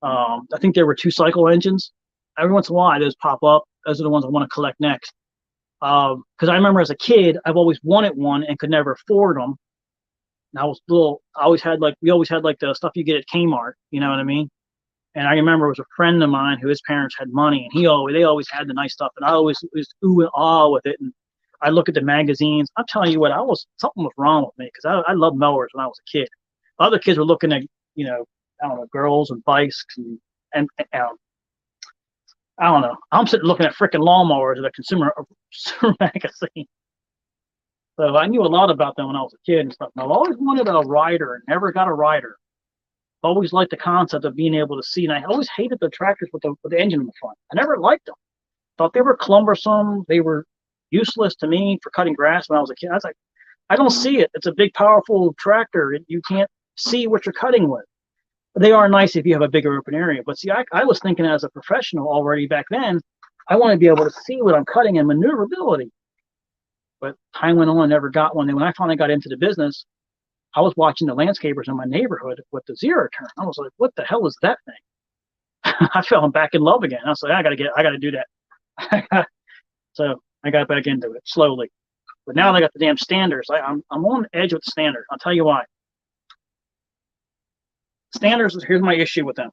I think there were 2-cycle engines. Every once in a while, those pop up. Those are the ones I want to collect next. Because I remember as a kid, I've always wanted one and could never afford them. And I was little. We always had like the stuff you get at Kmart. You know what I mean? And I remember it was a friend of mine who his parents had money, and they always had the nice stuff, and I always was ooh and ah with it. And I look at the magazines. I'm telling you what, something was wrong with me because I loved mowers when I was a kid. Other kids were looking at I don't know, girls and bikes and I don't know. I'm sitting looking at freaking lawnmowers at a consumer magazine. So I knew a lot about them when I was a kid and stuff. And I've always wanted a rider and never got a rider. Always liked the concept of being able to see, and I always hated the tractors with the engine in the front. I never liked them. Thought they were cumbersome. They were useless to me for cutting grass when I was a kid. I was like, I don't see it. It's a big, powerful tractor. You can't see what you're cutting with. But they are nice if you have a bigger open area. But see, I was thinking as a professional already back then, I want to be able to see what I'm cutting and maneuverability. But time went on, I never got one. And when I finally got into the business, I was watching the landscapers in my neighborhood with the zero turn. I was like, what the hell is that thing? I fell back in love again. I was like, I gotta do that. So I got back into it slowly. But now they got the damn standards. I'm on the edge with the standard. I'll tell you why. Standards, here's my issue with them.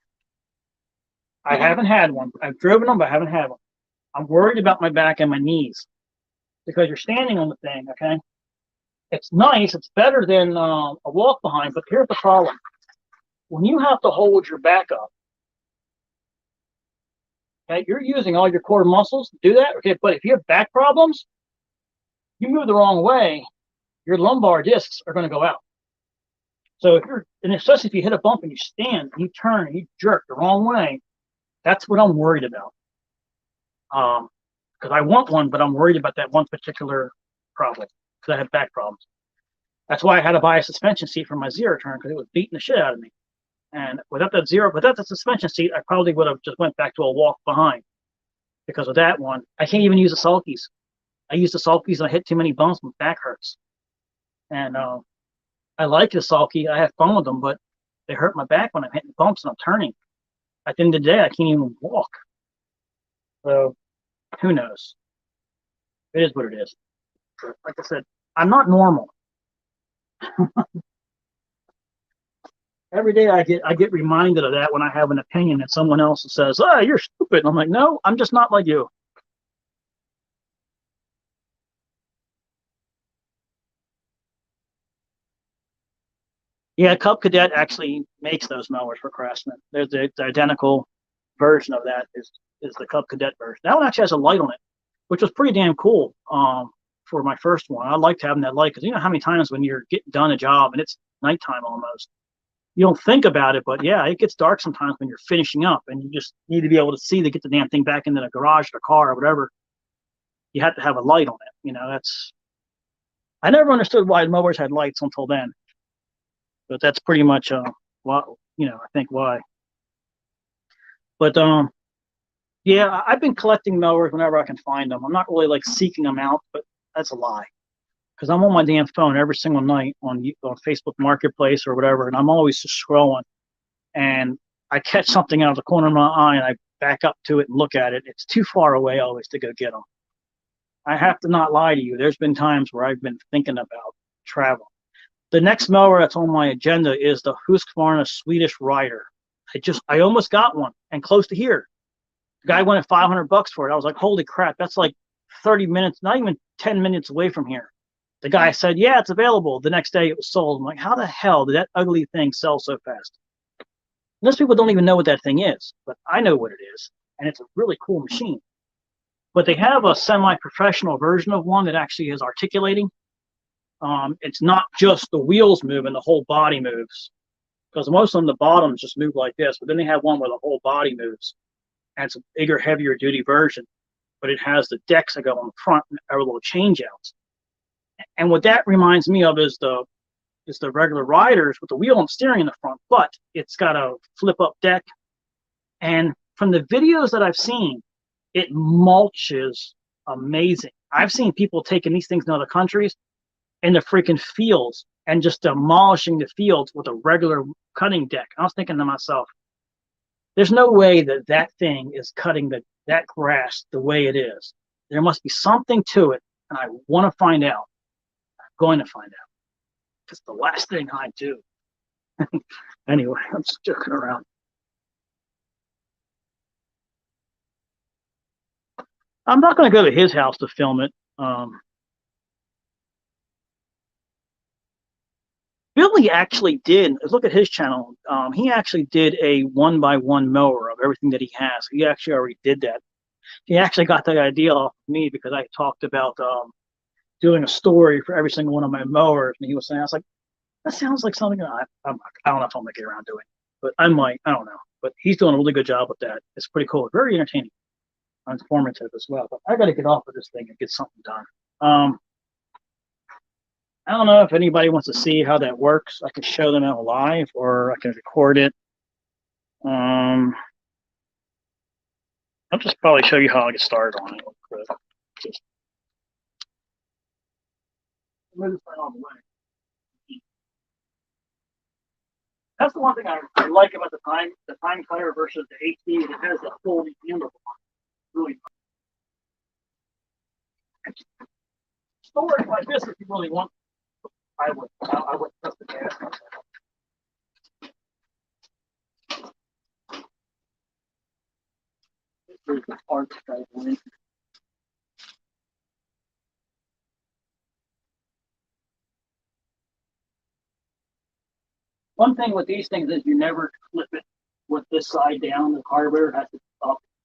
I haven't had one. I've driven them, but I haven't had one. I'm worried about my back and my knees because you're standing on the thing, okay? It's nice. It's better than a walk behind, but here's the problem. When you have to hold your back up, okay, you're using all your core muscles to do that, okay? But if you have back problems, you move the wrong way, your lumbar discs are going to go out. So if you're, and especially if you hit a bump and you stand, and you turn, and you jerk the wrong way, that's what I'm worried about. Because I want one, but I'm worried about that one particular problem because I have back problems. That's why I had to buy a suspension seat for my zero turn because it was beating the shit out of me. And without the suspension seat, I probably would have just went back to a walk behind because of that one. I can't even use the sulkies. I use the sulkies and I hit too many bumps and my back hurts. And I like the sulky. I have fun with them, but they hurt my back when I'm hitting bumps and I'm turning. At the end of the day, I can't even walk. So who knows? It is what it is. But like I said, I'm not normal. Every day I get reminded of that when I have an opinion and someone else says, "Oh, you're stupid." And I'm like, "No, I'm just not like you." Yeah, Cub Cadet actually makes those mowers for Craftsman. There's the identical version of that is the Cub Cadet version. That one actually has a light on it, which was pretty damn cool. For my first one, I liked having that light because you know how many times when you're getting done a job and it's nighttime almost, you don't think about it, but yeah, it gets dark sometimes when you're finishing up and you just need to be able to see to get the damn thing back into the garage or the car or whatever. You have to have a light on it. You know, that's I never understood why mowers had lights until then, but that's pretty much why I think why. But yeah, I've been collecting mowers whenever I can find them. I'm not really like seeking them out, but that's a lie because I'm on my damn phone every single night on Facebook Marketplace or whatever, and I'm always just scrolling. And I catch something out of the corner of my eye and I back up to it and look at it. It's too far away always to go get them. I have to not lie to you. There's been times where I've been thinking about travel. The next mower that's on my agenda is the Husqvarna Swedish Rider. I almost got one and close to here. The guy wanted $500 for it. I was like, holy crap, that's like 30 minutes, not even 10 minutes away from here. The guy said, yeah, it's available. The next day it was sold. I'm like, how the hell did that ugly thing sell so fast? Most people don't even know what that thing is, but I know what it is, and it's a really cool machine. But they have a semi-professional version of one that actually is articulating. It's not just the wheels move and the whole body moves, because most of them, the bottoms just move like this, but then they have one where the whole body moves, and it's a bigger, heavier duty version, but it has the decks that go on the front and are little change outs. And what that reminds me of is the regular riders with the wheel and steering in the front, but it's got a flip up deck. And from the videos that I've seen, it mulches amazing. I've seen people taking these things in other countries in the freaking fields and just demolishing the fields with a regular cutting deck. I was thinking to myself, there's no way that that thing is cutting that grass the way it is. There must be something to it, and I want to find out. I'm going to find out. It's the last thing I do. Anyway, I'm just joking around. I'm not going to go to his house to film it. Billy actually did. Look at his channel. He actually did a one-by-one mower of everything that he has. He actually already did that. He actually got that idea off of me because I talked about doing a story for every single one of my mowers, and he was saying, I was like, that sounds like something I don't know if I'm gonna get around doing, but I might. I don't know. But he's doing a really good job with that. It's pretty cool. Very entertaining, informative as well. But I got to get off of this thing and get something done. I don't know if anybody wants to see how that works. I can show them out live, or I can record it. I'll just probably show you how I get started on it real quick. Just move this thing on the way. That's the one thing I like about the time cutter versus the HD. It has a full handle. Really storage like this, if you really want, I would trust the gas. There's the parts that I One thing with these things is you never flip it with this side down. The carburetor has to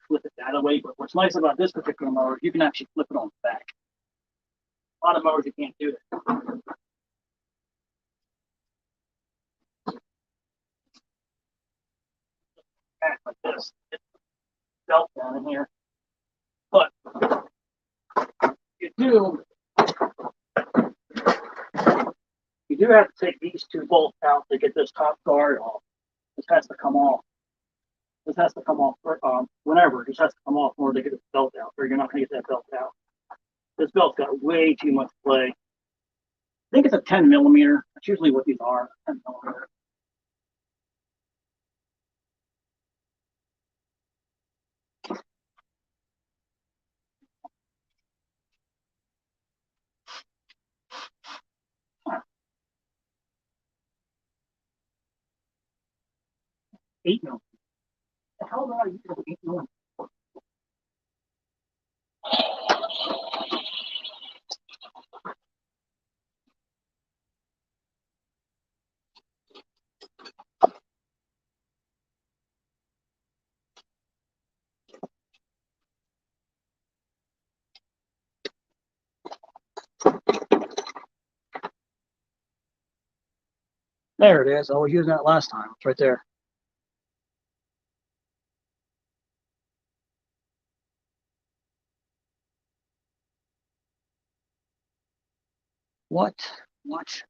flip it that way. But what's nice about this particular mower, you can actually flip it on the back. A lot of mowers you can't do that. Back like this, belt down in here. But you do have to take these two bolts out to get this top guard off. This has to come off. This has to come off whenever. This has to come off in order to get this belt out, or you're not going to get that belt out. This belt's got way too much play. I think it's a 10 millimeter. That's usually what these are, 10 millimeter. $8 millimeter. The hell do I use $8 millimeter? There it is. I was using that last time. It's right there. What? Watch.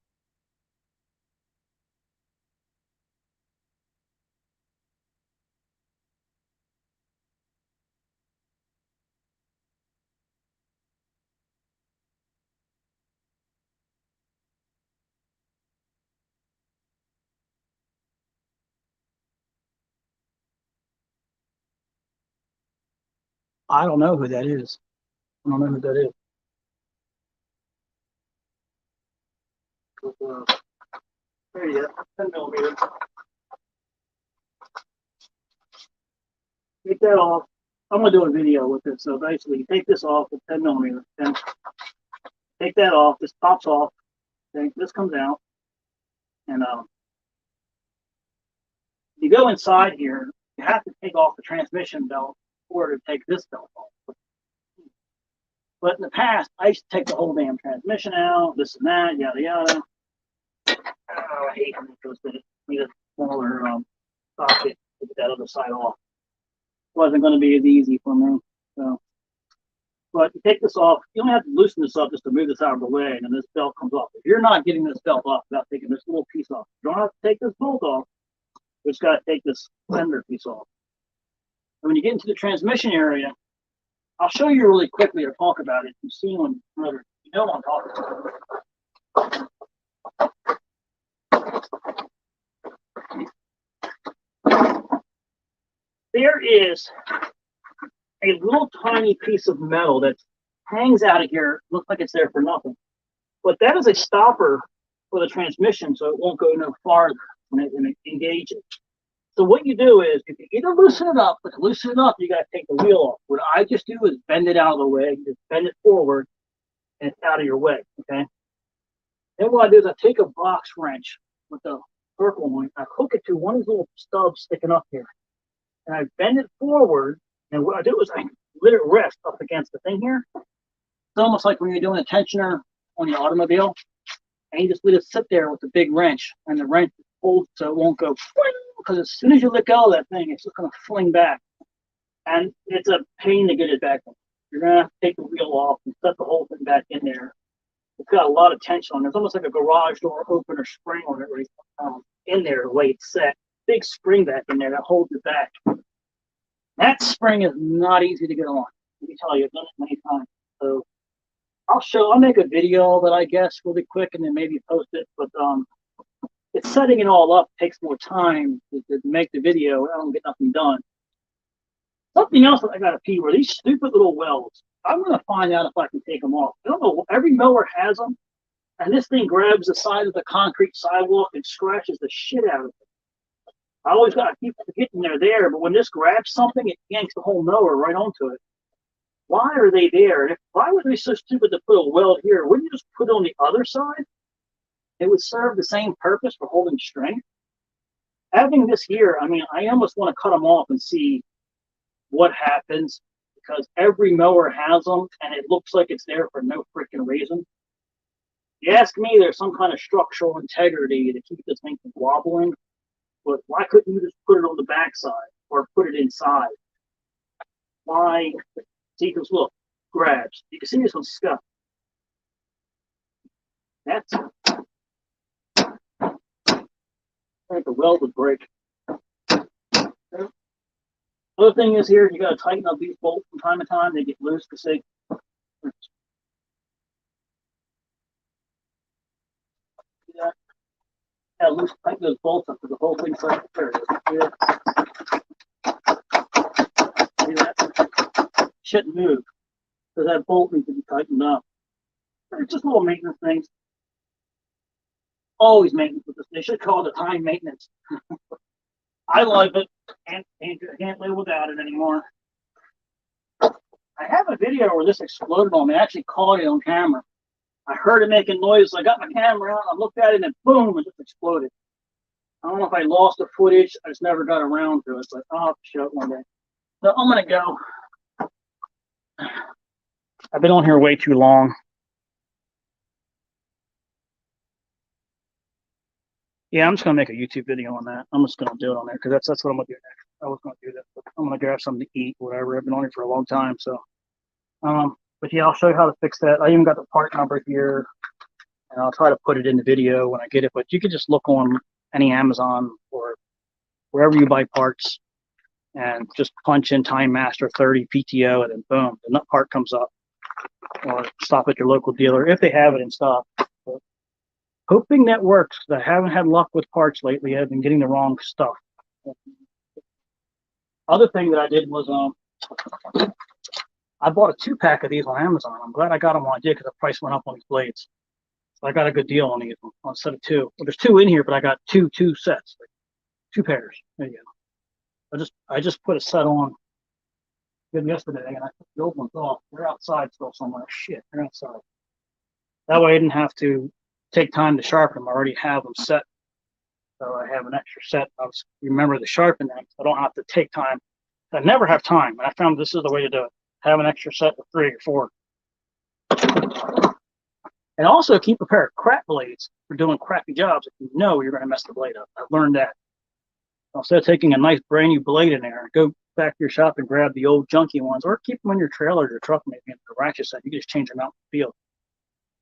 I don't know who that is. I don't know who that is. There you go. 10 millimeter. Take that off. I'm going to do a video with this. So basically, you take this off with 10 millimeter. Then take that off. This pops off. Okay, this comes out. And you go inside here. You have to take off the transmission belt in order to take this belt off. But in the past, I used to take the whole damn transmission out, this and that, yada yada. Oh, I hate when it goes to need a smaller socket to get that other side off. Wasn't going to be as easy for me. So, but you take this off, you only have to loosen this up just to move this out of the way, and then this belt comes off. If you're not getting this belt off without taking this little piece off, you don't have to take this bolt off. You just got to take this fender piece off. And when you get into the transmission area, I'll show you really quickly or talk about it. You've seen one another. You know what I'm talking about. There is a little tiny piece of metal that hangs out of here. Looks like it's there for nothing. But that is a stopper for the transmission, so it won't go no farther when it engages. So what you do is, if you either loosen it up, but to loosen it up, you got to take the wheel off. What I just do is bend it out of the way, just bend it forward, and it's out of your way, okay? Then what I do is I take a box wrench with the circle one, I hook it to one of these little stubs sticking up here, and I bend it forward, and what I do is I let it rest up against the thing here. It's almost like when you're doing a tensioner on your automobile, and you just let it sit there with the big wrench, and the wrench holds so it won't go fling, because as soon as you let go of that thing, it's just going to fling back. And it's a pain to get it back in. You're going to have to take the wheel off and set the whole thing back in there. It's got a lot of tension on it. It's almost like a garage door opener spring on it right in there the way it's set. Big spring back in there that holds it back. That spring is not easy to get on. Let me tell you, I've done it many times. So I'll make a video of it, I guess, really quick, and then maybe post it. But it's setting it all up takes more time to make the video. I don't get nothing done. Something else that I got to pee were these stupid little welds. I'm going to find out if I can take them off. I don't know. Every mower has them, and this thing grabs the side of the concrete sidewalk and scratches the shit out of it. I always got to keep forgetting they're there, but when this grabs something, it yanks the whole mower right onto it. Why are they there? Why would they be so stupid to put a weld here? Wouldn't you just put it on the other side? It would serve the same purpose for holding strength. Having this here, I mean, I almost want to cut them off and see what happens, because every mower has them, and it looks like it's there for no freaking reason. You ask me, there's some kind of structural integrity to keep this thing from wobbling, but why couldn't you just put it on the backside or put it inside? Why? See, because look, grabs. You can see this one's scuffed. That's I think the weld would break. Other thing is here, you got to tighten up these bolts from time to time. They get loose. To see. Yeah, loose, tighten those bolts up because the whole thing's like there. See that? Shouldn't move because that bolt needs to be tightened up. It's just little maintenance things. Always maintenance with this. They should call it a time maintenance. I love it. Can't live without it anymore. I have a video where this exploded on me. I actually caught it on camera. I heard it making noise. So I got my camera out. I looked at it and boom, it just exploded. I don't know if I lost the footage. I just never got around to it. But I'll have to show it one day. So I'm going to go. I've been on here way too long. Yeah, I'm just going to make a YouTube video on that. I'm just going to do it on there because that's what I'm going to do next. I was going to do that. But I'm going to grab something to eat, whatever. I've been on it for a long time. So, but yeah, I'll show you how to fix that. I even got the part number here, and I'll try to put it in the video when I get it. But you can just look on any Amazon or wherever you buy parts and just punch in timemaster 30 PTO, and then boom, the nut part comes up. Or stop at your local dealer if they have it in stock. But hoping that works. I haven't had luck with parts lately. I've been getting the wrong stuff. Other thing that I did was I bought a 2-pack of these on Amazon. I'm glad I got them when I did because the price went up on these blades. So I got a good deal on these on a set of 2. Well, there's 2 in here, but I got two sets, like 2 pairs. There you go. I just put a set on yesterday, and I took the old ones off. They're outside still somewhere. Shit, they're outside. That way I didn't have to take time to sharpen them. I already have them set. So I have an extra set. I was remember to sharpen them. I don't have to take time. I never have time. And I found this is the way to do it. Have an extra set of 3 or 4. And also keep a pair of crap blades for doing crappy jobs if you know you're going to mess the blade up. I've learned that. Instead of taking a nice brand new blade in there, go back to your shop and grab the old junky ones, or keep them in your trailer or your truck, maybe in the ratchet set. You can just change them out in the field.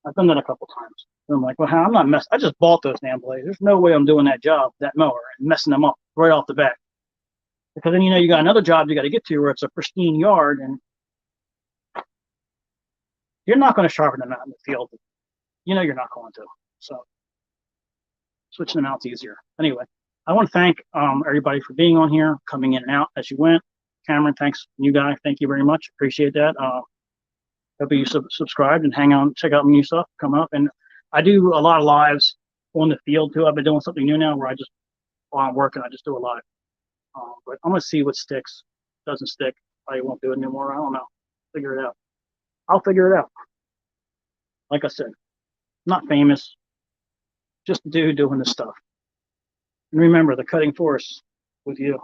I've done that a couple times. And I'm like, well, I'm not messing. I just bought those damn blades. There's no way I'm doing that job, that mower, and messing them up right off the bat. Because then you got another job you got to get to where it's a pristine yard, and you're not going to sharpen them out in the field. You're not going to. So switching them out's easier. Anyway, I want to thank everybody for being on here, coming in and out as you went. Cameron, thanks. You guys, thank you very much. Appreciate that. Hope you subscribed and hang on, check out new stuff come up. And I do a lot of lives on the field too. I've been doing something new now where while I'm working, I just do a live. But I'm going to see what sticks. Doesn't stick, I won't do it anymore. I don't know. Figure it out. I'll figure it out. Like I said, not famous, just a dude doing this stuff. And remember, the cutting force with you.